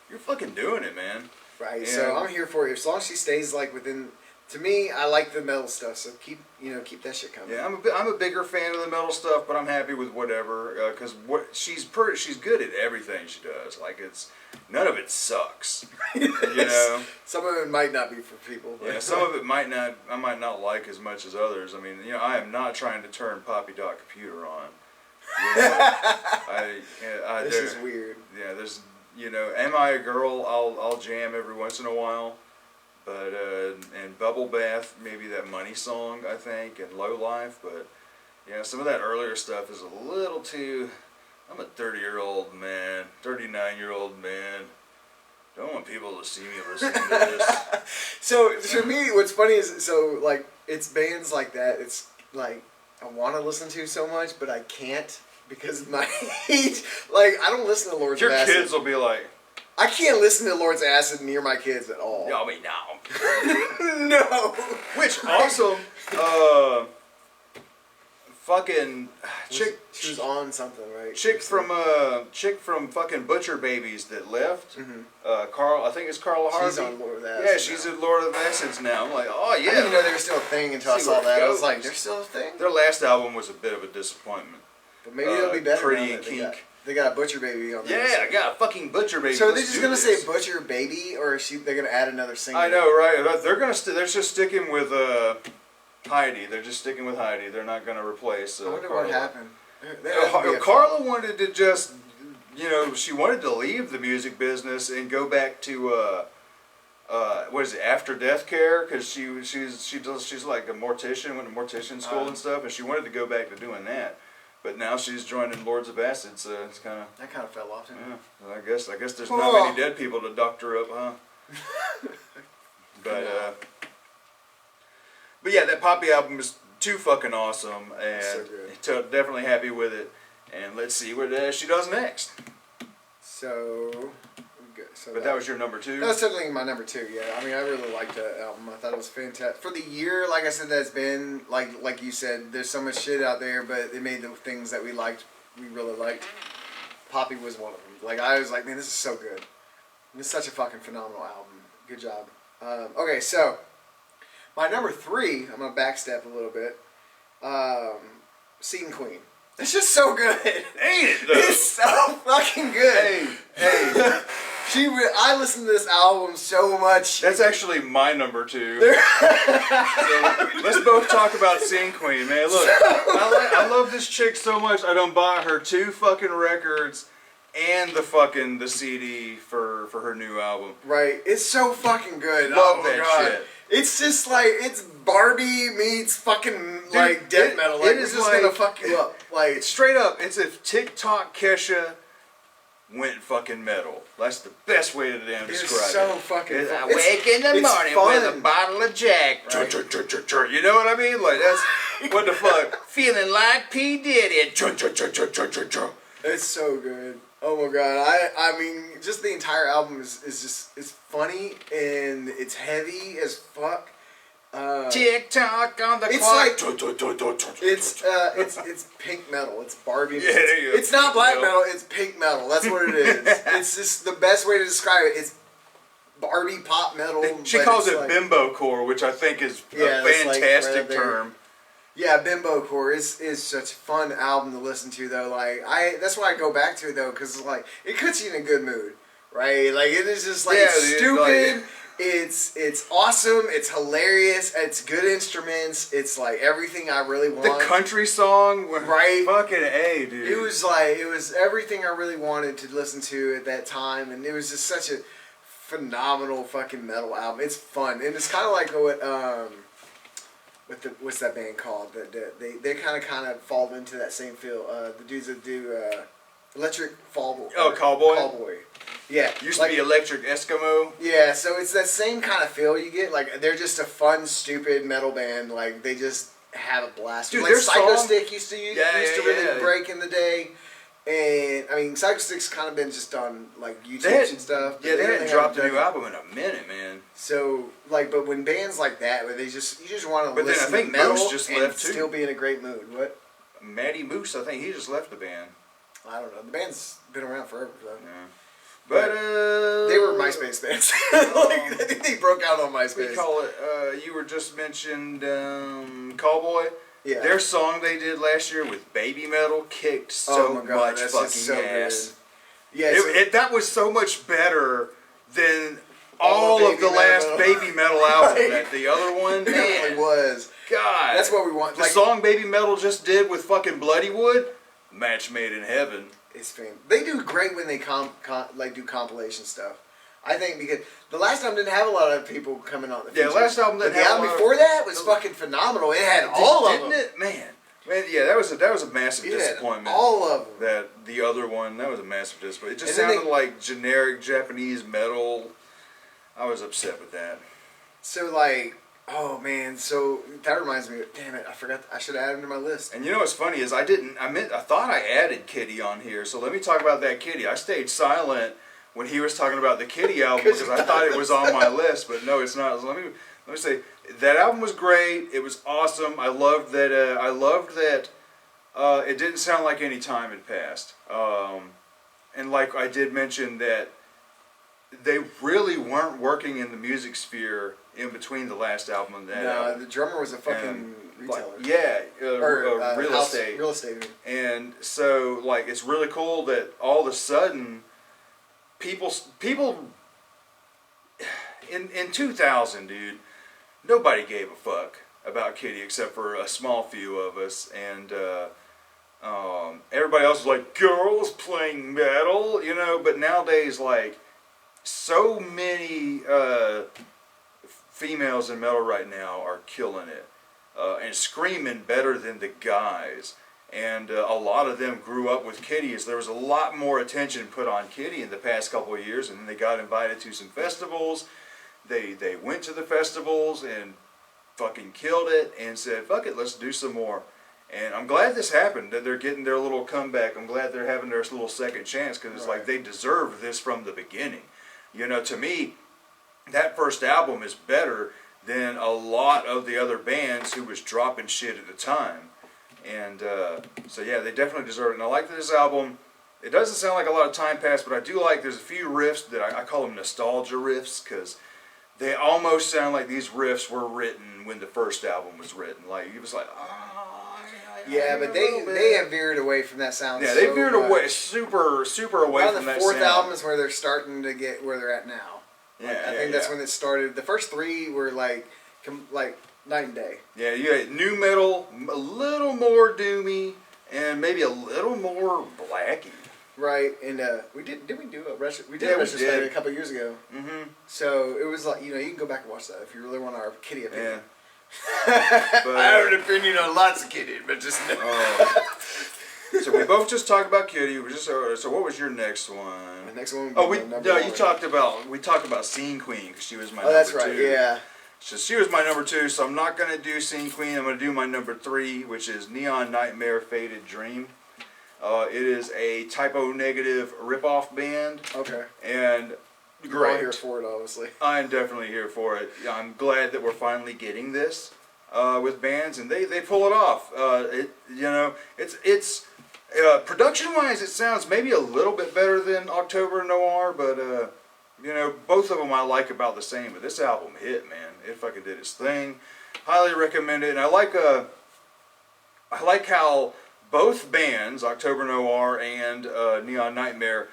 Speaker 1: you're fucking doing it, man.
Speaker 2: Right.
Speaker 1: Yeah.
Speaker 2: So I'm here for it. As long as she stays like within. To me, I like the metal stuff. So keep that shit coming.
Speaker 1: Yeah, I'm a bigger fan of the metal stuff, but I'm happy with whatever, because she's good at everything she does. Like, none of it sucks. You know.
Speaker 2: Some of it might not be for people. But
Speaker 1: Yeah, some of it I might not like as much as others. I mean, you know, I am not trying to turn Poppy Dot Computer on. You know,
Speaker 2: this is weird.
Speaker 1: Yeah, there's, you know, Am I a Girl? I'll jam every once in a while, but and Bubble Bath, maybe that Money song, I think, and Low Life. But yeah, some of that earlier stuff is a little too. I'm a 30-year-old man, 39-year-old man. Don't want people to see me listening to this.
Speaker 2: So for me, what's funny is like it's bands like that. It's like I want to listen to so much, but I can't because of my age. Like I don't listen to Lord's
Speaker 1: Your
Speaker 2: Acid.
Speaker 1: kids will be like,
Speaker 2: I can't listen to Lord's Acid near my kids at all.
Speaker 1: I mean, no.
Speaker 2: No.
Speaker 1: Which also, fucking chick.
Speaker 2: She was on something, right?
Speaker 1: Chick from fucking Butcher Babies that left.
Speaker 2: Mm-hmm.
Speaker 1: Carl, I think it's Carla Harvey.
Speaker 2: She's on Lord of Acid.
Speaker 1: Yeah, she's at Lord of Acids now. I'm like, oh yeah.
Speaker 2: I didn't even know they were still a thing until I
Speaker 1: See
Speaker 2: saw
Speaker 1: where it
Speaker 2: that. I was
Speaker 1: goes.
Speaker 2: like, they're still a thing?
Speaker 1: Their last album was a bit of a disappointment.
Speaker 2: But maybe they'll be better
Speaker 1: Pretty
Speaker 2: now
Speaker 1: and
Speaker 2: that
Speaker 1: Kink.
Speaker 2: they got a Butcher Baby on there.
Speaker 1: Yeah, I got a fucking Butcher Baby.
Speaker 2: So are they
Speaker 1: Let's
Speaker 2: just
Speaker 1: do
Speaker 2: gonna
Speaker 1: this.
Speaker 2: say Butcher Baby, or they're gonna add another single?
Speaker 1: I know, right? They're they're just sticking with Heidi. They're just sticking with Heidi. They're not gonna replace.
Speaker 2: I wonder
Speaker 1: Carla.
Speaker 2: what happened. There has to be a-
Speaker 1: Carla wanted to just, you know, she wanted to leave the music business and go back to what is it, After Death Care, because she's like a mortician, went to mortician school and stuff, and she wanted to go back to doing that. But now she's joining Lords of Acid, so it's kind of
Speaker 2: That kind of fell off. Didn't it?
Speaker 1: yeah. Well, I guess there's not many dead people to doctor up, huh? But yeah, that Poppy album is too fucking awesome, and
Speaker 2: So good.
Speaker 1: definitely happy with it. And let's see what she does next.
Speaker 2: So, good.
Speaker 1: But that was your number 2.
Speaker 2: That was certainly my number 2. Yeah, I mean, I really liked that album. I thought it was fantastic for the year. Like I said, that's been like you said. There's so much shit out there, but it made the things that we liked. We really liked. Poppy was one of them. Like I was like, man, this is so good. It's such a fucking phenomenal album. Good job. Okay, so my number 3, I'm gonna backstep a little bit. Seeing Queen. It's just so good.
Speaker 1: Ain't it though?
Speaker 2: It's so fucking good.
Speaker 1: Hey.
Speaker 2: I listened to this album so much.
Speaker 1: That's actually my number 2. So let's both talk about Seeing Queen, man. Look, I love this chick so much. I done bought her 2 fucking records and the CD for her new album.
Speaker 2: Right. It's so fucking good.
Speaker 1: Love
Speaker 2: oh
Speaker 1: that
Speaker 2: God.
Speaker 1: shit.
Speaker 2: It's just like it's Barbie meets fucking like death metal. Like
Speaker 1: it
Speaker 2: it's
Speaker 1: is
Speaker 2: just
Speaker 1: like-
Speaker 2: gonna fuck you up. Like
Speaker 1: Straight up, it's if TikTok Kesha went fucking metal. That's the best way to damn
Speaker 2: it's
Speaker 1: describe
Speaker 2: so
Speaker 1: it.
Speaker 2: fucking.
Speaker 1: It's, I
Speaker 2: it's-
Speaker 1: wake in the
Speaker 2: it's
Speaker 1: morning
Speaker 2: fun.
Speaker 1: with a bottle of Jack.
Speaker 2: Right.
Speaker 1: You know what I mean? Like that's what the fuck. Feeling like P Diddy.
Speaker 2: It's so good. Oh my God. I mean, just the entire album is just it's funny and it's heavy as fuck.
Speaker 1: Tick tock on the
Speaker 2: It's
Speaker 1: clock.
Speaker 2: it's pink metal. It's Barbie.
Speaker 1: Yeah, there you go.
Speaker 2: It's not
Speaker 1: Pink
Speaker 2: black
Speaker 1: metal.
Speaker 2: metal. It's pink metal. That's what it is. It's just the best way to describe it. It's Barbie pop metal.
Speaker 1: She
Speaker 2: but
Speaker 1: calls
Speaker 2: it's
Speaker 1: it
Speaker 2: like,
Speaker 1: bimbo core, which I think is
Speaker 2: Yeah,
Speaker 1: a
Speaker 2: that's like
Speaker 1: fantastic
Speaker 2: right there.
Speaker 1: term.
Speaker 2: Yeah, Bimbo Core is such a fun album to listen to though. Like that's why I go back to it though, because like it puts you in a good mood, right? Like it is just like
Speaker 1: Yeah,
Speaker 2: it's
Speaker 1: dude,
Speaker 2: stupid.
Speaker 1: like-
Speaker 2: It's awesome. It's hilarious. It's good instruments. It's like everything I really
Speaker 1: The
Speaker 2: want.
Speaker 1: country song,
Speaker 2: Right.
Speaker 1: Fucking A, dude.
Speaker 2: It was everything I really wanted to listen to at that time, and it was just such a phenomenal fucking metal album. It's fun, and it's kind of like what's that band called? They kind of fall into that same feel. The dudes that do Electric Fall.
Speaker 1: Oh, Callboy?
Speaker 2: Callboy. Yeah.
Speaker 1: Used to be Electric Eskimo.
Speaker 2: Yeah, so it's that same kind of feel you get. Like they're just a fun, stupid metal band. Like they just have a blast.
Speaker 1: Dude,
Speaker 2: like
Speaker 1: their
Speaker 2: Psycho
Speaker 1: song-
Speaker 2: Stick used to really
Speaker 1: yeah.
Speaker 2: break in the day. And I mean, Psycho Stick's kind of been just on like YouTube
Speaker 1: They
Speaker 2: and stuff. but
Speaker 1: Yeah, they
Speaker 2: really
Speaker 1: hadn't dropped a
Speaker 2: haven't
Speaker 1: new
Speaker 2: done-
Speaker 1: album in a minute, man.
Speaker 2: So like, but when bands like that, where you just want to
Speaker 1: But then I
Speaker 2: listen
Speaker 1: think
Speaker 2: to metal
Speaker 1: Moose just
Speaker 2: and
Speaker 1: left, too.
Speaker 2: still be in a great mood. What?
Speaker 1: Matty Moose, I think he just left the band.
Speaker 2: I don't know. The band's been around forever though.
Speaker 1: Yeah. But
Speaker 2: They were MySpace bands. Like, I think they broke out on
Speaker 1: We
Speaker 2: MySpace.
Speaker 1: call it. You were just mentioned Callboy.
Speaker 2: Yeah.
Speaker 1: Their song they did last year with Baby Metal kicked
Speaker 2: Oh
Speaker 1: so
Speaker 2: my God,
Speaker 1: much
Speaker 2: that's
Speaker 1: fucking
Speaker 2: just so
Speaker 1: ass.
Speaker 2: good. Yeah,
Speaker 1: That was so much better than
Speaker 2: All
Speaker 1: all
Speaker 2: the
Speaker 1: of the
Speaker 2: Baby
Speaker 1: last
Speaker 2: Metal.
Speaker 1: Baby Metal album.
Speaker 2: Right.
Speaker 1: That the other one,
Speaker 2: it really
Speaker 1: man,
Speaker 2: was.
Speaker 1: God,
Speaker 2: That's what we want.
Speaker 1: The
Speaker 2: Like,
Speaker 1: song Baby Metal just did with fucking Bloody Wood, match made in heaven.
Speaker 2: it's fan. They do great when they do compilation stuff. I think because the last album didn't have a lot of people coming on.
Speaker 1: Yeah, last album
Speaker 2: But
Speaker 1: didn't
Speaker 2: the
Speaker 1: have a
Speaker 2: album
Speaker 1: lot of-
Speaker 2: before that was fucking phenomenal. It had all of
Speaker 1: Didn't
Speaker 2: them.
Speaker 1: it, man? Yeah, that was a massive
Speaker 2: It had
Speaker 1: disappointment.
Speaker 2: all of them.
Speaker 1: That the other one, that was a massive disappointment. It just
Speaker 2: And then
Speaker 1: sounded like generic Japanese metal. I was upset with that.
Speaker 2: So like, oh man. So that reminds me. Damn it! I forgot. I should add him to my list.
Speaker 1: And you know what's funny is I thought I added Kitty on here. So let me talk about that Kitty. I stayed silent when he was talking about the Kitty album because I thought it was on my list, but no, it's not. So let me say that album was great. It was awesome. I loved that. It didn't sound like any time had passed. And like I did mention that they really weren't working in the music sphere in between the last album and that
Speaker 2: No,
Speaker 1: album.
Speaker 2: the drummer was a fucking
Speaker 1: And,
Speaker 2: retailer.
Speaker 1: like, yeah, real
Speaker 2: house-
Speaker 1: estate.
Speaker 2: Real estate.
Speaker 1: And so, like, it's really cool that all of a sudden, people in 2000, dude, nobody gave a fuck about Kitty except for a small few of us, and everybody else was like, girls playing metal, you know. But nowadays, like, so many females in metal right now are killing it and screaming better than the guys. And a lot of them grew up with Kitty. As there was a lot more attention put on Kitty in the past couple of years, and then they got invited to some festivals. They went to the festivals and fucking killed it and said, fuck it, let's do some more. And I'm glad this happened, that they're getting their little comeback. I'm glad they're having their little second chance, because it's
Speaker 2: Right.
Speaker 1: like they deserve this from the beginning. You know, to me, that first album is better than a lot of the other bands who was dropping shit at the time. And so yeah, they definitely deserve it. And I like this album. It doesn't sound like a lot of time passed, but I do like, there's a few riffs that I call them nostalgia riffs, because they almost sound like these riffs were written when the first album was written. Like, it was like,
Speaker 2: Yeah, but they have veered away from that sound.
Speaker 1: Yeah, they
Speaker 2: so
Speaker 1: veered
Speaker 2: much.
Speaker 1: away, super away
Speaker 2: Around
Speaker 1: from
Speaker 2: the
Speaker 1: that
Speaker 2: fourth
Speaker 1: sound.
Speaker 2: album is where they're starting to get where they're at now.
Speaker 1: Yeah,
Speaker 2: Like, I think that's when it started. The first three were like night and day.
Speaker 1: Yeah, you had new metal, a little more doomy, and maybe a little more blacky.
Speaker 2: Right, and we do a retrospective
Speaker 1: did.
Speaker 2: a couple years ago.
Speaker 1: Mm-hmm.
Speaker 2: So it was like, you know, you can go back and watch that if you really want our Kitty
Speaker 1: Yeah.
Speaker 2: opinion.
Speaker 1: But,
Speaker 2: I have an opinion on lots of Kitty, but just
Speaker 1: so we both just talked about Kitty. We just so what was your next one?
Speaker 2: the next one.
Speaker 1: Oh,
Speaker 2: would be my number one.
Speaker 1: we talked about Scene Queen, because she was my
Speaker 2: Oh,
Speaker 1: number
Speaker 2: that's right.
Speaker 1: 2.
Speaker 2: Yeah.
Speaker 1: So she was my number 2. So I'm not gonna do Scene Queen. I'm gonna do my number 3, which is Neon Nightmare Faded Dream. It is a Typo Negative ripoff band,
Speaker 2: Okay.
Speaker 1: and
Speaker 2: Great We're all
Speaker 1: great.
Speaker 2: here for it, obviously.
Speaker 1: I'm definitely here for it. I'm glad that we're finally getting this with bands, and they pull it off. It's production wise, it sounds maybe a little bit better than October Noir, but both of them I like about the same. But this album hit, man. It fucking did its thing. Highly recommend it, and I like how both bands, October Noir and Neon Nightmare,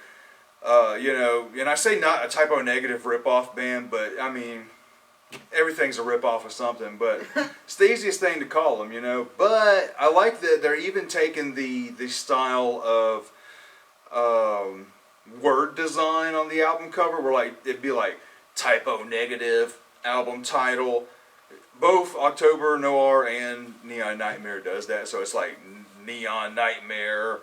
Speaker 1: and I say not a Typo Negative rip-off band, but I mean, everything's a rip-off of something, but it's the easiest thing to call them, But I like that they're even taking the style of word design on the album cover, where it'd be like Typo Negative, album title. Both October Noir and Neon Nightmare does that, so it's like Neon Nightmare,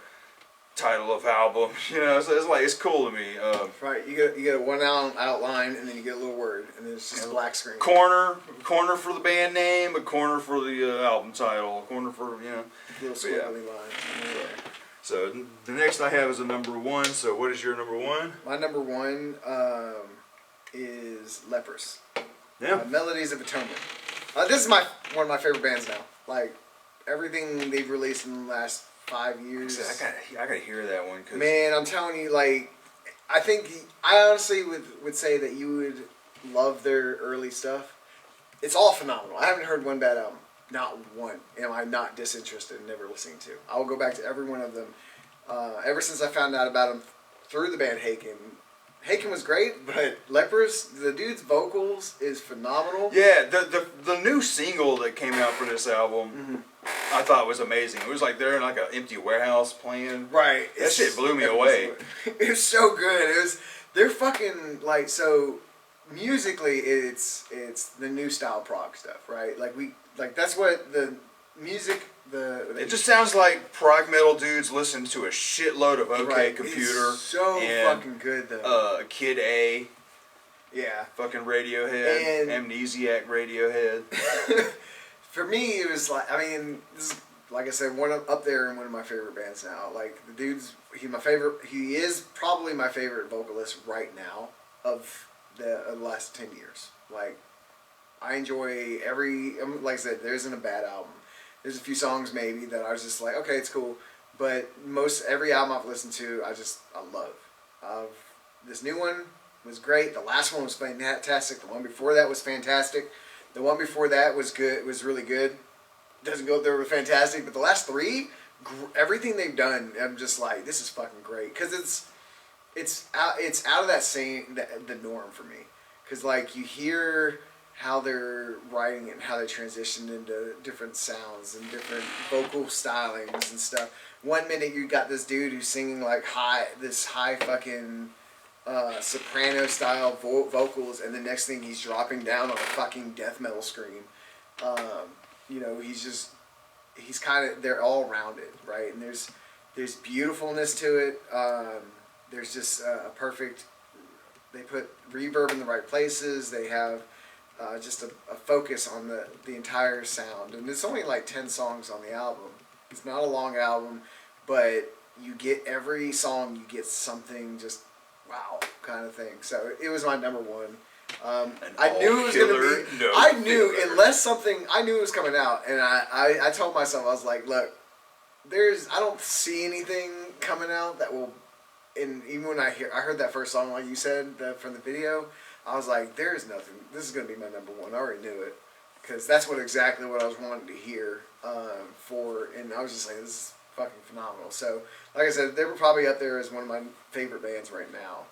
Speaker 1: title of album, so it's cool to me.
Speaker 2: Right, you get a 1 hour outline, and then you get a little word, and then it's just a black screen.
Speaker 1: Corner for the band name, a corner for the album title, a corner for
Speaker 2: little squiggly lines.
Speaker 1: So the next I have is a number 1. So what is your number 1?
Speaker 2: My number 1 is Lepers.
Speaker 1: Yeah.
Speaker 2: Melodies of Atonement. This is one of my favorite bands now. Like everything they've released in the last 5 years.
Speaker 1: I gotta hear that one.
Speaker 2: Man, I'm telling you, I honestly would say that you would love their early stuff. It's all phenomenal. I haven't heard one bad album. Not one. Am I not disinterested in never listening to? I will go back to every one of them. Ever since I found out about them through the band Haken. Haken was great, but Lepers, the dude's vocals is phenomenal.
Speaker 1: Yeah, the new single that came out for this album, I thought was amazing. It was like they're in like an empty warehouse playing.
Speaker 2: Right.
Speaker 1: That shit blew me away.
Speaker 2: It's so good. They're fucking so musically it's the new style prog stuff, right? That's what the music it
Speaker 1: just sounds like prog metal dudes listen to a shitload of OK Computer.
Speaker 2: It's so fucking good though.
Speaker 1: Kid A.
Speaker 2: Yeah.
Speaker 1: Fucking Radiohead. And Amnesiac Radiohead.
Speaker 2: For me, it was this is, like I said, up there in one of my favorite bands now. Like the dude's, he is probably my favorite vocalist right now of the last 10 years. Like, I enjoy like I said, there isn't a bad album. There's a few songs maybe that I was just like, okay, it's cool. But every album I've listened to, I love. This new one was great. The last one was fantastic. The one before that was fantastic. The one before that was good. Was really good. Doesn't go there with fantastic, but the last 3, everything they've done, I'm just like, this is fucking great. Because it's out of the norm for me. Because you hear how they're writing it and how they transitioned into different sounds and different vocal stylings and stuff. 1 minute you got this dude who's singing high fucking soprano style vocals, and the next thing he's dropping down on a fucking death metal scream. They're all rounded, right? And there's beautifulness to it. There's just a perfect. They put reverb in the right places. They have just a focus on the entire sound, and it's only 10 songs on the album. It's not a long album, but you get every song, you get something just wow kind of thing. So it was my number 1. I knew it was gonna be. I knew I knew it was coming out, and I told myself, I was like, look, I don't see anything coming out that will. And even when I heard that first song, like you said, from the video, I was like, there is nothing. This is gonna be my number 1. I already knew it, because that's exactly what I was wanting to hear. And I was just like, this is fucking phenomenal. So, like I said, they were probably up there as one of my favorite bands right now.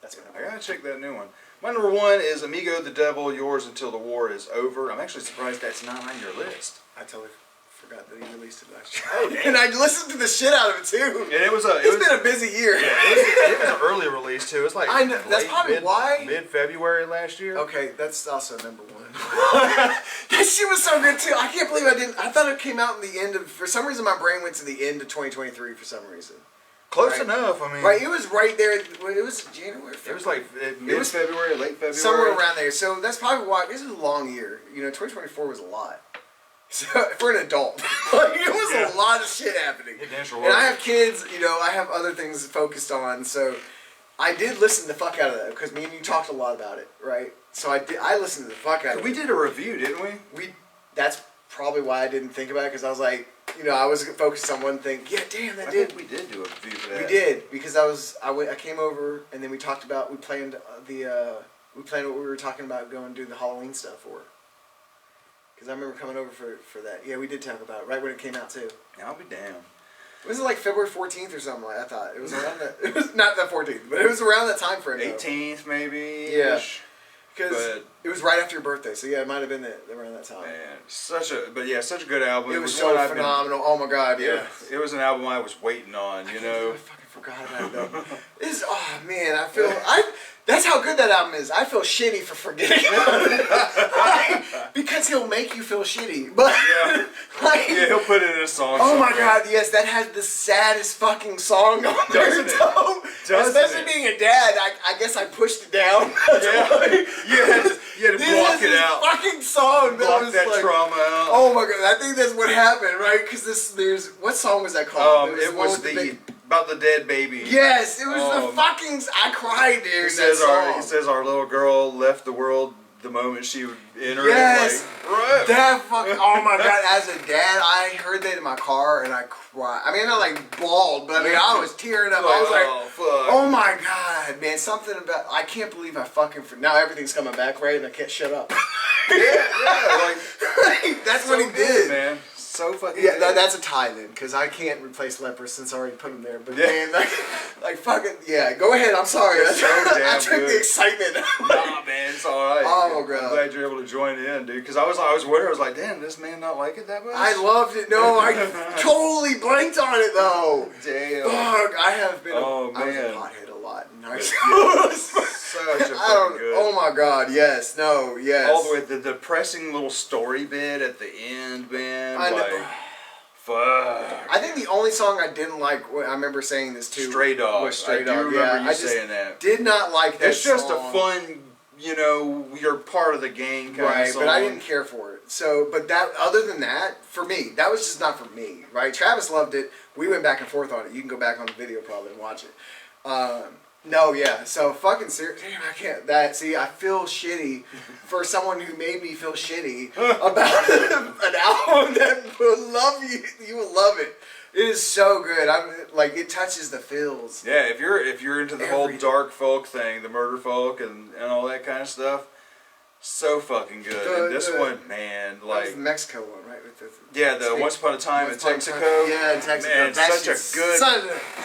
Speaker 1: I gotta check that new one. My number 1 is Amigo the Devil, Yours Until the War Is Over. I'm actually surprised that's not on your list.
Speaker 2: I totally forgot that he released it last year. And I listened to the shit out of it too.
Speaker 1: And it's
Speaker 2: been a busy year.
Speaker 1: Yeah, it was an early release too. It's
Speaker 2: I know, that's probably why.
Speaker 1: Mid-February last year.
Speaker 2: Okay, that's also number 1. That shit was so good too. I can't believe I thought it came out in the end of. For some reason, my brain went to the end of 2023. For some reason.
Speaker 1: Close enough. I mean,
Speaker 2: right. It was right there. It was January.
Speaker 1: It was mid-February, late February,
Speaker 2: somewhere around there. So that's probably why. This was a long year. 2024 was a lot. So, for an adult, it was a lot of shit happening. And I have kids. I have other things focused on. So, I did listen the fuck out of that because me and you talked a lot about it, right? So I listened to the fuck out of it.
Speaker 1: We did a review, didn't we?
Speaker 2: That's probably why I didn't think about it because I was like, I was focused on one thing. Yeah, damn,
Speaker 1: I think we did do a review for that.
Speaker 2: We did because I came over and then we talked about we planned what we were talking about going to do the Halloween stuff for. Because I remember coming over for that. Yeah, we did talk about it right when it came out too.
Speaker 1: I'll be damned.
Speaker 2: Was it like February 14th or something? I thought it was around that. It was not the 14th, but it was around that time frame.
Speaker 1: 18th maybe.
Speaker 2: Yeah. Because it was right after your birthday, so yeah, it might have been around that time.
Speaker 1: Man, such a good album.
Speaker 2: It was so phenomenal. Oh my god, yeah.
Speaker 1: It was an album I was waiting on,
Speaker 2: I fucking forgot about it though. Oh man, that's how good that album is. I feel shitty for forgetting about it. Because he'll make you feel shitty. But
Speaker 1: he'll put it in a song.
Speaker 2: Oh my god, yes, that has the saddest fucking song on there. Especially being a dad, I guess I pushed it down.
Speaker 1: You had to block it out.
Speaker 2: Fucking song
Speaker 1: block that trauma out.
Speaker 2: Oh my god, I think that's what happened, right? Because there's what song was that called?
Speaker 1: It was about the dead baby.
Speaker 2: Yes, it was the fucking. I cried, dude.
Speaker 1: He says our little girl left the world the moment she entered.
Speaker 2: Yes,
Speaker 1: right.
Speaker 2: That fucking. Oh my god! As a dad, I heard that in my car and I cried. I mean, not like bawled, but I mean, I was tearing up. I was like,
Speaker 1: fuck.
Speaker 2: oh my god, man! Something about. I can't believe I fucking. Now everything's coming back, right? And I can't shut up. That's what he did,
Speaker 1: man. So fucking
Speaker 2: that's a tie then, because I can't replace Leper since I already put him there. But man, like fucking go ahead. I'm sorry. I took the excitement.
Speaker 1: Nah, man, it's all right.
Speaker 2: Oh god,
Speaker 1: I'm glad you're able to join in, dude. Because I was wondering, I was like, damn, this man not like it that much.
Speaker 2: I loved it. No, I totally blanked on it though.
Speaker 1: Damn.
Speaker 2: Fuck, I have been.
Speaker 1: Oh man,
Speaker 2: I was a pothead a lot in high
Speaker 1: school. Such a fucking good.
Speaker 2: Oh my god, yes, no, yes.
Speaker 1: All the way, the depressing little story bit at the end, man. Fuck.
Speaker 2: I think the only song I didn't like, I remember saying this too.
Speaker 1: Stray Dog.
Speaker 2: Was Stray Dog.
Speaker 1: I do remember you saying that.
Speaker 2: Did not like that.
Speaker 1: It's just a fun, you're part of the gang kind of song.
Speaker 2: But I didn't care for it. So, but that, other than that, for me, that was just not for me, right? Travis loved it. We went back and forth on it. You can go back on the video probably and watch it. No, yeah. So fucking serious. Damn, I can't. See, I feel shitty for someone who made me feel shitty about an album that will love you. You will love it. It is so good. It touches the feels.
Speaker 1: Yeah, if you're into the whole dark folk thing, the murder folk and all that kind of stuff, so fucking good. And this one, man, like
Speaker 2: that was the Mexico one, right?
Speaker 1: The Once Upon a Time in Texaco.
Speaker 2: Yeah, in Texaco.
Speaker 1: Man, such a good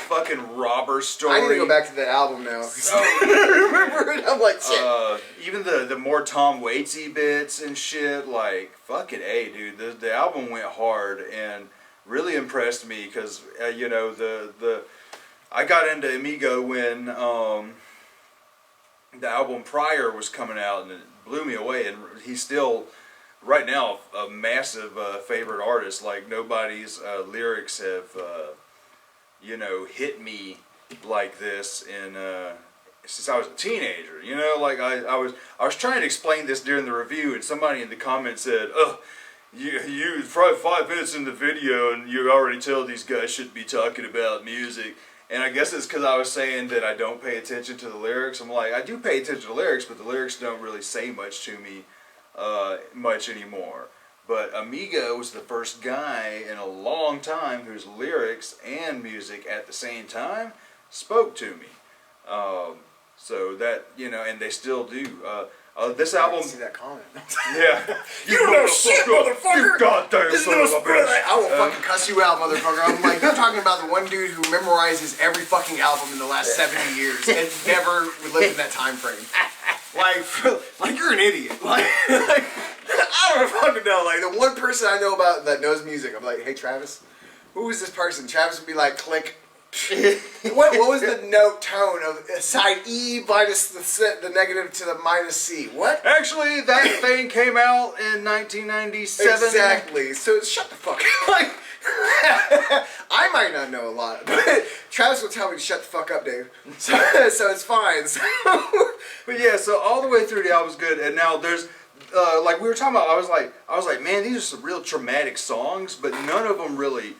Speaker 1: fucking robber story.
Speaker 2: I need to go back to that album now. I remember it. I'm like, shit.
Speaker 1: Even the more Tom Waitsy bits and shit, like fucking A, dude. The album went hard and really impressed me because I got into Amigo when the album prior was coming out and it blew me away, and he's still right now a massive favorite artist. Like nobody's lyrics have hit me like this in since I was a teenager. Like I was trying to explain this during the review, and somebody in the comments said, "Oh, you probably 5 minutes in the video and you already tell these guys shouldn't be talking about music." And I guess it's because I was saying that I don't pay attention to the lyrics. I'm like, I do pay attention to the lyrics, but the lyrics don't really say much to me much anymore. But Amigo was the first guy in a long time whose lyrics and music at the same time spoke to me. So that, and they still do. This album.
Speaker 2: I see that comment.
Speaker 1: Yeah.
Speaker 2: You know shit, motherfucker.
Speaker 1: You goddamn son of a bitch.
Speaker 2: I will fucking cuss you out, motherfucker. I'm like, you're talking about the one dude who memorizes every fucking album in the last 70 years and never lived in that time frame. Like you're an idiot. Like I don't fucking know. Like the one person I know about that knows music, I'm like, hey Travis, who is this person? Travis would be like, click. What was the note tone of side E minus the negative to the minus C? What?
Speaker 1: Actually, that thing came out in 1997.
Speaker 2: Exactly. So shut the fuck up. Like, I might not know a lot, but Travis will tell me to shut the fuck up, Dave. So it's fine.
Speaker 1: But yeah, so all the way through the album's good, and now there's like we were talking about. I was like, man, these are some real traumatic songs, but none of them really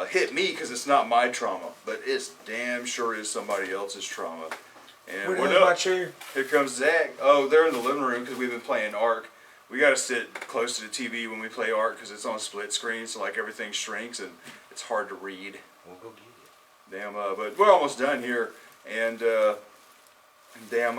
Speaker 1: hit me because it's not my trauma, but it's damn sure is somebody else's trauma. And what up?
Speaker 3: chair?
Speaker 1: Here comes Zach. Oh, they're in the living room because we've been playing Ark. We got to sit close to the TV when we play Ark because it's on split screen, so like everything shrinks and it's hard to read.
Speaker 3: We'll go get it.
Speaker 1: Damn, but we're almost done here, and damn,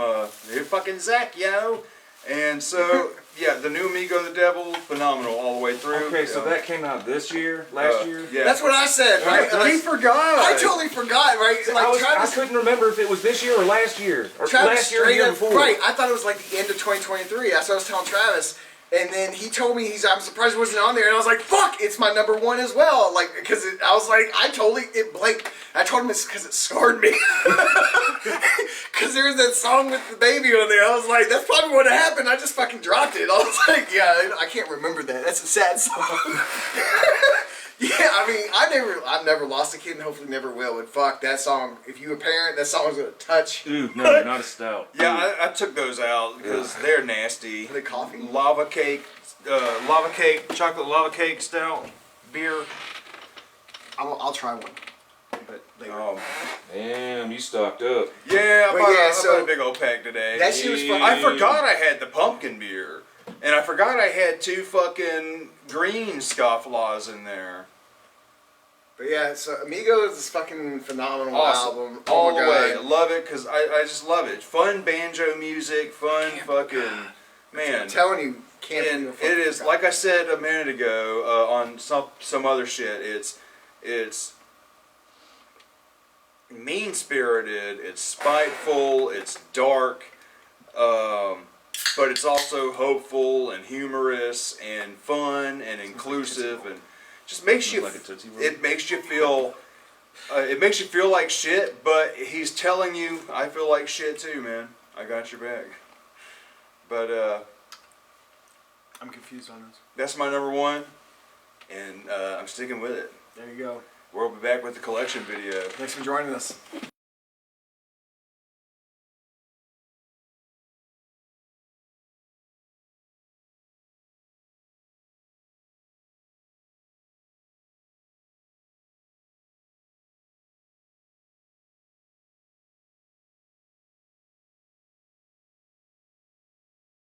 Speaker 1: here fucking Zach, yo. And so, yeah, the new Amigo the Devil, phenomenal all the way through.
Speaker 3: Okay, so that came out this year, last year?
Speaker 1: Yeah.
Speaker 2: That's what I said, right?
Speaker 1: He forgot.
Speaker 2: I totally forgot, right? Like
Speaker 3: I
Speaker 2: Travis,
Speaker 3: couldn't remember if it was this year or last year. Or
Speaker 2: Travis
Speaker 3: last year or the
Speaker 2: straight
Speaker 3: year
Speaker 2: up,
Speaker 3: before.
Speaker 2: right? I thought it was like the end of 2023. That's what I was telling Travis. And then he told me, I'm surprised it wasn't on there. And I was like, fuck, it's my number one as well. Like, because I was like, it blanked. I told him it's because it scarred me. Because there's that song with the baby on there. I was like, that's probably what happened. I just fucking dropped it. I was like, yeah, I can't remember that. That's a sad song. Yeah, I mean, I've never lost a kid and hopefully never will. But fuck, that song, if you a parent, that song is going to touch.
Speaker 3: Ooh, no, not a stout.
Speaker 1: Yeah, I took those out because they're nasty.
Speaker 2: The coffee?
Speaker 1: Lava cake, chocolate lava cake stout, beer.
Speaker 2: I'll try one. But later.
Speaker 3: Damn, you stocked up.
Speaker 1: Yeah,
Speaker 2: But
Speaker 1: I
Speaker 2: yeah,
Speaker 1: bought
Speaker 2: so
Speaker 1: a big old pack today.
Speaker 2: that shit was fucking.
Speaker 1: I forgot I had the pumpkin beer. And I forgot I had 2 fucking green scofflaws in there.
Speaker 2: But yeah, so Amigo is this fucking phenomenal
Speaker 1: Awesome.
Speaker 2: album.
Speaker 1: All
Speaker 2: Oh
Speaker 1: the
Speaker 2: my
Speaker 1: way.
Speaker 2: god.
Speaker 1: Love it because I just love it. Fun banjo music, fun fucking, man.
Speaker 2: I'm telling you, can't
Speaker 1: And
Speaker 2: believe
Speaker 1: it is, like I said a minute ago on some other shit, it's mean-spirited, it's spiteful, it's dark, but it's also hopeful and humorous and fun and inclusive and just makes you,
Speaker 3: Like a Tootsie Roll?
Speaker 1: it makes you feel like shit, but he's telling you, I feel like shit too, man. I got your back. But
Speaker 2: I'm confused on this.
Speaker 1: that's my number one, and I'm sticking with it.
Speaker 2: There you go.
Speaker 1: We'll be back with the collection video.
Speaker 2: Thanks for joining us.